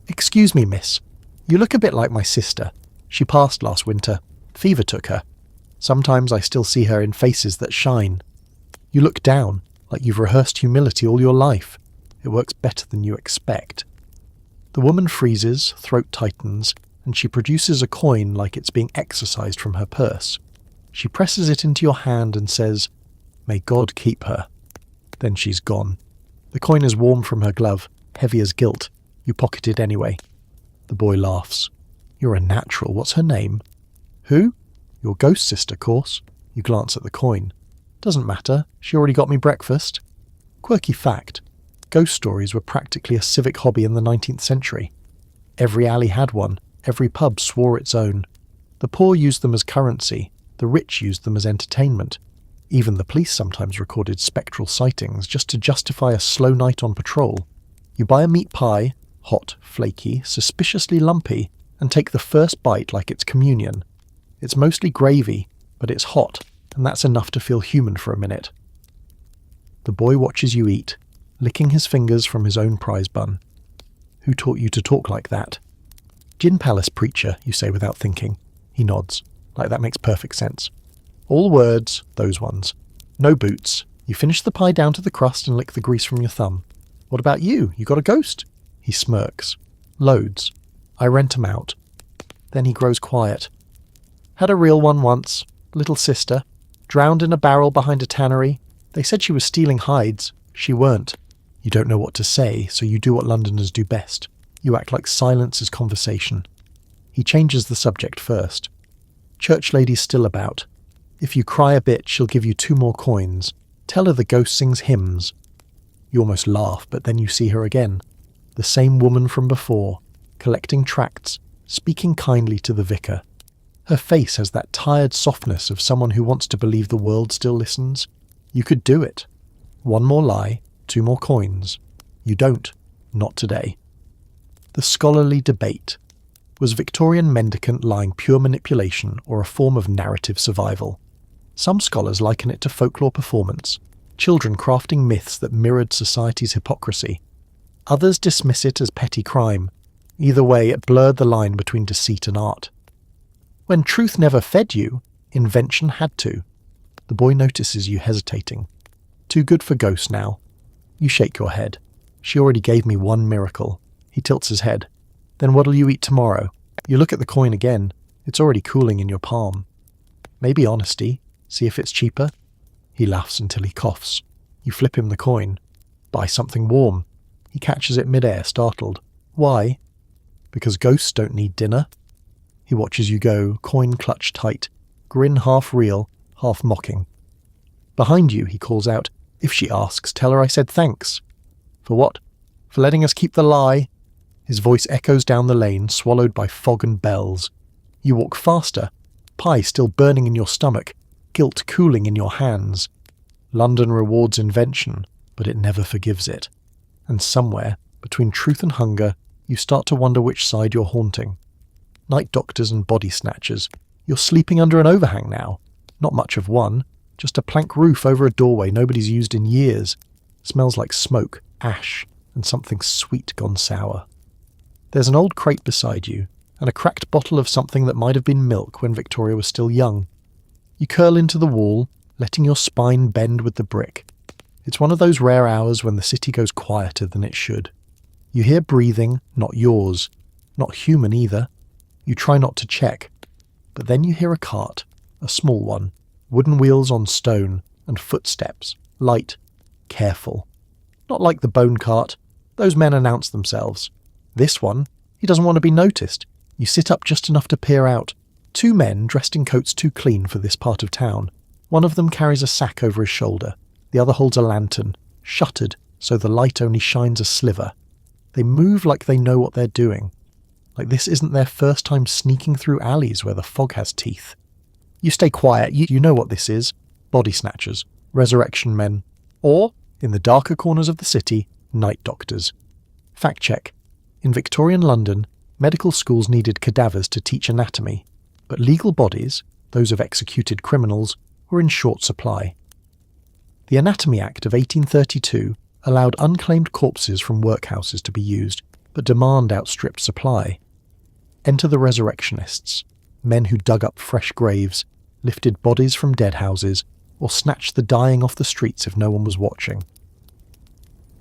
Excuse me, miss. You look a bit like my sister. She passed last winter. Fever took her. Sometimes I still see her in faces that shine. You look down, like you've rehearsed humility all your life. It works better than you expect. The woman freezes, throat tightens, and she produces a coin like it's being exorcised from her purse. She presses it into your hand and says, "May God keep her." Then she's gone. The coin is warm from her glove, heavy as guilt. You pocket it anyway. The boy laughs. You're a natural. What's her name? Who? Your ghost sister, course. You glance at the coin. Doesn't matter. She already got me breakfast. Quirky fact. Ghost stories were practically a civic hobby in the 19th century. Every alley had one. Every pub swore its own. The poor used them as currency. The rich used them as entertainment. Even the police sometimes recorded spectral sightings just to justify a slow night on patrol. You buy a meat pie, hot, flaky, suspiciously lumpy, and take the first bite like it's communion. It's mostly gravy, but it's hot, and that's enough to feel human for a minute. The boy watches you eat, licking his fingers from his own prize bun. Who taught you to talk like that? Gin Palace preacher, you say without thinking. He nods, like that makes perfect sense. All words, those ones. No boots. You finish the pie down to the crust and lick the grease from your thumb. What about you? You got a ghost? He smirks. Loads. I rent 'em out. Then he grows quiet. Had a real one once. Little sister. Drowned in a barrel behind a tannery. They said she was stealing hides. She weren't. You don't know what to say, so you do what Londoners do best. You act like silence is conversation. He changes the subject first. Church lady's still about. If you cry a bit, she'll give you 2 more coins. Tell her the ghost sings hymns. You almost laugh, but then you see her again. The same woman from before, collecting tracts, speaking kindly to the vicar. Her face has that tired softness of someone who wants to believe the world still listens. You could do it. 1 more lie, 2 more coins. You don't. Not today. The scholarly debate. Was Victorian mendicant lying pure manipulation or a form of narrative survival? Some scholars liken it to folklore performance, children crafting myths that mirrored society's hypocrisy. Others dismiss it as petty crime. Either way, it blurred the line between deceit and art. When truth never fed you, invention had to. The boy notices you hesitating. Too good for ghosts now. You shake your head. She already gave me 1 miracle. He tilts his head. Then what'll you eat tomorrow? You look at the coin again. It's already cooling in your palm. Maybe honesty. See if it's cheaper. He laughs until he coughs. You flip him the coin. Buy something warm. He catches it mid-air, startled. Why? Because ghosts don't need dinner. He watches you go, coin clutched tight, grin half real, half mocking. Behind you, he calls out, if she asks, tell her I said thanks. For what? For letting us keep the lie. His voice echoes down the lane, swallowed by fog and bells. You walk faster, pie still burning in your stomach, guilt cooling in your hands. London rewards invention, but it never forgives it. And somewhere, between truth and hunger, you start to wonder which side you're haunting. Night doctors and body snatchers. You're sleeping under an overhang now. Not much of one, just a plank roof over a doorway nobody's used in years. Smells like smoke, ash, and something sweet gone sour. There's an old crate beside you, and a cracked bottle of something that might have been milk when Victoria was still young. You curl into the wall, letting your spine bend with the brick. It's one of those rare hours when the city goes quieter than it should. You hear breathing, not yours. Not human either. You try not to check. But then you hear a cart, a small one, wooden wheels on stone, and footsteps, light, careful. Not like the bone cart. Those men announce themselves. This one, he doesn't want to be noticed. You sit up just enough to peer out. 2 men dressed in coats too clean for this part of town. One of them carries a sack over his shoulder. The other holds a lantern, shuttered so the light only shines a sliver. They move like they know what they're doing. Like this isn't their first time sneaking through alleys where the fog has teeth. You stay quiet, you know what this is. Body snatchers, resurrection men, or, in the darker corners of the city, night doctors. Fact check. In Victorian London, medical schools needed cadavers to teach anatomy, but legal bodies, those of executed criminals, were in short supply. The Anatomy Act of 1832 allowed unclaimed corpses from workhouses to be used, but demand outstripped supply. Enter the resurrectionists, men who dug up fresh graves, lifted bodies from dead houses, or snatched the dying off the streets if no one was watching.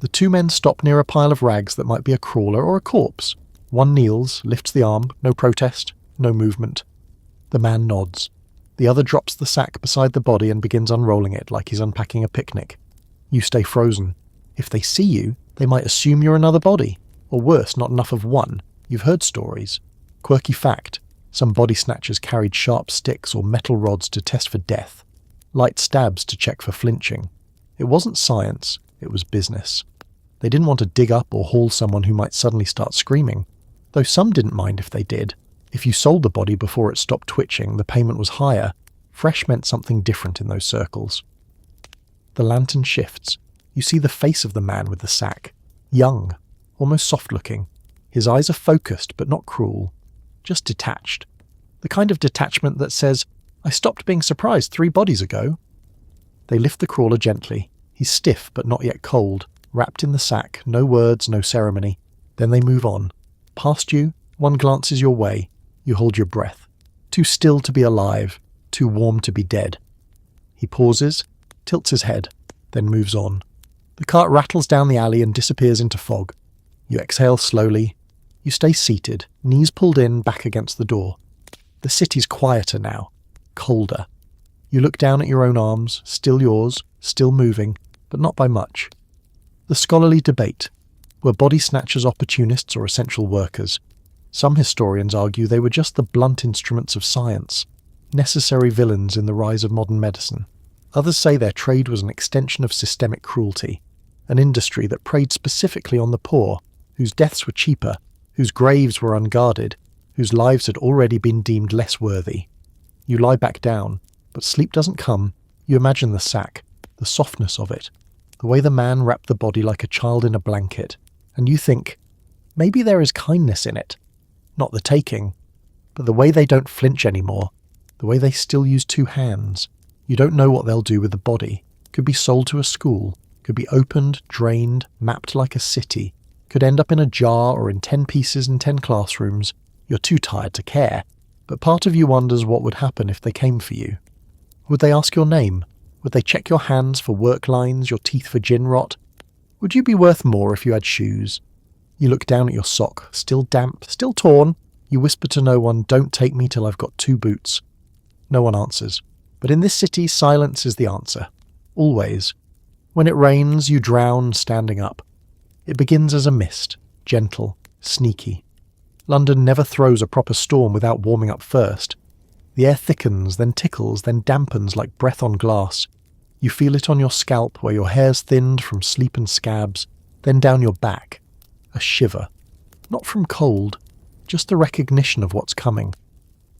The 2 men stop near a pile of rags that might be a crawler or a corpse. One kneels, lifts the arm, no protest, no movement. The man nods. The other drops the sack beside the body and begins unrolling it like he's unpacking a picnic. You stay frozen. If they see you, they might assume you're another body. Or worse, not enough of one. You've heard stories. Quirky fact. Some body snatchers carried sharp sticks or metal rods to test for death. Light stabs to check for flinching. It wasn't science, it was business. They didn't want to dig up or haul someone who might suddenly start screaming. Though some didn't mind if they did. If you sold the body before it stopped twitching, the payment was higher. Fresh meant something different in those circles. The lantern shifts. You see the face of the man with the sack. Young, almost soft-looking. His eyes are focused, but not cruel. Just detached. The kind of detachment that says, I stopped being surprised 3 bodies ago. They lift the crawler gently. He's stiff, but not yet cold. Wrapped in the sack, no words, no ceremony. Then they move on. Past you, one glances your way. You hold your breath. Too still to be alive, too warm to be dead. He pauses, tilts his head, then moves on. The cart rattles down the alley and disappears into fog. You exhale slowly. You stay seated, knees pulled in, back against the door. The city's quieter now, colder. You look down at your own arms, still yours, still moving, but not by much. The scholarly debate. Were body snatchers opportunists or essential workers? Some historians argue they were just the blunt instruments of science, necessary villains in the rise of modern medicine. Others say their trade was an extension of systemic cruelty, an industry that preyed specifically on the poor, whose deaths were cheaper, whose graves were unguarded, whose lives had already been deemed less worthy. You lie back down, but sleep doesn't come. You imagine the sack, the softness of it, the way the man wrapped the body like a child in a blanket, and you think, maybe there is kindness in it. Not the taking, but the way they don't flinch anymore, the way they still use two hands. You don't know what they'll do with the body. Could be sold to a school, could be opened, drained, mapped like a city, could end up in a jar or in 10 pieces in 10 classrooms. You're too tired to care, but part of you wonders what would happen if they came for you. Would they ask your name? Would they check your hands for work lines, your teeth for gin rot? Would you be worth more if you had shoes? You look down at your sock, still damp, still torn. You whisper to no one, "Don't take me till I've got 2 boots." No one answers. But in this city, silence is the answer. Always. When it rains, you drown standing up. It begins as a mist, gentle, sneaky. London never throws a proper storm without warming up first. The air thickens, then tickles, then dampens like breath on glass. You feel it on your scalp where your hair's thinned from sleep and scabs, then down your back. A shiver. Not from cold, just the recognition of what's coming.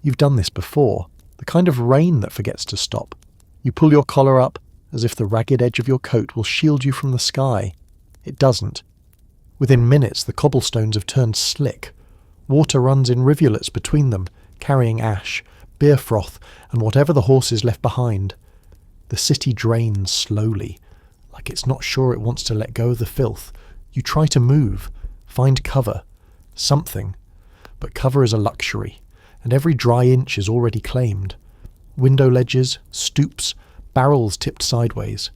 You've done this before, the kind of rain that forgets to stop. You pull your collar up, as if the ragged edge of your coat will shield you from the sky. It doesn't. Within minutes, the cobblestones have turned slick. Water runs in rivulets between them, carrying ash, beer froth, and whatever the horses left behind. The city drains slowly, like it's not sure it wants to let go of the filth. You try to move, find cover, something. But cover is a luxury, and every dry inch is already claimed. Window ledges, stoops, barrels tipped sideways.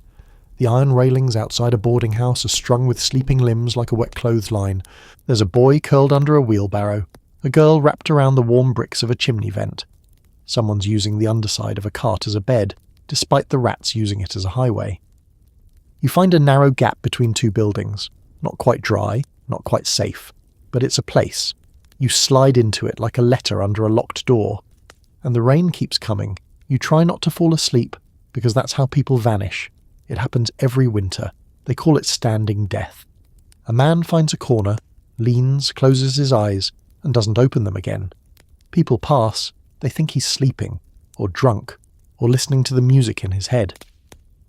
The iron railings outside a boarding house are strung with sleeping limbs like a wet clothesline. There's a boy curled under a wheelbarrow, a girl wrapped around the warm bricks of a chimney vent. Someone's using the underside of a cart as a bed, despite the rats using it as a highway. You find a narrow gap between 2 buildings. Not quite dry, not quite safe, but it's a place. You slide into it like a letter under a locked door. And the rain keeps coming. You try not to fall asleep, because that's how people vanish. It happens every winter. They call it standing death. A man finds a corner, leans, closes his eyes, and doesn't open them again. People pass. They think he's sleeping, or drunk, or listening to the music in his head.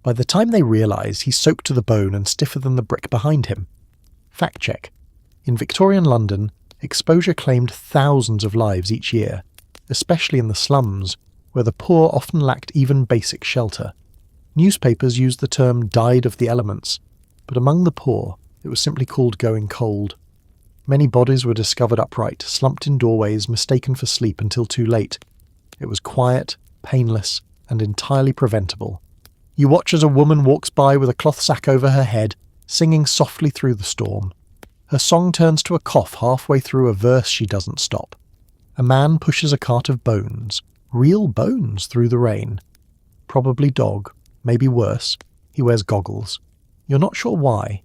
By the time they realise, he's soaked to the bone and stiffer than the brick behind him. Fact check. In Victorian London, exposure claimed thousands of lives each year, especially in the slums, where the poor often lacked even basic shelter. Newspapers used the term "died of the elements," but among the poor, it was simply called going cold. Many bodies were discovered upright, slumped in doorways, mistaken for sleep until too late. It was quiet, painless, and entirely preventable. You watch as a woman walks by with a cloth sack over her head, singing softly through the storm. Her song turns to a cough halfway through a verse she doesn't stop. A man pushes a cart of bones, real bones, through the rain. Probably dog, maybe worse. He wears goggles. You're not sure why.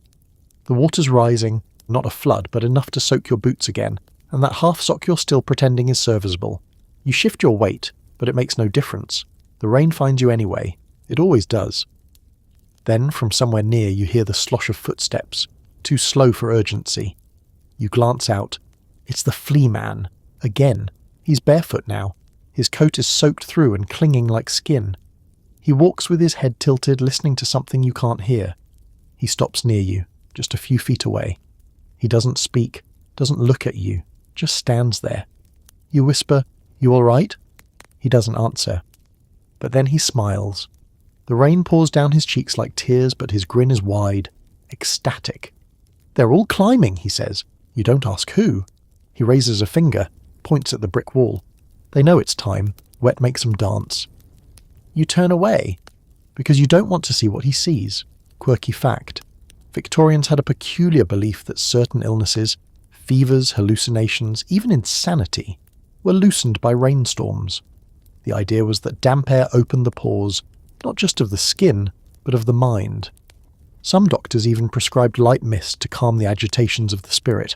The water's rising, not a flood, but enough to soak your boots again, and that half sock you're still pretending is serviceable. You shift your weight, but it makes no difference. The rain finds you anyway. It always does. Then, from somewhere near, you hear the slosh of footsteps, too slow for urgency. You glance out. It's the flea man. Again. He's barefoot now. His coat is soaked through and clinging like skin. He walks with his head tilted, listening to something you can't hear. He stops near you, just a few feet away. He doesn't speak, doesn't look at you, just stands there. You whisper, "You all right?" He doesn't answer. But then he smiles. The rain pours down his cheeks like tears, but his grin is wide, ecstatic. "They're all climbing," he says. You don't ask who. He raises a finger, points at the brick wall. They know it's time. Wet makes them dance. You turn away, because you don't want to see what he sees. Quirky fact. Victorians had a peculiar belief that certain illnesses, fevers, hallucinations, even insanity, were loosened by rainstorms. The idea was that damp air opened the pores, not just of the skin, but of the mind. Some doctors even prescribed light mist to calm the agitations of the spirit.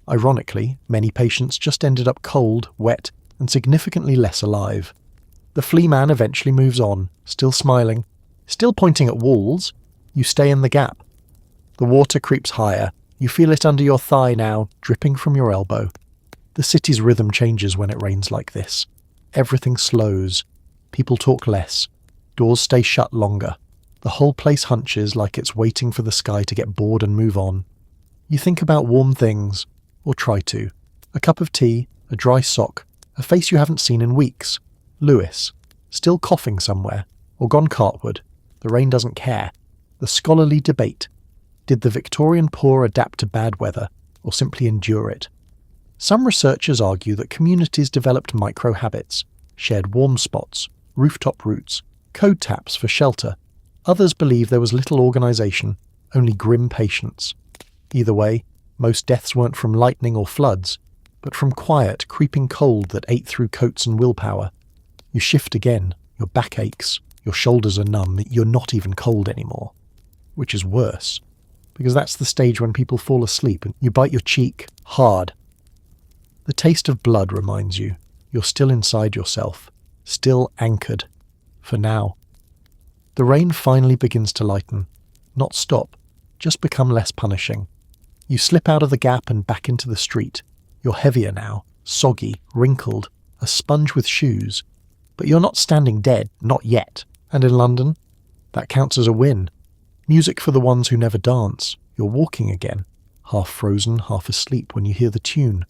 Ironically, many patients just ended up cold, wet, and significantly less alive. The flea man eventually moves on, still smiling, still pointing at walls. You stay in the gap. The water creeps higher. You feel it under your thigh now, dripping from your elbow. The city's rhythm changes when it rains like this. Everything slows. People talk less. Doors stay shut longer. The whole place hunches like it's waiting for the sky to get bored and move on. You think about warm things, or try to. A cup of tea, a dry sock, a face you haven't seen in weeks. Lewis, still coughing somewhere, or gone cartward. The rain doesn't care. The scholarly debate. Did the Victorian poor adapt to bad weather, or simply endure it? Some researchers argue that communities developed micro-habits, shared warm spots, rooftop routes, code taps for shelter. Others believe there was little organisation, only grim patience. Either way, most deaths weren't from lightning or floods, but from quiet, creeping cold that ate through coats and willpower. You shift again, your back aches, your shoulders are numb, you're not even cold anymore. Which is worse, because that's the stage when people fall asleep and you bite your cheek hard. The taste of blood reminds you, you're still inside yourself, still anchored, for now. The rain finally begins to lighten, not stop, just become less punishing. You slip out of the gap and back into the street. You're heavier now, soggy, wrinkled, a sponge with shoes. But you're not standing dead, not yet. And in London, that counts as a win. Music for the ones who never dance. You're walking again, half frozen, half asleep when you hear the tune.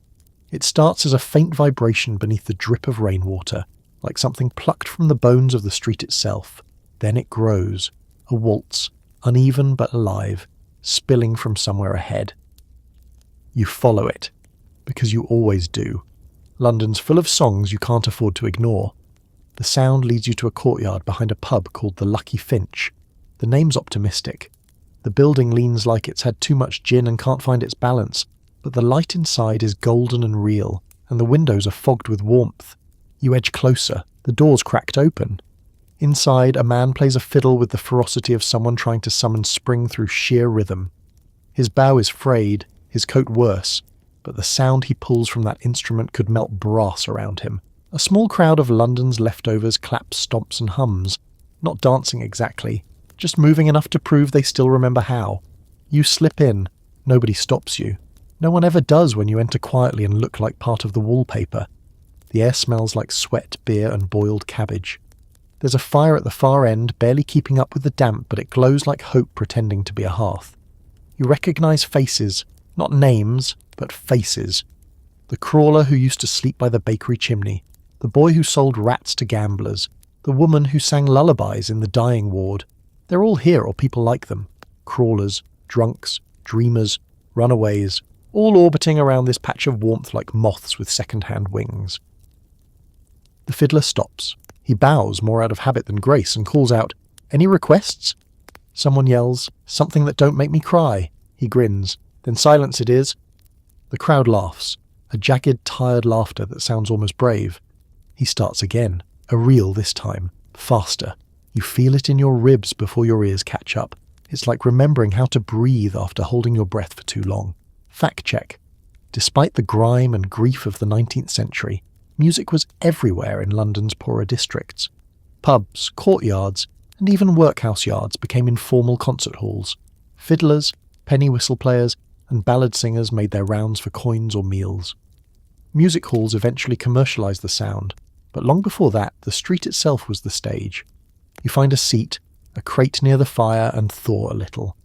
It starts as a faint vibration beneath the drip of rainwater, like something plucked from the bones of the street itself. Then it grows, a waltz, uneven but alive, spilling from somewhere ahead. You follow it, because you always do. London's full of songs you can't afford to ignore. The sound leads you to a courtyard behind a pub called the Lucky Finch. The name's optimistic. The building leans like it's had too much gin and can't find its balance, but the light inside is golden and real, and the windows are fogged with warmth. You edge closer, the door's cracked open. Inside, a man plays a fiddle with the ferocity of someone trying to summon spring through sheer rhythm. His bow is frayed, his coat worse, but the sound he pulls from that instrument could melt brass around him. A small crowd of London's leftovers claps, stomps and hums, not dancing exactly, just moving enough to prove they still remember how. You slip in, nobody stops you. No one ever does when you enter quietly and look like part of the wallpaper. The air smells like sweat, beer and boiled cabbage. There's a fire at the far end, barely keeping up with the damp, but it glows like hope pretending to be a hearth. You recognise faces, not names, but faces. The crawler who used to sleep by the bakery chimney, the boy who sold rats to gamblers, the woman who sang lullabies in the dying ward. They're all here, or people like them. Crawlers, drunks, dreamers, runaways, all orbiting around this patch of warmth like moths with second-hand wings. The fiddler stops. He bows more out of habit than grace and calls out, "Any requests?" Someone yells, "Something that don't make me cry." He grins. "Then silence it is." The crowd laughs, a jagged, tired laughter that sounds almost brave. He starts again, a reel this time, faster. You feel it in your ribs before your ears catch up. It's like remembering how to breathe after holding your breath for too long. Fact check. Despite the grime and grief of the 19th century, music was everywhere in London's poorer districts. Pubs, courtyards, and even workhouse yards became informal concert halls. Fiddlers, penny whistle players, and ballad singers made their rounds for coins or meals. Music halls eventually commercialised the sound, but long before that, the street itself was the stage. You find a seat, a crate near the fire, and thaw a little.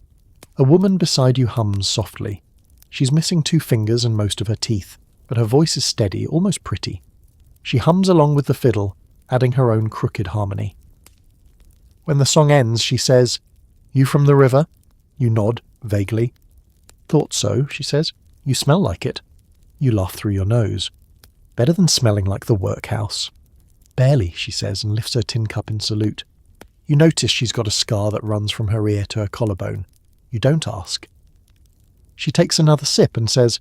A woman beside you hums softly. She's missing 2 fingers and most of her teeth, but her voice is steady, almost pretty. She hums along with the fiddle, adding her own crooked harmony. When the song ends, she says, "You from the river?" You nod, vaguely. "Thought so," she says. "You smell like it." You laugh through your nose. "Better than smelling like the workhouse." "Barely," she says, and lifts her tin cup in salute. You notice she's got a scar that runs from her ear to her collarbone. You don't ask. She takes another sip and says,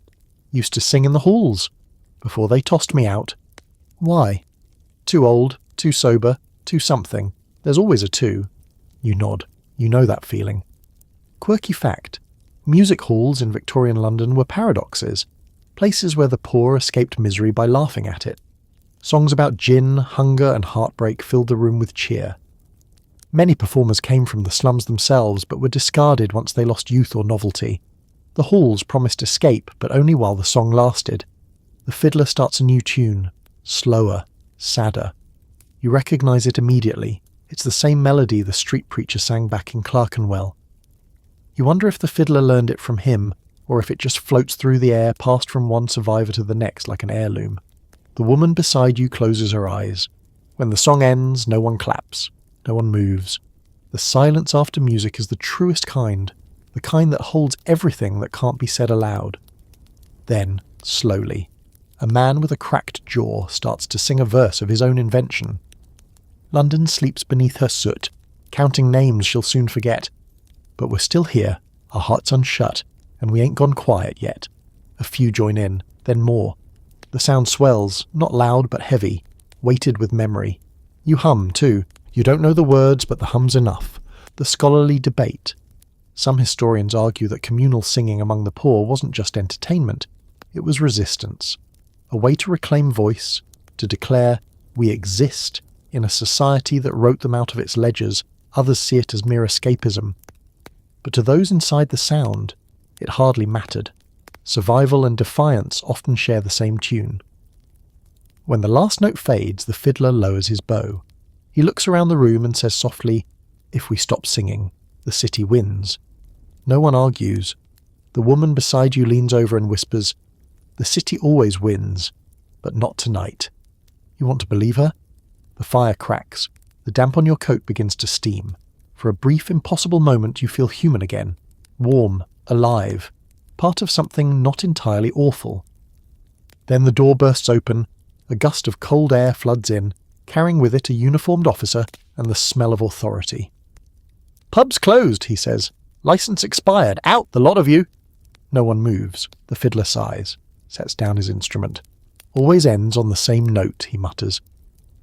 "Used to sing in the halls, before they tossed me out." "Why?" "Too old, too sober, too something. There's always a 2. You nod. You know that feeling. Quirky fact: music halls in Victorian London were paradoxes, places where the poor escaped misery by laughing at it. Songs about gin, hunger and heartbreak filled the room with cheer. Many performers came from the slums themselves but were discarded once they lost youth or novelty. The halls promised escape, but only while the song lasted. The fiddler starts a new tune, slower, sadder. You recognise it immediately. It's the same melody the street preacher sang back in Clerkenwell. You wonder if the fiddler learned it from him, or if it just floats through the air, passed from one survivor to the next like an heirloom. The woman beside you closes her eyes. When the song ends, no one claps. No one moves. The silence after music is the truest kind, the kind that holds everything that can't be said aloud. Then, slowly, a man with a cracked jaw starts to sing a verse of his own invention. London sleeps beneath her soot, counting names she'll soon forget. But we're still here, our hearts unshut, and we ain't gone quiet yet. A few join in, then more. The sound swells, not loud but heavy, weighted with memory. You hum, too. You don't know the words, but the hum's enough. The scholarly debate. Some historians argue that communal singing among the poor wasn't just entertainment, it was resistance. A way to reclaim voice, to declare, we exist, in a society that wrote them out of its ledgers. Others see it as mere escapism. But to those inside the sound, it hardly mattered. Survival and defiance often share the same tune. When the last note fades, the fiddler lowers his bow. He looks around the room and says softly, "If we stop singing, the city wins." No one argues. The woman beside you leans over and whispers, "The city always wins, but not tonight." You want to believe her? The fire cracks. The damp on your coat begins to steam. For a brief, impossible moment you feel human again. Warm, alive. Part of something not entirely awful. Then the door bursts open. A gust of cold air floods in, carrying with it a uniformed officer and the smell of authority. "Pub's closed," he says. "Licence expired. Out, the lot of you." No one moves. The fiddler sighs, sets down his instrument. "Always ends on the same note," he mutters.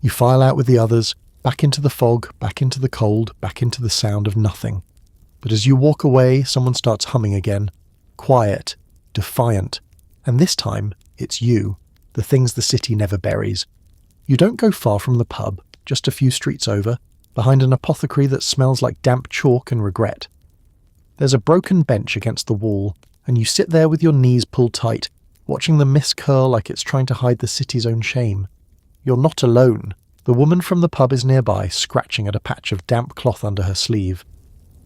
You file out with the others, back into the fog, back into the cold, back into the sound of nothing. But as you walk away, someone starts humming again. Quiet, defiant. And this time, it's you, the things the city never buries. You don't go far from the pub, just a few streets over, behind an apothecary that smells like damp chalk and regret. There's a broken bench against the wall, and you sit there with your knees pulled tight, watching the mist curl like it's trying to hide the city's own shame. You're not alone. The woman from the pub is nearby, scratching at a patch of damp cloth under her sleeve.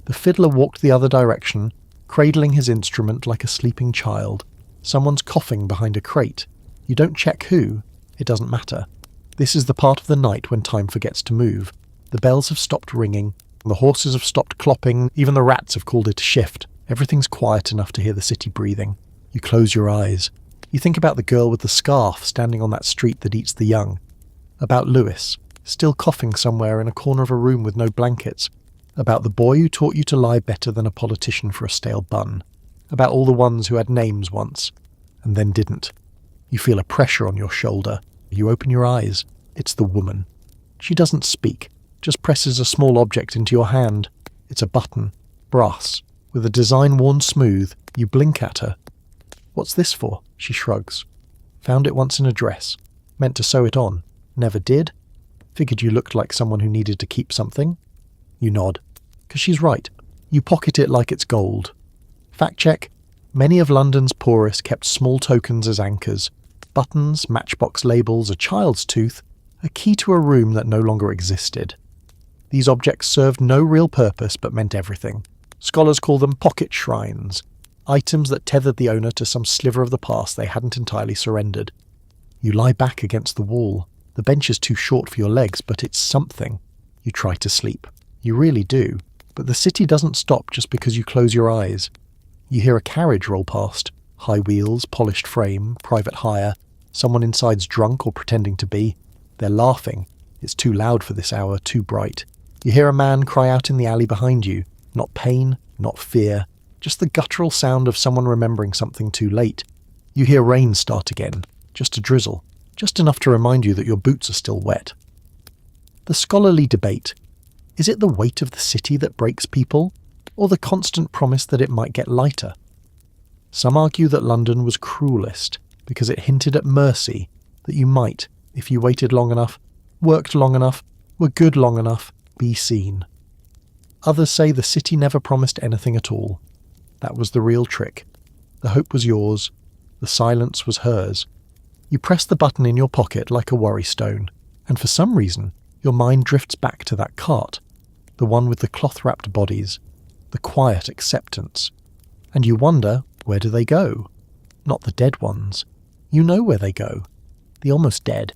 The fiddler walked the other direction, cradling his instrument like a sleeping child. Someone's coughing behind a crate. You don't check who. It doesn't matter. This is the part of the night when time forgets to move. The bells have stopped ringing. The horses have stopped clopping. Even the rats have called it a shift. Everything's quiet enough to hear the city breathing. You close your eyes. You think about the girl with the scarf standing on that street that eats the young. About Lewis, still coughing somewhere in a corner of a room with no blankets. About the boy who taught you to lie better than a politician for a stale bun. About all the ones who had names once, and then didn't. You feel a pressure on your shoulder. You open your eyes. It's the woman. She doesn't speak, just presses a small object into your hand. It's a button, brass, with a design worn smooth. You blink at her. "What's this for?" She shrugs. "Found it once in a dress. Meant to sew it on. Never did. Figured you looked like someone who needed to keep something." You nod. 'Cause she's right. You pocket it like it's gold. Fact check. Many of London's poorest kept small tokens as anchors. Buttons, matchbox labels, a child's tooth, a key to a room that no longer existed. These objects served no real purpose but meant everything. Scholars call them pocket shrines, items that tethered the owner to some sliver of the past they hadn't entirely surrendered. You lie back against the wall. The bench is too short for your legs, but it's something. You try to sleep. You really do. But the city doesn't stop just because you close your eyes. You hear a carriage roll past. High wheels, polished frame, private hire. Someone inside's drunk or pretending to be. They're laughing. It's too loud for this hour, too bright. You hear a man cry out in the alley behind you. Not pain, not fear. Just the guttural sound of someone remembering something too late. You hear rain start again. Just a drizzle. Just enough to remind you that your boots are still wet. The scholarly debate. Is it the weight of the city that breaks people? or the constant promise that it might get lighter. Some argue that London was cruelest because it hinted at mercy, that you might, if you waited long enough, worked long enough, were good long enough, be seen. Others say the city never promised anything at all. That was the real trick. The hope was yours, the silence was hers. You press the button in your pocket like a worry stone, and for some reason, your mind drifts back to that cart, the one with the cloth-wrapped bodies, the quiet acceptance. And you wonder, where do they go? Not the dead ones. You know where they go. The almost dead.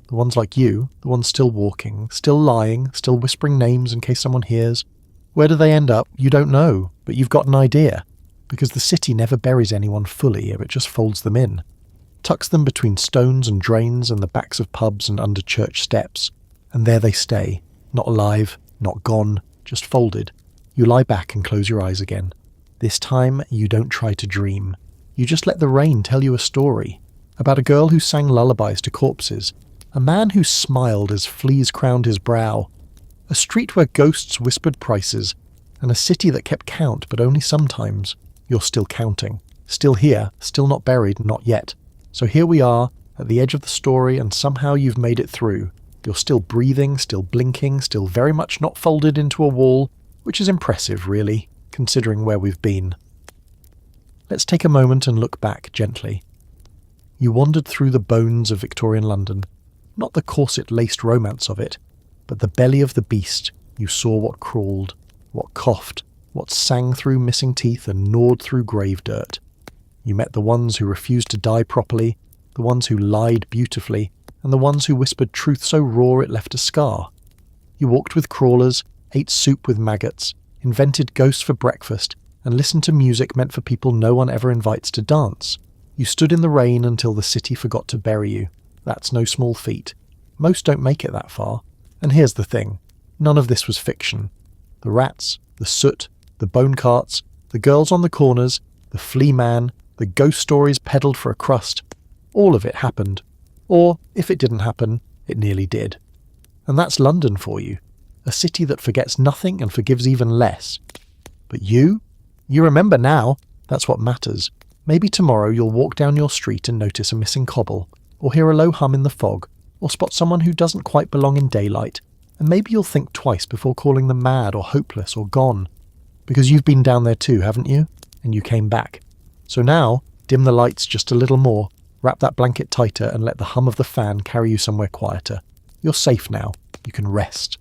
The ones like you, the ones still walking, still lying, still whispering names in case someone hears. Where do they end up? You don't know, but you've got an idea, because the city never buries anyone fully, it just folds them in. Tucks them between stones and drains and the backs of pubs and under church steps. And there they stay, not alive, not gone, just folded. You lie back and close your eyes again. This time, you don't try to dream. You just let the rain tell you a story about a girl who sang lullabies to corpses, a man who smiled as fleas crowned his brow, a street where ghosts whispered prices, and a city that kept count, but only sometimes. You're still counting. Still here, still not buried, not yet. So here we are, at the edge of the story, and somehow you've made it through. You're still breathing, still blinking, still very much not folded into a wall, which is impressive, really, considering where we've been. Let's take a moment and look back gently. You wandered through the bones of Victorian London, not the corset-laced romance of it, but the belly of the beast. You saw what crawled, what coughed, what sang through missing teeth and gnawed through grave dirt. You met the ones who refused to die properly, the ones who lied beautifully, and the ones who whispered truth so raw it left a scar. You walked with crawlers, ate soup with maggots, invented ghosts for breakfast, and listened to music meant for people no one ever invites to dance. You stood in the rain until the city forgot to bury you. That's no small feat. Most don't make it that far. And here's the thing. None of this was fiction. The rats, the soot, the bone carts, the girls on the corners, the flea man, the ghost stories peddled for a crust. All of it happened. Or, if it didn't happen, it nearly did. And that's London for you. A city that forgets nothing and forgives even less. But you? You remember now. That's what matters. Maybe tomorrow you'll walk down your street and notice a missing cobble, or hear a low hum in the fog, or spot someone who doesn't quite belong in daylight, and maybe you'll think twice before calling them mad or hopeless or gone. Because you've been down there too, haven't you? And you came back. So now, dim the lights just a little more, wrap that blanket tighter and let the hum of the fan carry you somewhere quieter. You're safe now. You can rest.